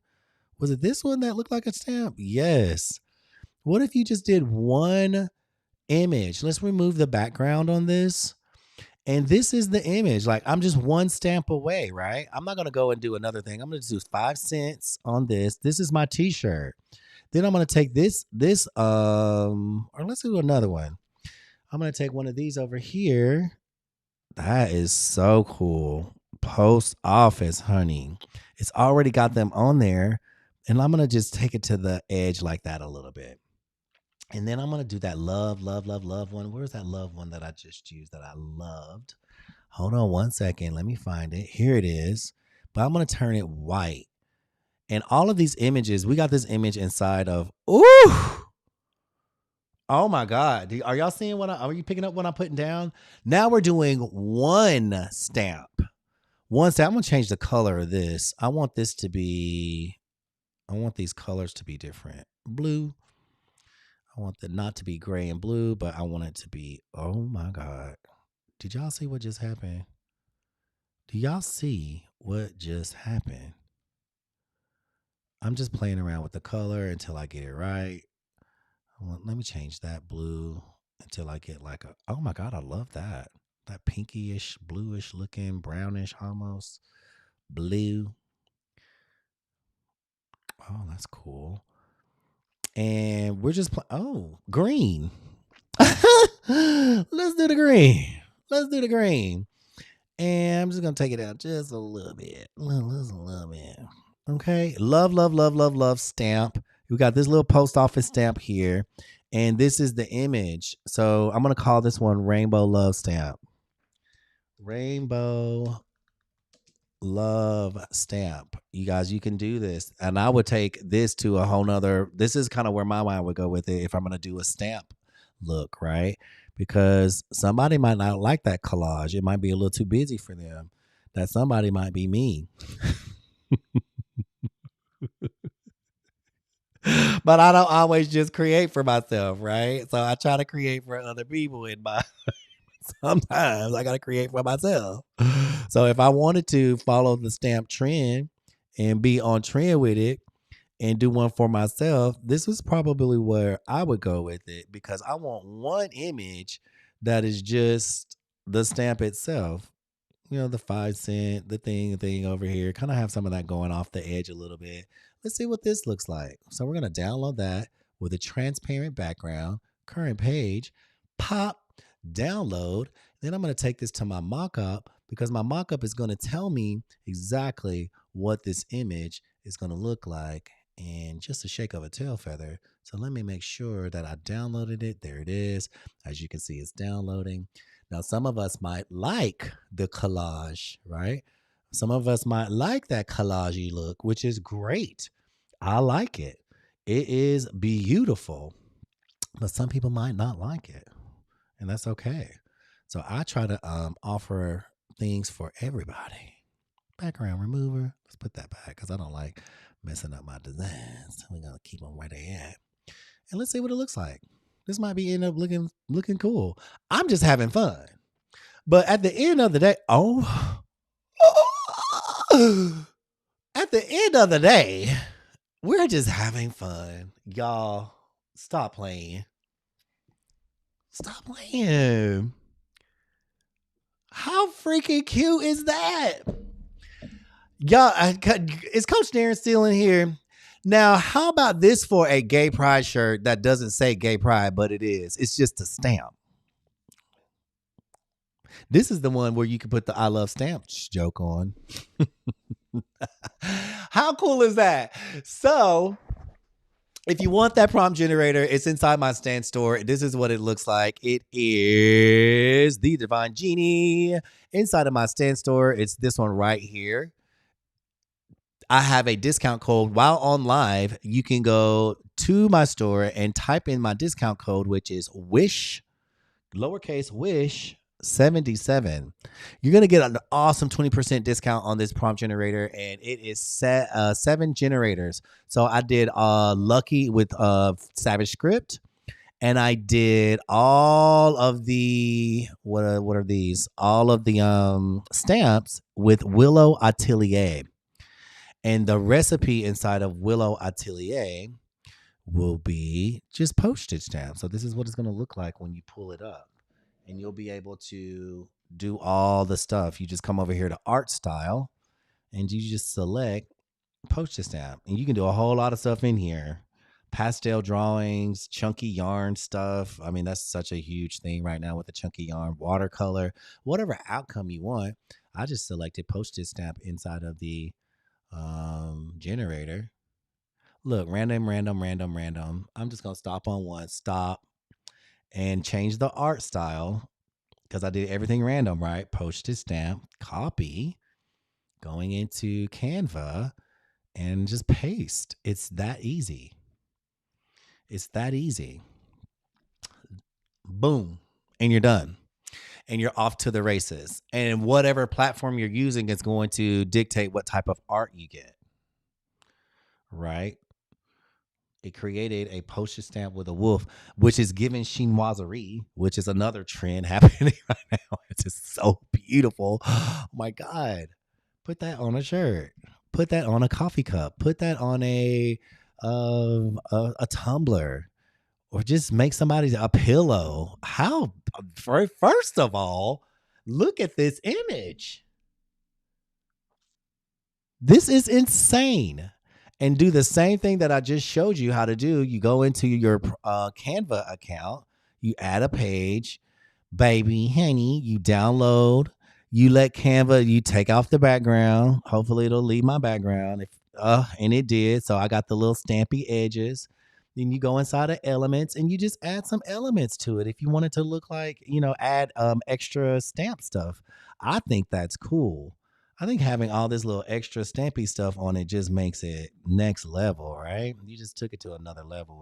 S1: Was it this one that looked like a stamp? Yes. What if you just did one image? Let's remove the background on this. And this is the image. Like, I'm just one stamp away, right? I'm not going to go and do another thing. I'm going to do 5 cents on this. This is my t-shirt. Then I'm going to take this, or let's do another one. I'm going to take one of these over here. That is so cool. Post office, honey. It's already got them on there. And I'm going to just take it to the edge like that a little bit. And then I'm going to do that love one. Where's that love one that I just used that I loved? Hold on one second. Let me find it. Here it is. But I'm going to turn it white. And all of these images, we got this image inside of, ooh, Oh my God. Are y'all seeing are you picking up what I'm putting down? Now we're doing one stamp. One stamp. I'm going to change the color of this. I want these colors to be different. Blue. I want the not to be gray and blue, but I want it to be, oh my God. Did y'all see what just happened? Do y'all see what just happened? I'm just playing around with the color until I get it right. Let me change that blue until I get like oh my God, I love that. That pinkyish, bluish looking, brownish almost blue. Oh, that's cool. And we're just green. Let's do the green. Let's do the green. And I'm just gonna take it out just a little bit. Just a little bit. Okay. Love, love, love, love, love stamp. We got this little post office stamp here. And this is the image. So I'm gonna call this one Rainbow Love Stamp. Rainbow Love Stamp. You guys, you can do this. And I would take this to a whole nother. This is kind of where my mind would go with it if I'm gonna do a stamp look, right? Because somebody might not like that collage. It might be a little too busy for them. That somebody might be me. But I don't always just create for myself, right? So I try to create for other people in my sometimes I gotta create for myself. So if I wanted to follow the stamp trend and be on trend with it and do one for myself, this is probably where I would go with it because I want one image that is just the stamp itself. You know, the 5 cent, the thing over here. Kind of have some of that going off the edge a little bit. Let's see what this looks like. So we're going to download that with a transparent background, current page, pop, download. Then I'm going to take this to my mockup because my mockup is going to tell me exactly what this image is going to look like and just a shake of a tail feather. So let me make sure that I downloaded it. There it is. As you can see, it's downloading. Now, some of us might like the collage, right? Some of us might like that collagey look, which is great. I like it. It is beautiful. But some people might not like it, and that's okay. So I try to offer things for everybody. Background remover. Let's put that back because I don't like messing up my designs. We're going to keep them where they at. And let's see what it looks like. This might be end up looking cool. I'm just having fun. But at the end of the day, at the end of the day, we're just having fun. Y'all, stop playing. Stop playing. How freaking cute is that? Y'all, is Coach Darren still in here? Now, how about this for a gay pride shirt that doesn't say gay pride, but it is? It's just a stamp. This is the one where you can put the I love stamps joke on. How cool is that? So, if you want that prompt generator, it's inside my stand store. This is what it looks like. It is the Divine Genie inside of my stand store. It's this one right here. I have a discount code while on live. You can go to my store and type in my discount code, which is wish, lowercase wish 77. You're going to get an awesome 20% discount on this prompt generator, and it is 7 generators. So I did Lucky with Savage Script, and I did all of the what are these? All of the stamps with Willow Atelier. And the recipe inside of Willow Atelier will be just postage stamps. So this is what it's going to look like when you pull it up. And you'll be able to do all the stuff. You just come over here to art style and you just select postage stamp. And you can do a whole lot of stuff in here. Pastel drawings, chunky yarn stuff. I mean, that's such a huge thing right now with the chunky yarn, watercolor, whatever outcome you want. I just selected postage stamp inside of the generator. Look, random. I'm just going to stop on one, stop, and change the art style because I did everything random, right? Postage stamp, copy, going into Canva, and just paste. It's that easy. It's that easy. Boom, and you're done. And you're off to the races. And whatever platform you're using is going to dictate what type of art you get, right? It created a postage stamp with a wolf, which is giving chinoiserie, which is another trend happening right now. It's just so beautiful. Oh my God. Put that on a shirt. Put that on a coffee cup. Put that on a tumbler, or just make somebody a pillow. How? First of all, look at this image. This is insane. And do the same thing that I just showed you how to do. You go into your Canva account, you add a page, baby, honey, you download, you let Canva, you take off the background. Hopefully it'll leave my background. If and it did. So I got the little stampy edges. Then you go inside of elements and you just add some elements to it. If you want it to look like, add extra stamp stuff. I think that's cool. I think having all this little extra stampy stuff on it just makes it next level, right? You just took it to another level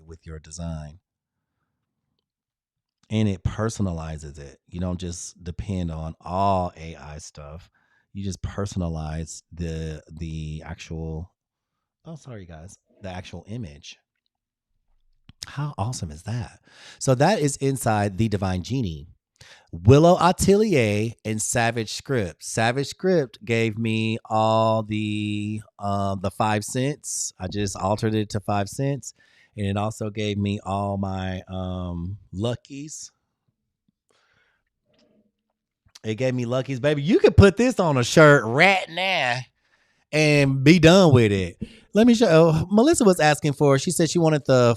S1: with your design. And it personalizes it. You don't just depend on all AI stuff. You just personalize the actual, oh sorry guys, the actual image. How awesome is that? So that is inside the Divine Genie. Willow Atelier and Savage Script. Savage Script gave me all the 5 cents. I just altered it to 5 cents, and it also gave me all my luckies. It gave me luckies, baby. You could put this on a shirt right now and be done with it. Let me show. Melissa was asking for. She said she wanted the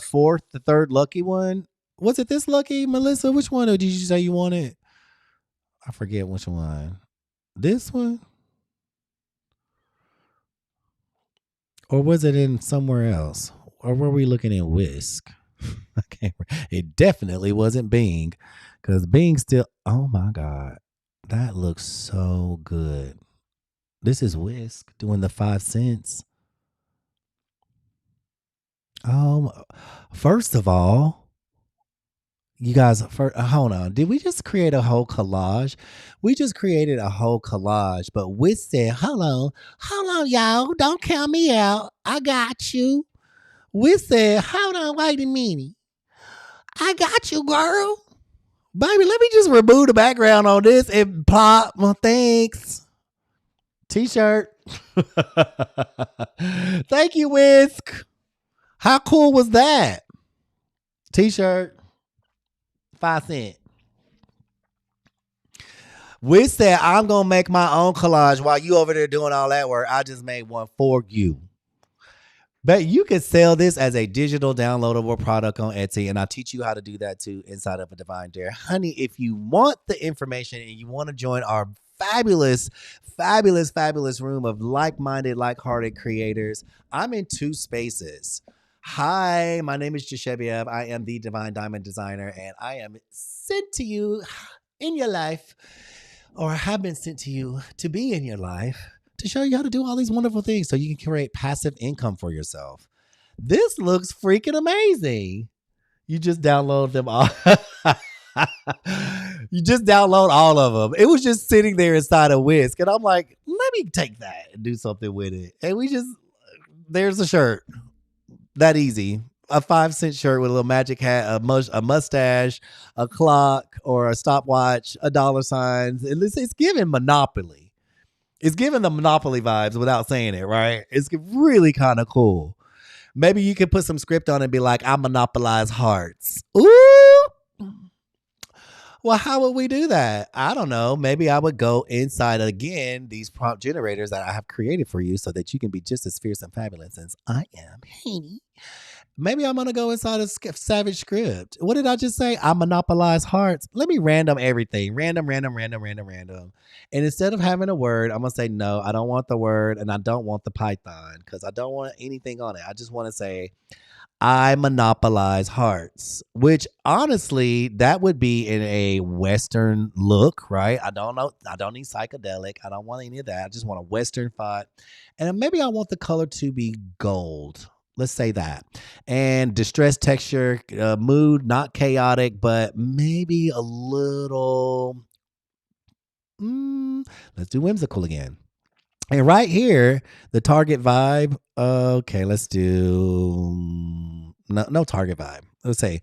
S1: third lucky one. Was it this lucky, Melissa? Which one did you say you wanted? I forget which one. This one? Or was it in somewhere else? Or were we looking at Whisk? I can't. It definitely wasn't Bing, because Bing still. Oh my God, that looks so good. This is Whisk doing the 5 cents. First of all, you guys, hold on. Did we just create a whole collage? We just created a whole collage, but Whisk said, hold on, y'all. Don't count me out. I got you. Whisk said, hold on, wait a minute. I got you, girl. Baby, let me just remove the background on this and plop. Well, thanks. T-shirt. Thank you, Whisk. How cool was that? T-shirt. 5 cents. Whisk said, I'm going to make my own collage while you over there doing all that work. I just made one for you. But you can sell this as a digital downloadable product on Etsy, and I'll teach you how to do that too inside of a Divine Dare. Honey, if you want the information and you want to join our fabulous, fabulous, fabulous room of like-minded, like-hearted creators, I'm in 2 spaces. Hi, my name is Jashebiev. I am the Divine Diamond Designer, and I am sent to you in your life, or have been sent to you to be in your life, to show you how to do all these wonderful things so you can create passive income for yourself. This looks freaking amazing. You just download them all. You just download all of them. It was just sitting there inside of Whisk, and I'm like, let me take that and do something with it. And there's a shirt. That easy. A 5-cent shirt with a little magic hat, a mustache, a clock, or a stopwatch, $, it's giving Monopoly. It's giving the Monopoly vibes without saying it, right? It's really kind of cool. Maybe you could put some script on it and be like, I monopolize hearts. Ooh. Well, how would we do that? I don't know. Maybe I would go inside again these prompt generators that I have created for you so that you can be just as fierce and fabulous as I am. Hey. Maybe I'm going to go inside of Savage Script. What did I just say? I monopolize hearts. Let me random everything. Random. And instead of having a word, I'm going to say, no, I don't want the word, and I don't want the Python, because I don't want anything on it. I just want to say, I monopolize hearts, which honestly, that would be in a Western look, right? I don't know. I don't need psychedelic. I don't want any of that. I just want a Western font. And maybe I want the color to be gold. Let's say that. And distressed texture, mood, not chaotic, but maybe a little, let's do whimsical again. And right here, the target vibe. Okay, let's do no target vibe. Let's say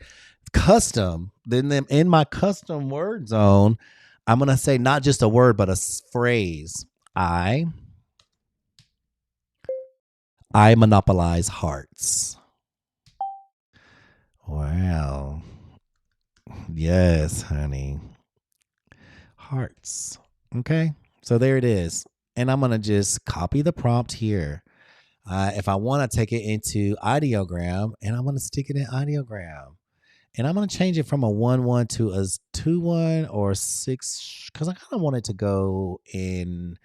S1: custom. Then in my custom word zone, I'm gonna say not just a word, but a phrase. I monopolize hearts. Wow. Yes, honey. Hearts. Okay. So there it is. And I'm gonna just copy the prompt here. If I want to take it into ideogram, and I'm going to stick it in ideogram, and I'm going to change it from a 1-1 to a 2-1 or 6, because I kind of want it to go in.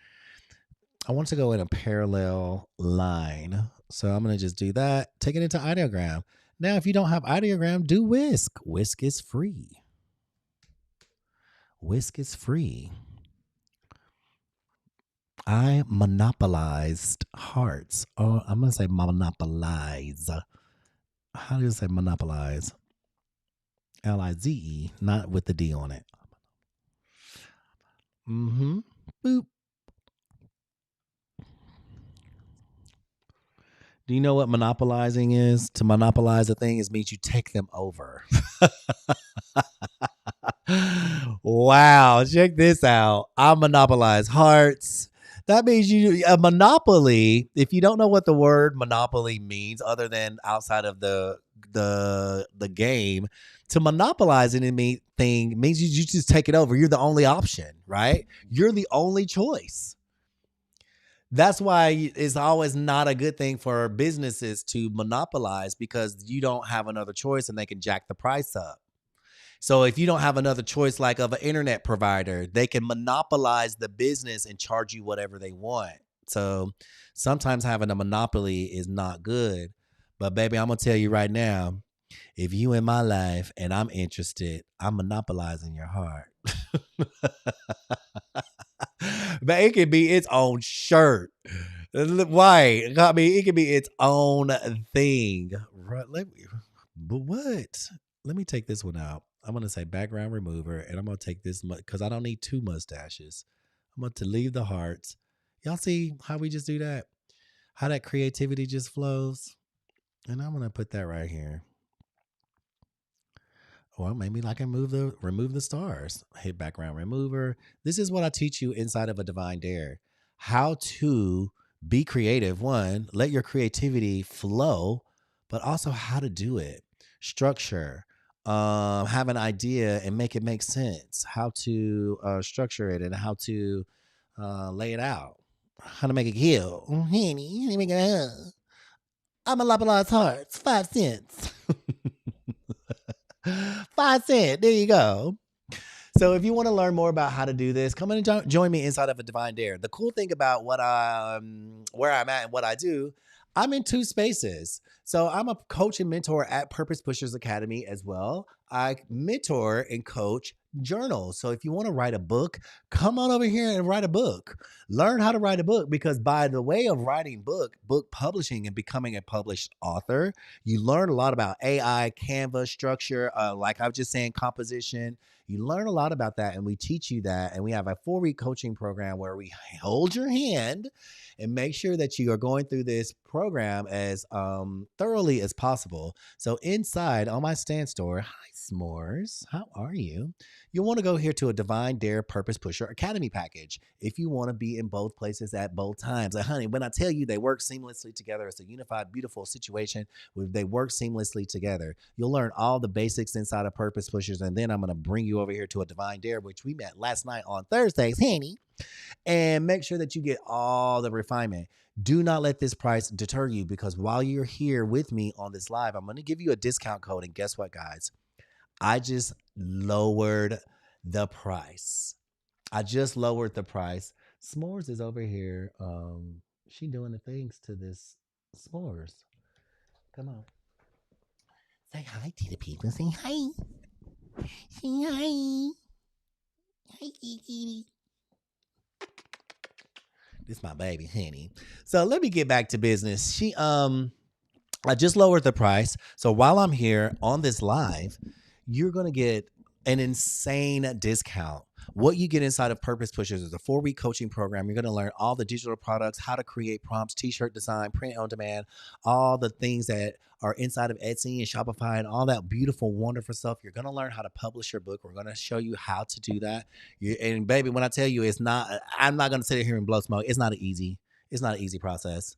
S1: I want it to go in a parallel line. So I'm going to just do that. Take it into ideogram. Now, if you don't have ideogram, do whisk. Whisk is free. Whisk is free. I monopolized hearts. Oh, I'm going to say monopolize. How do you say monopolize? Lize, not with the D on it. Boop. Do you know what monopolizing is? To monopolize a thing is means you take them over. Wow, check this out. I monopolize hearts. That means a monopoly. If you don't know what the word monopoly means, other than outside of the game, to monopolize anything means you just take it over. You're the only option, right? You're the only choice. That's why it's always not a good thing for businesses to monopolize, because you don't have another choice and they can jack the price up. So if you don't have another choice, like of an internet provider, they can monopolize the business and charge you whatever they want. So sometimes having a monopoly is not good. But baby, I'm going to tell you right now, if you in my life and I'm interested, I'm monopolizing your heart. But it could be its own shirt. Right. I mean, it could be its own thing. Right. But what? Let me take this one out. I'm going to say background remover, and I'm going to take this because I don't need 2 mustaches. I'm going to leave the hearts. Y'all see how we just do that? How that creativity just flows? And I'm going to put that right here. Well, maybe I can remove the stars. Hit background remover. This is what I teach you inside of a Divine Dare. How to be creative. One, let your creativity flow, but also how to do it. Structure. Have an idea and make it make sense. How to structure it and how to lay it out. How to make it kill. Honey, how to make it I'm a lopalot's hearts. 5 cents. 5 cents. There you go. So if you want to learn more about how to do this, come in and join me inside of a Divine Dare. The cool thing about where I'm at and what I do, I'm in 2 spaces. So I'm a coach and mentor at Purpose Pushers Academy as well. I mentor and coach journals. So if you want to write a book, come on over here and write a book. Learn how to write a book, because by the way of writing book publishing and becoming a published author, you learn a lot about AI, Canva, structure, like I was just saying, composition. You learn a lot about that, and we teach you that. And we have a 4-week coaching program where we hold your hand and make sure that you are going through this program as thoroughly as possible. So inside on my stand store, hi S'mores, how are you? You'll want to go here to a Divine Dare Purpose Pusher Academy package if you want to be in both places at both times. And honey, when I tell you they work seamlessly together, it's a unified, beautiful situation where they work seamlessly together. You'll learn all the basics inside of Purpose Pushers, and then I'm going to bring you over here to a Divine Dare, which we met last night on Thursdays, honey, and make sure that you get all the refinement. Do not let this price deter you, because while you're here with me on this live, I'm going to give you a discount code. And guess what, guys? I just lowered the price. S'mores is over here. She doing the things to this s'mores. Come on. Say hi to the people. Say hi. Say hi. Hi, Kiki. This is my baby, honey. So let me get back to business. I just lowered the price. So while I'm here on this live, you're going to get an insane discount. What you get inside of Purpose Pushers is a 4-week coaching program. You're going to learn all the digital products, how to create prompts, t-shirt design, print on demand, all the things that are inside of Etsy and Shopify and all that beautiful, wonderful stuff. You're going to learn how to publish your book. We're going to show you how to do that. And baby, when I tell you I'm not going to sit here and blow smoke. It's not an easy process.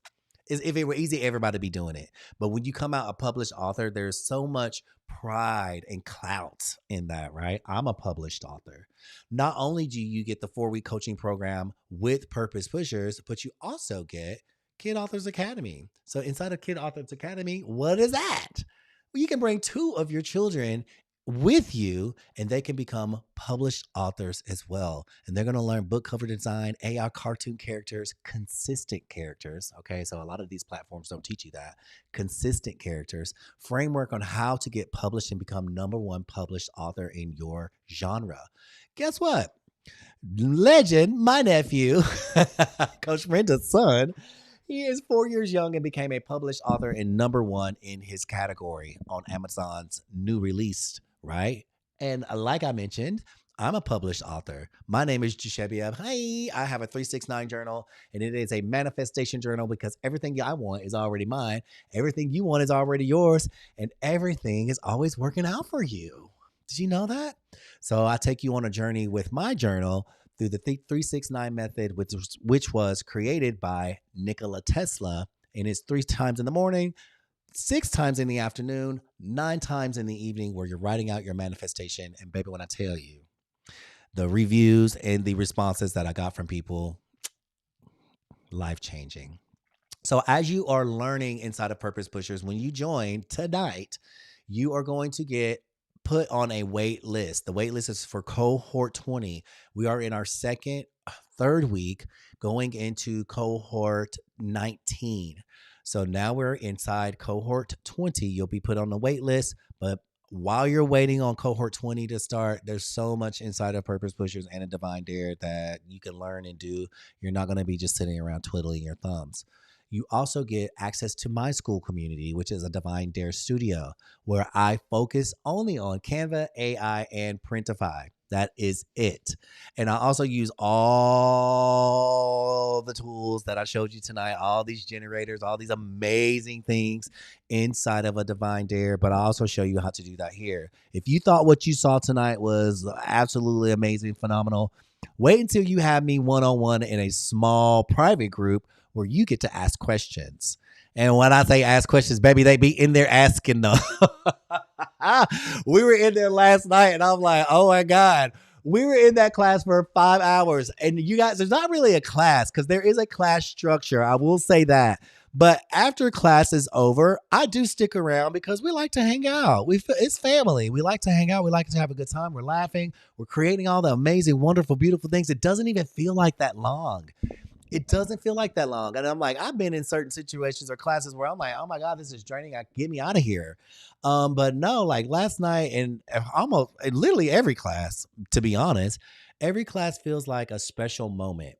S1: If it were easy, everybody would be doing it. But when you come out a published author, there's so much pride and clout in that, right? I'm a published author. Not only do you get the 4-week coaching program with Purpose Pushers, but you also get Kid Authors Academy. So inside of Kid Authors Academy, what is that? Well, you can bring 2 of your children with you and they can become published authors as well. And they're going to learn book cover design, AI cartoon characters, consistent characters. Okay. So a lot of these platforms don't teach you that. Consistent characters, framework on how to get published and become #1 published author in your genre. Guess what? Legend, my nephew, Coach Brenda's son, he is 4 years young and became a published author and #1 in his category on Amazon's new release, right? And like I mentioned, I'm a published author. My name is Jeshebia. Hey, I have a 369 journal, and it is a manifestation journal because everything I want is already mine. Everything you want is already yours, and everything is always working out for you. Did you know that? So I take you on a journey with my journal through the 369 method, which was created by Nikola Tesla. And it's 3 times in the morning, 6 times in the afternoon, 9 times in the evening, where you're writing out your manifestation. And baby, when I tell you, the reviews and the responses that I got from people, life-changing. So as you are learning inside of Purpose Pushers, when you join tonight, you are going to get put on a wait list. The wait list is for cohort 20. We are in our third week going into cohort 19. So now we're inside cohort 20. You'll be put on the wait list, but while you're waiting on cohort 20 to start, there's so much inside of Purpose Pushers and a Divine Dare that you can learn and do. You're not going to be just sitting around twiddling your thumbs. You also get access to my Skool community, which is a Divine Dare studio, where I focus only on Canva, AI, and Printify. That is it. And I also use all the tools that I showed you tonight, all these generators, all these amazing things inside of a Divine Dare, but I also show you how to do that here. If you thought what you saw tonight was absolutely amazing, phenomenal, wait until you have me one-on-one in a small private group where you get to ask questions. And when I say ask questions, baby, they be in there asking them. We were in there last night and I'm like, oh my God. We were in that class for 5 hours. And you guys, there's not really a class because there is a class structure. I will say that. But after class is over, I do stick around because we like to hang out. It's family. We like to hang out. We like to have a good time. We're laughing. We're creating all the amazing, wonderful, beautiful things. It doesn't even feel like that long. It doesn't feel like that long. And I'm like, I've been in certain situations or classes where I'm like, oh my God, this is draining. Get me out of here. But no, like last night and literally every class, to be honest, every class feels like a special moment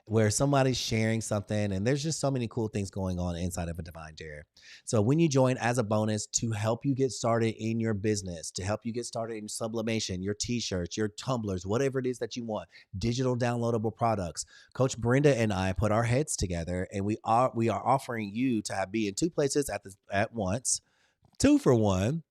S1: where somebody's sharing something and there's just so many cool things going on inside of a Divine Dare. So when you join as a bonus to help you get started in your business, to help you get started in sublimation, your t-shirts, your tumblers, whatever it is that you want, digital downloadable products, Coach Brenda and I put our heads together and we are offering you to be in 2 places at once, 2 for 1.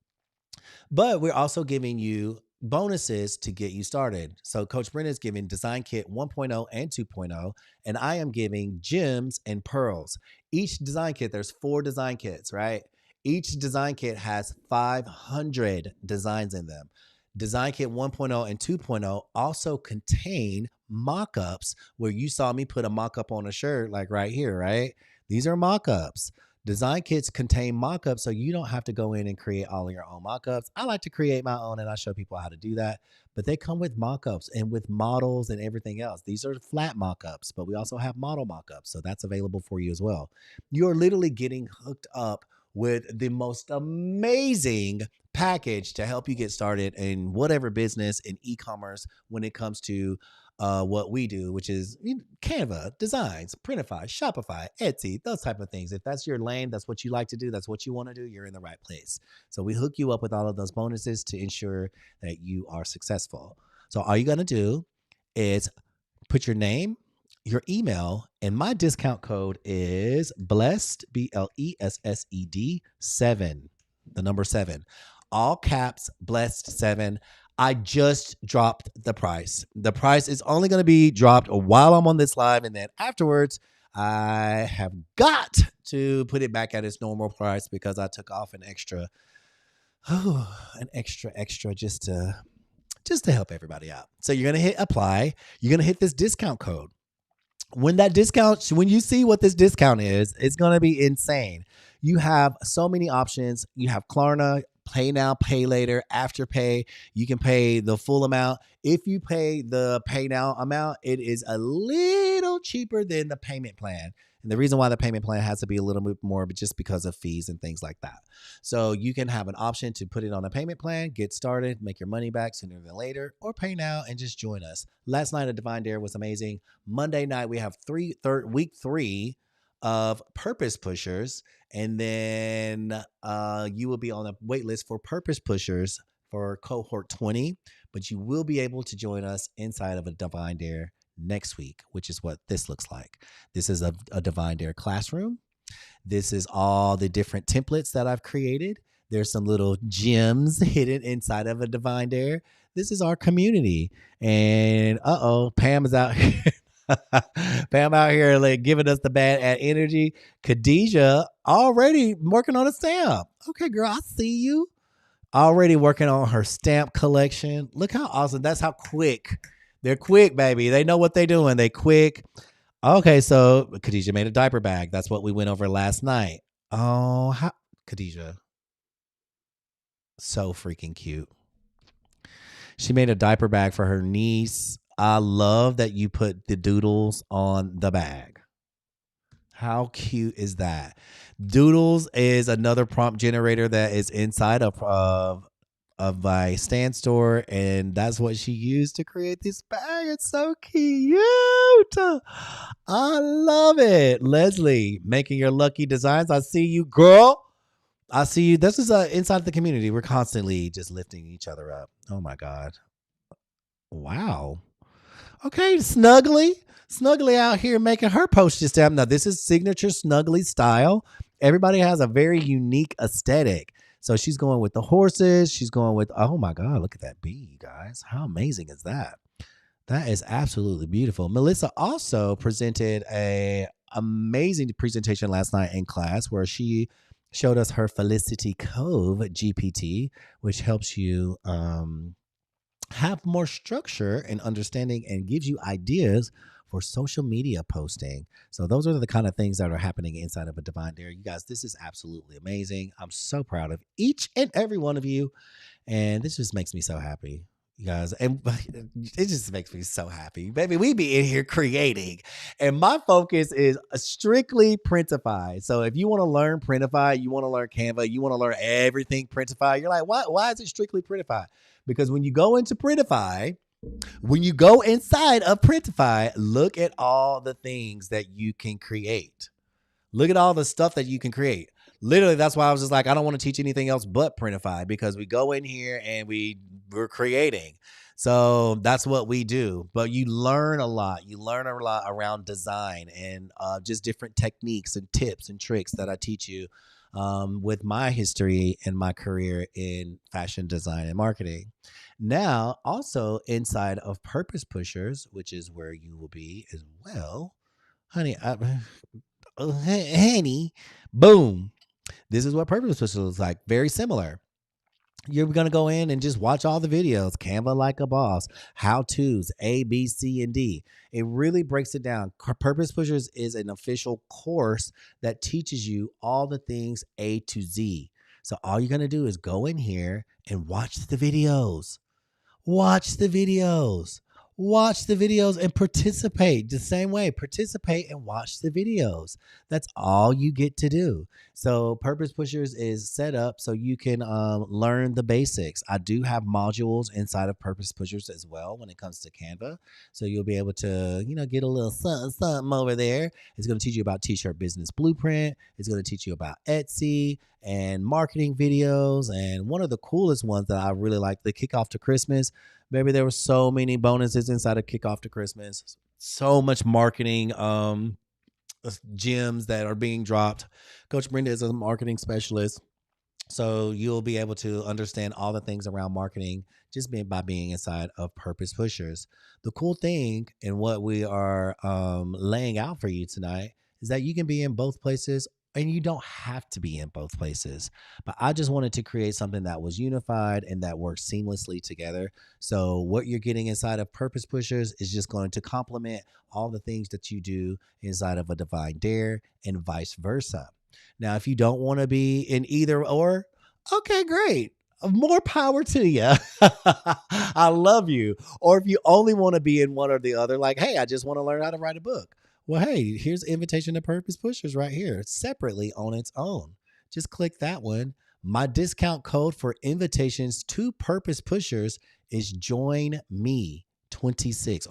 S1: But we're also giving you bonuses to get you started. So Coach Brenda is giving Design Kit 1.0 and 2.0, and I am giving gems and pearls. Each design kit, there's 4 design kits, right? Each design kit has 500 designs in them. Design Kit 1.0 and 2.0 also contain mock-ups where you saw me put a mock-up on a shirt like right here, right? These are mock-ups. Design kits contain mock-ups, so you don't have to go in and create all of your own mock-ups. I like to create my own, and I show people how to do that. But they come with mock-ups and with models and everything else. These are flat mock-ups, but we also have model mock-ups, so that's available for you as well. You're literally getting hooked up with the most amazing package to help you get started in whatever business in e-commerce when it comes to what we do, which is Canva, designs, Printify, Shopify, Etsy, those type of things. If that's your lane, that's what you like to do, that's what you want to do, you're in the right place. So we hook you up with all of those bonuses to ensure that you are successful. So all you got to do is put your name, your email, and my discount code is blessed, BLESSED 7, the number 7, all caps, blessed 7. I just dropped the price. The price is only going to be dropped while I'm on this live, and then afterwards I have got to put it back at its normal price because I took off an extra just to help everybody out. So you're going to hit apply. You're going to hit this discount code. When you see what this discount is, it's going to be insane. You have so many options. You have Klarna, pay now, pay later, afterpay. You can pay the full amount. If you pay the pay now amount, it is a little cheaper than the payment plan. And the reason why the payment plan has to be a little bit more, but just because of fees and things like that. So you can have an option to put it on a payment plan, get started, make your money back sooner than later, or pay now and just join us. Last night at Divine Dare was amazing. Monday night, we have week 3 of Purpose Pushers. And then you will be on a wait list for Purpose Pushers for cohort 20. But you will be able to join us inside of a Divine Dare next week, which is what this looks like. This is a Divine Dare classroom. This is all the different templates that I've created. There's some little gems hidden inside of a Divine Dare. This is our community. And Pam is out here. Pam out here like giving us the bad energy. Khadijah already working on a stamp. Okay, girl, I see you. Already working on her stamp collection. Look how awesome. That's how quick. They're quick, baby. They know what they're doing. They quick. Okay, so Khadijah made a diaper bag. That's what we went over last night. Oh, Khadijah. So freaking cute. She made a diaper bag for her niece. I love that you put the doodles on the bag. How cute is that? Doodles is another prompt generator that is inside of my stand store, and that's what she used to create this bag. It's so cute. I love it. Leslie, making your lucky designs. I see you, girl. I see you. This is inside the community. We're constantly just lifting each other up. Oh my God. Wow. Okay, Snuggly out here making her Postage stamp. Now, this is signature Snuggly style. Everybody has a very unique aesthetic. So she's going with the horses. She's going with, oh my God, look at that bee, guys. How amazing is that? That is absolutely beautiful. Melissa also presented a amazing presentation last night in class where she showed us her Felicity Cove GPT, which helps you have more structure and understanding and gives you ideas for social media posting. So those are the kind of things that are happening inside of a Divine Dare. You guys, this is absolutely amazing. I'm so proud of each and every one of you. And this just makes me so happy, you guys. And it just makes me so happy. Baby, we be in here creating. And my focus is strictly Printify. So if you want to learn Printify, you want to learn Canva, you want to learn everything Printify, you're like, why is it strictly Printify? Because when you go into Printify, when you go inside of Printify, look at all the things that you can create. Look at all the stuff that you can create. Literally, that's why I was just like, I don't want to teach anything else but Printify, because we go in here and we're creating. So that's what we do. But you learn a lot. You learn a lot around design and just different techniques and tips and tricks that I teach you with my history and my career in fashion design and marketing. Now, also inside of Purpose Pushers, which is where you will be as well, honey, honey, boom. This is what Purpose Pushers looks like. Very similar. You're going to go in and just watch all the videos. Canva like a boss, how-tos, A, B, C, and D. It really breaks it down. Purpose Pushers is an official course that teaches you all the things A to Z. So all you're going to do is go in here and watch the videos. Watch the videos. Watch the videos and participate the same way. Participate and watch the videos. That's all you get to do. So Purpose Pushers is set up so you can learn the basics. I do have modules inside of Purpose Pushers as well when it comes to Canva. So you'll be able to, get a little something over there. It's going to teach you about T-shirt business blueprint. It's going to teach you about Etsy and marketing videos. And one of the coolest ones that I really like, the kickoff to Christmas. Baby, there were so many bonuses inside of Kickoff to Christmas. So much marketing gems that are being dropped. Coach Brenda is a marketing specialist. So you'll be able to understand all the things around marketing just by being inside of Purpose Pushers. The cool thing and what we are laying out for you tonight is that you can be in both places and you don't have to be in both places. But I just wanted to create something that was unified and that works seamlessly together. So what you're getting inside of Purpose Pushers is just going to complement all the things that you do inside of a Divine Dare and vice versa. Now, if you don't want to be in either or, okay, great. More power to you. I love you. Or if you only want to be in one or the other, like, hey, I just want to learn how to write a book. Well, hey, here's Invitation to Purpose Pushers right here, separately on its own. Just click that one. My discount code for invitations to Purpose Pushers is join 26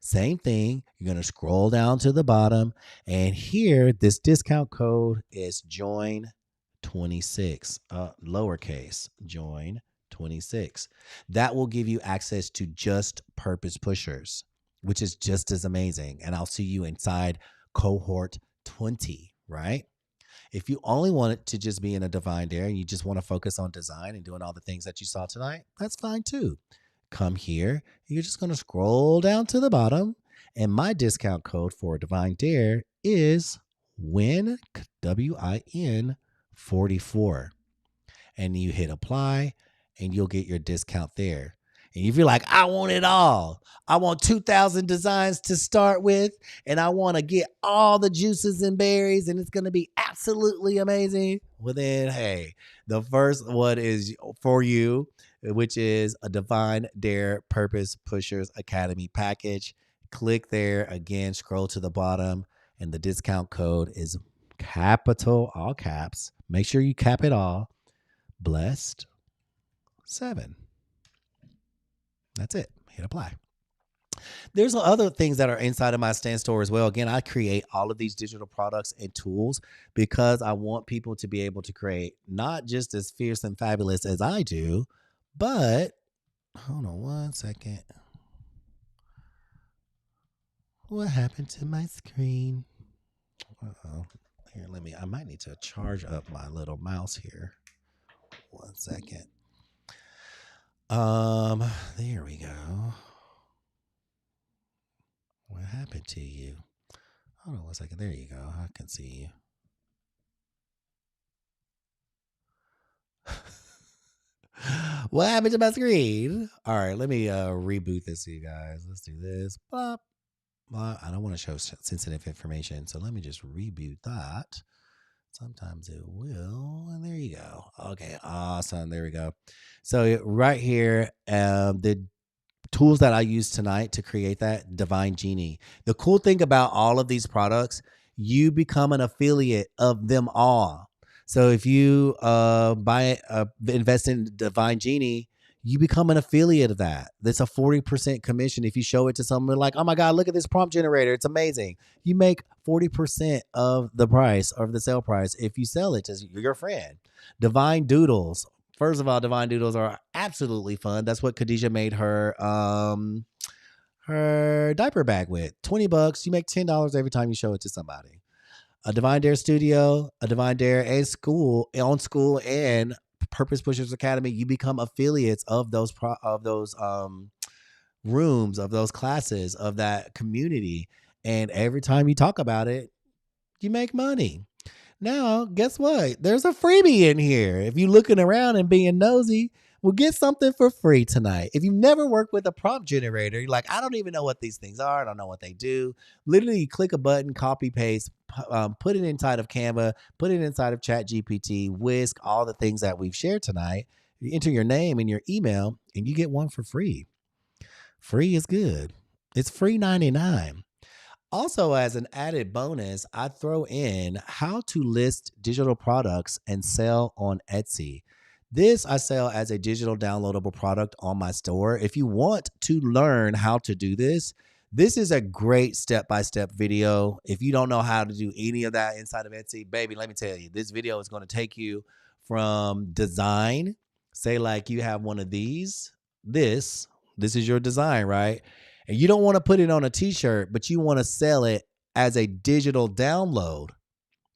S1: Same thing. You're going to scroll down to the bottom and here this discount code is join 26, lowercase join 26. That will give you access to just Purpose Pushers, which is just as amazing. And I'll see you inside cohort 20, right? If you only want it to just be in a Divine Dare and you just want to focus on design and doing all the things that you saw tonight, that's fine too. Come here. You're just going to scroll down to the bottom. And my discount code for Divine Dare is WIN, WIN 44. And you hit apply and you'll get your discount there. And if you're like, I want it all, I want 2,000 designs to start with, and I want to get all the juices and berries, and it's going to be absolutely amazing. Well, then, hey, the first one is for you, which is a Divine Dare Purpose Pushers Academy package. Click there again, scroll to the bottom, and the discount code is capital, all caps. Make sure you cap it all. Blessed 7. That's it. Hit apply. There's other things that are inside of my stand store as well. Again, I create all of these digital products and tools because I want people to be able to create not just as fierce and fabulous as I do, but hold on one second. What happened to my screen? Uh-oh. Here, I might need to charge up my little mouse here. 1 second. There we go. What happened to you? Hold on 1 second. There you go. I can see you. What happened to my screen? All right, let me reboot this, you guys. Let's do this. Bop. I don't want to show sensitive information, so let me just reboot that. Sometimes it will. And there you go. Okay, awesome. There we go. So right here, the tools that I use tonight to create that, Divine Genie. The cool thing about all of these products, you become an affiliate of them all. So if you invest in Divine Genie, you become an affiliate of that. That's a 40% commission. If you show it to someone like, oh my God, look at this prompt generator. It's amazing. You make 40% of the price of the sale price if you sell it to your friend. Divine Doodles. First of all, Divine Doodles are absolutely fun. That's what Khadijah made her diaper bag with. $20. You make $10 every time you show it to somebody. A Divine Dare Studio, a Divine Dare and Skool, on Skool and Purpose Pushers Academy. You become affiliates of those rooms, of those classes, of that community. And every time you talk about it, you make money. Now, guess what? There's a freebie in here. If you're looking around and being nosy, we'll get something for free tonight. If you've never worked with a prompt generator, you're like, I don't even know what these things are. I don't know what they do. Literally, you click a button, copy, paste, put it inside of Canva, put it inside of ChatGPT, Whisk, all the things that we've shared tonight. You enter your name and your email, and you get one for free. Free is good. It's free 99. Also, as an added bonus, I throw in how to list digital products and sell on Etsy. This I sell as a digital downloadable product on my store. If you want to learn how to do this, this is a great step-by-step video. If you don't know how to do any of that inside of Etsy, baby, let me tell you, this video is going to take you from design. Say like you have one of these. This is your design, right? And you don't want to put it on a t-shirt, but you want to sell it as a digital download.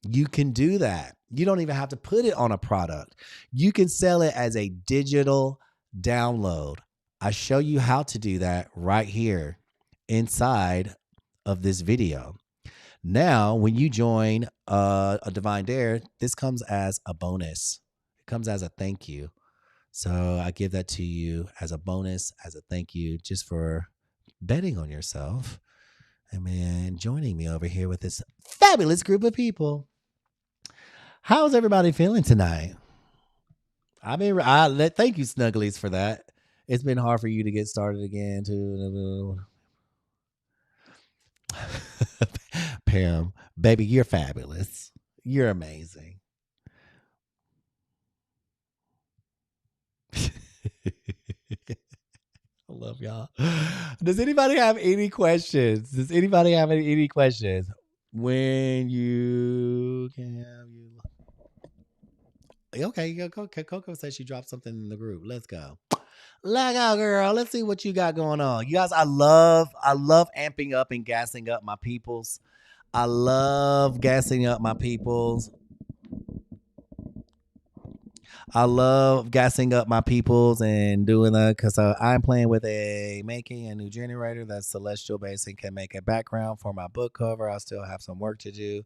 S1: You can do that. You don't even have to put it on a product. You can sell it as a digital download. I show you how to do that right here inside of this video. Now, when you join a Divine Dare, this comes as a bonus. It comes as a thank you. So I give that to you as a bonus, as a thank you, just for betting on yourself and man joining me over here with this fabulous group of people. How's everybody feeling tonight? Thank you, Snugglies, for that. It's been hard for you to get started again, too. Pam, baby, you're fabulous. You're amazing. I love y'all. Does anybody have any questions? When you can have you. Okay, Coco says she dropped something in the group. Let's go. Let go, girl. Let's see what you got going on. You guys, I love amping up and gassing up my peoples. I love gassing up my peoples. I love gassing up my peoples and doing that because I'm playing with making a new generator that's celestial based and can make a background for my book cover. I still have some work to do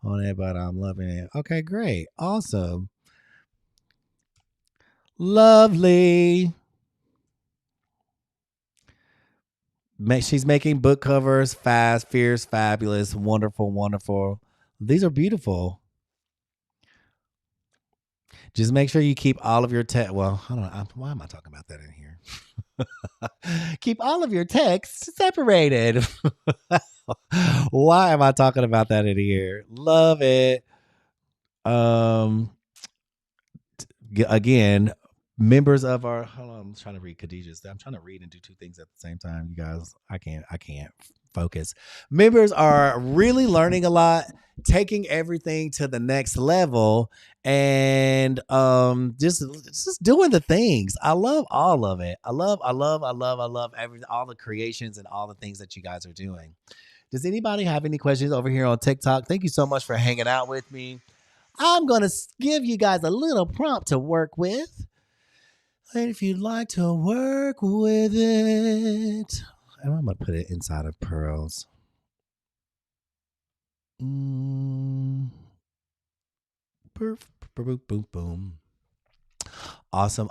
S1: on it, but I'm loving it. Okay, great. Awesome. Lovely. She's making book covers fast, fierce, fabulous, wonderful, wonderful. These are beautiful. Just make sure you keep all of your text. Well, I don't know. Why am I talking about that in here? Keep all of your texts separated. Why am I talking about that in here? Love it. Again, members of our. Hold on, I'm trying to read Khadijah's. I'm trying to read and do two things at the same time. You guys, I can't focus. Members are really learning a lot, taking everything to the next level, and just doing the things. I love all of it. I love all the creations and all the things that you guys are doing. Does anybody have any questions over here on TikTok? Thank you so much for hanging out with me. I'm going to give you guys a little prompt to work with. And if you'd like to work with it, and I'm going to put it inside of pearls. Boom, boom. Awesome.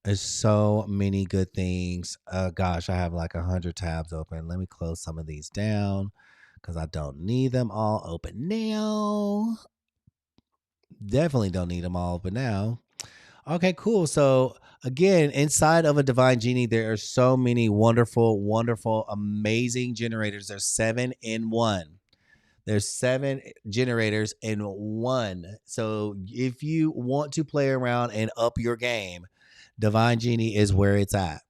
S1: There's so many good things. Gosh, I have like 100 tabs open. Let me close some of these down because I don't need them all open now. Definitely don't need them all open now. Okay, cool. So again, inside of a Divine Genie, there are so many wonderful, amazing generators. There's 7 in 1. There's 7 generators in 1. So if you want to play around and up your game, Divine Genie is where it's at.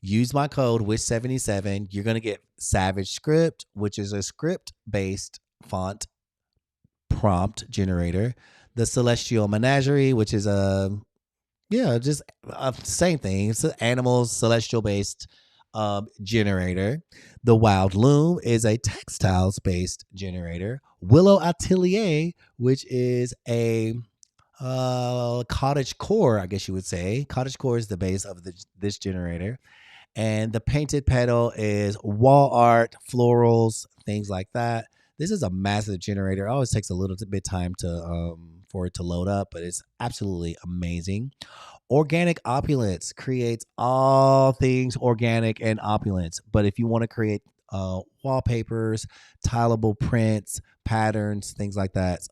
S1: Use my code WISH77. You're going to get Savage Script, which is a script-based font prompt generator. The Celestial Menagerie, which is just same thing. It's an animal celestial based generator. The Wild Loom is a textiles based generator. Willow Atelier, which is a cottage core, I guess you would say. Cottage core is the base of this generator. And the Painted Petal is wall art, florals, things like that. This is a massive generator. It always takes a little bit time to for it to load up, but it's absolutely amazing. Organic Opulence creates all things organic and opulence. But if you want to create wallpapers, tileable prints, patterns, things like that, it's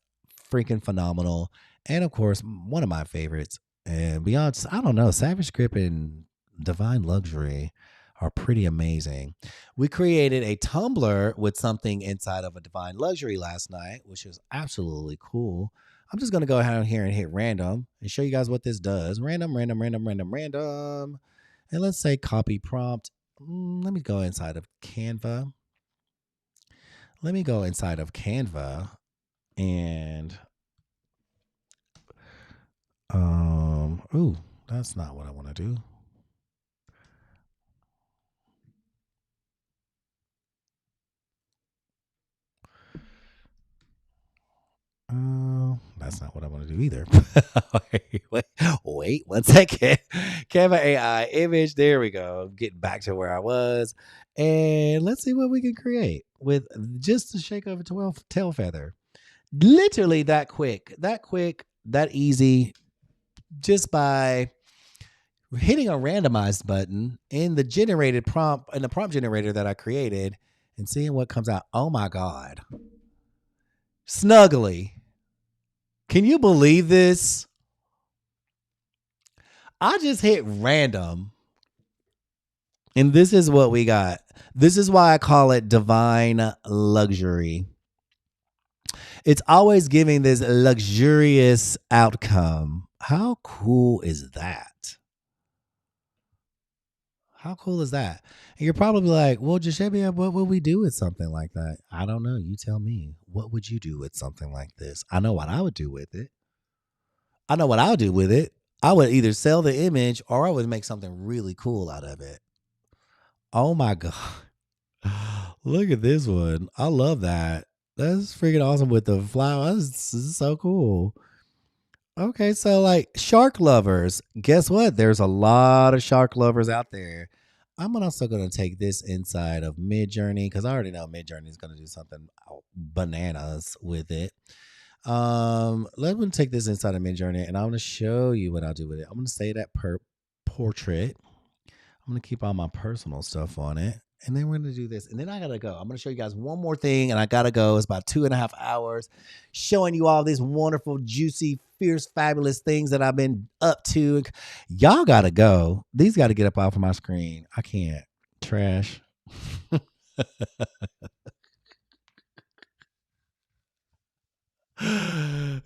S1: freaking phenomenal. And of course, one of my favorites, and beyond, I don't know, Savage Script and Divine Luxury are pretty amazing. We created a tumbler with something inside of a Divine Luxury last night, which was absolutely cool. I'm just going to go ahead here and hit random and show you guys what this does. Random, random, random, random, random. And let's say copy prompt. Let me go inside of Canva. And ooh, that's not what I want to do. That's not what I want to do either. wait 1 second. Canva AI image. There we go. Getting back to where I was. And let's see what we can create with just a shake of a tail feather. Literally that quick, that easy, just by hitting a randomized button in the prompt generator that I created and seeing what comes out. Oh my God. Snuggly. Can you believe this? I just hit random. And this is what we got. This is why I call it Divine Luxury. It's always giving this luxurious outcome. How cool is that? How cool is that? And you're probably like, well, Jashebia, what would we do with something like that? I don't know. You tell me. What would you do with something like this? I know what I would do with it. I would either sell the image or I would make something really cool out of it. Oh my God. Look at this one. I love that. That's freaking awesome with the flowers. This is so cool. Okay, so like shark lovers, guess what? There's a lot of shark lovers out there. I'm also going to take this inside of Midjourney because I already know Midjourney is going to do something bananas with it. Let me take this inside of Midjourney and I'm going to show you what I'll do with it. I'm going to say that portrait. I'm going to keep all my personal stuff on it. And then we're going to do this. And then I got to go. I'm going to show you guys one more thing. And I got to go. It's about 2.5 hours showing you all these wonderful, juicy, fierce, fabulous things that I've been up to. Y'all got to go. These got to get up off of my screen. I can't. Trash.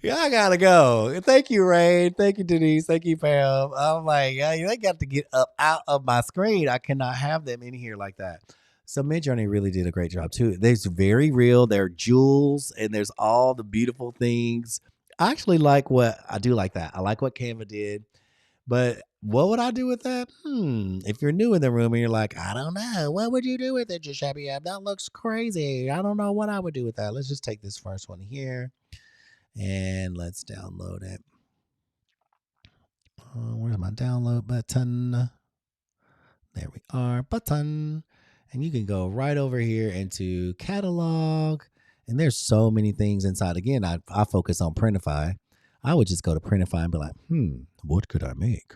S1: Yeah, I gotta go. Thank you, Ray. Thank you, Denise. Thank you, Pam. I'm like, yeah, they got to get up out of my screen. I cannot have them in here like that. So Midjourney really did a great job too. They're very real. They're jewels, and there's all the beautiful things. I actually like what I do like that. I like what Canva did, but what would I do with that? If you're new in the room and you're like, I don't know, what would you do with it, Jashabi? That looks crazy. I don't know what I would do with that. Let's just take this first one here. And let's download it. Where's my download button? There we are, button. And you can go right over here into catalog. And there's so many things inside. Again, I focus on Printify. I would just go to Printify and be like, what could I make?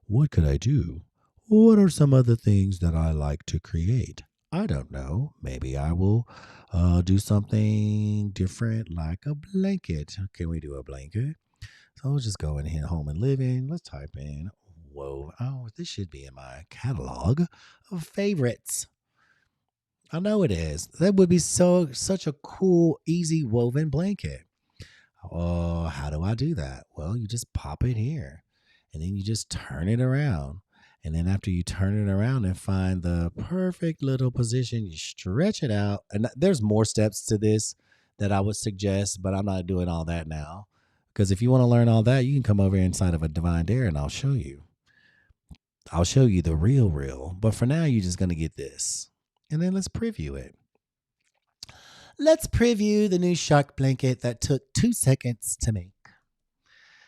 S1: What could I do? What are some other things that I like to create? I don't know. Maybe I will do something different like a blanket. Can we do a blanket? So let's just go in here, home and living. Let's type in, this should be in my catalog of favorites. I know it is. That would be such a cool, easy woven blanket. Oh, how do I do that? Well, you just pop it here and then you just turn it around. And then after you turn it around and find the perfect little position, you stretch it out. And there's more steps to this that I would suggest, but I'm not doing all that now. Because if you want to learn all that, you can come over inside of a Divine Dare and I'll show you. I'll show you the real. But for now, you're just going to get this. And then let's preview it. Let's preview the new shark blanket that took 2 seconds to make.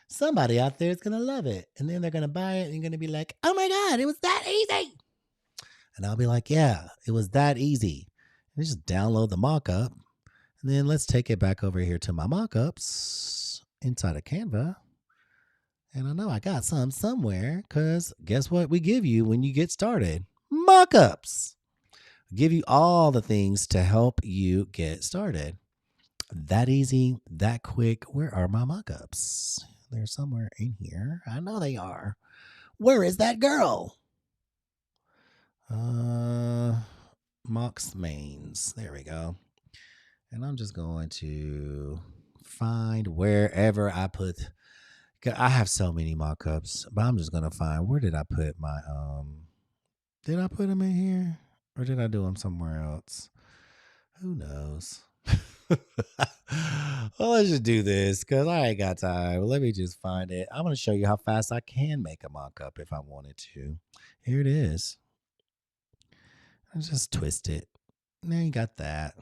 S1: Somebody out there is going to love it. And then they're going to buy it and you're going to be like, oh my God, it was that easy. And I'll be like, yeah, it was that easy. And just download the mock-up. And then let's take it back over here to my mock-ups inside of Canva. And I know I got some somewhere because guess what we give you when you get started? Mock-ups. We give you all the things to help you get started. That easy, that quick. Where are my mock-ups? They're somewhere in here. I know they are. Where is that girl? Mox Mains. There we go. And I'm just going to find wherever I put. I have so many mock-ups, but I'm just gonna find where did I put my Did I put them in here or did I do them somewhere else? Who knows? Well, let's just do this because I ain't got time. Let me just find it. I'm gonna show you how fast I can make a mock-up if I wanted to. Here it is. I just twist it. Now you got that.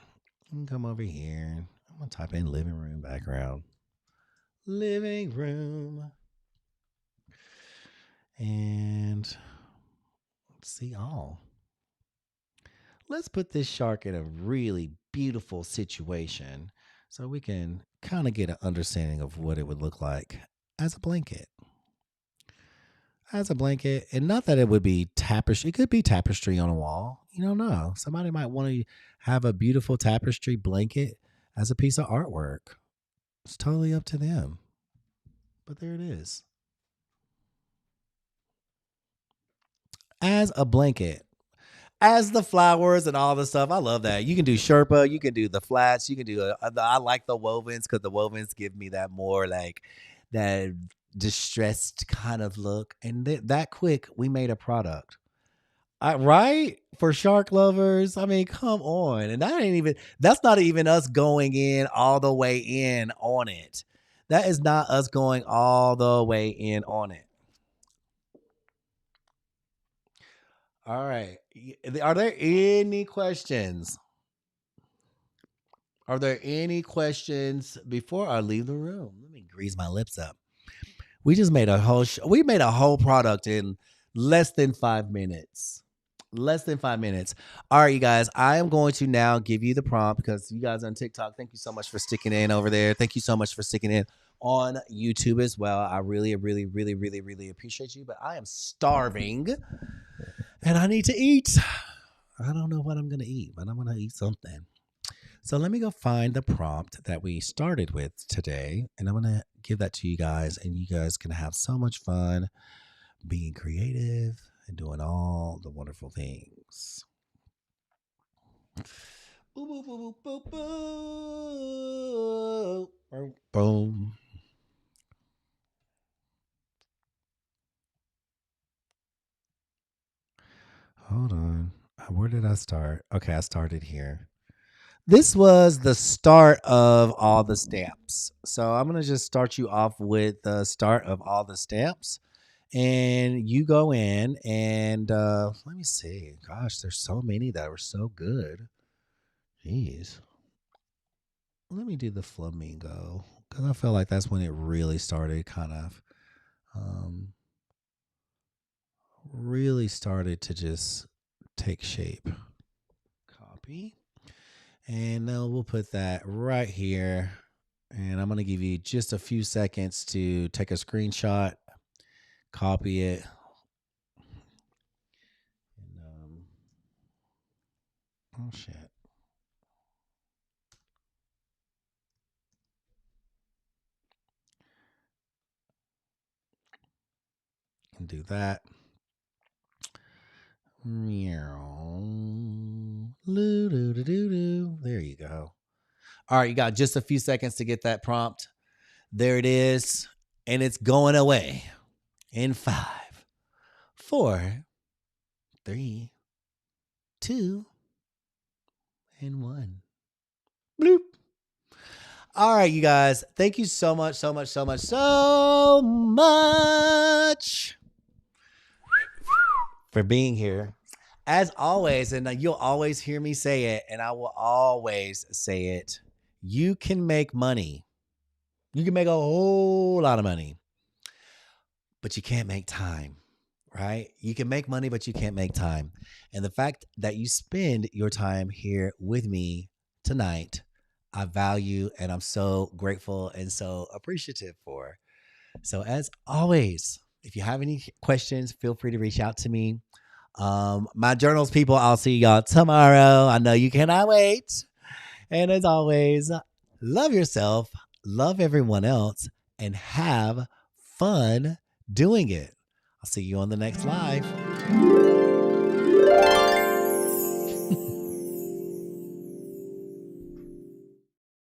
S1: You can come over here. I'm gonna type in living room background. Living room. And let's see all. Let's put this shark in a really beautiful situation so we can kind of get an understanding of what it would look like as a blanket. As a blanket, and not that it would be tapestry. It could be tapestry on a wall. You don't know. Somebody might want to have a beautiful tapestry blanket as a piece of artwork. It's totally up to them. But there it is. As a blanket. As the flowers and all the stuff. I love that. You can do Sherpa. You can do the flats. You can do I like the wovens because the wovens give me that more like that distressed kind of look. And that quick, we made a product. Right? For shark lovers. I mean, come on. And that's not even us going in all the way in on it. That is not us going all the way in on it. All right. Are there any questions? Are there any questions before I leave the room? Let me grease my lips up. We just made a whole product in less than 5 minutes. Less than 5 minutes. All right, you guys. I am going to now give you the prompt because you guys on TikTok, thank you so much for sticking in over there. Thank you so much for sticking in on YouTube as well. I really, really, really, really, really appreciate you. But I am starving and I need to eat. I don't know what I'm going to eat, but I'm going to eat something. So let me go find the prompt that we started with today, and I'm going to give that to you guys, and you guys can have so much fun being creative and doing all the wonderful things. Boop, boop, boop, boop, boop. Boom. Hold on. Where did I start? Okay, I started here. This was the start of all the stamps. So I'm going to just start you off with the start of all the stamps. And you go in and let me see. Gosh, there's so many that were so good. Jeez. Let me do the flamingo because I feel like that's when it really started really started to just take shape. Copy. And now we'll put that right here. And I'm going to give you just a few seconds to take a screenshot, copy it. And, oh, shit. And do that. There you go. All right, you got just a few seconds to get that prompt. There it is. And it's going away in 5, 4, 3, 2, and 1. Bloop. All right, you guys. Thank you so much, so much, so much, so much for being here. As always, and you'll always hear me say it, and I will always say it, you can make money. You can make a whole lot of money, but you can't make time, right? You can make money, but you can't make time. And the fact that you spend your time here with me tonight, I value and I'm so grateful and so appreciative for. So as always, if you have any questions, feel free to reach out to me. My journals people, I'll see y'all tomorrow. I know you cannot wait. And as always, love yourself, love everyone else, and have fun doing it. I'll see you on the next live.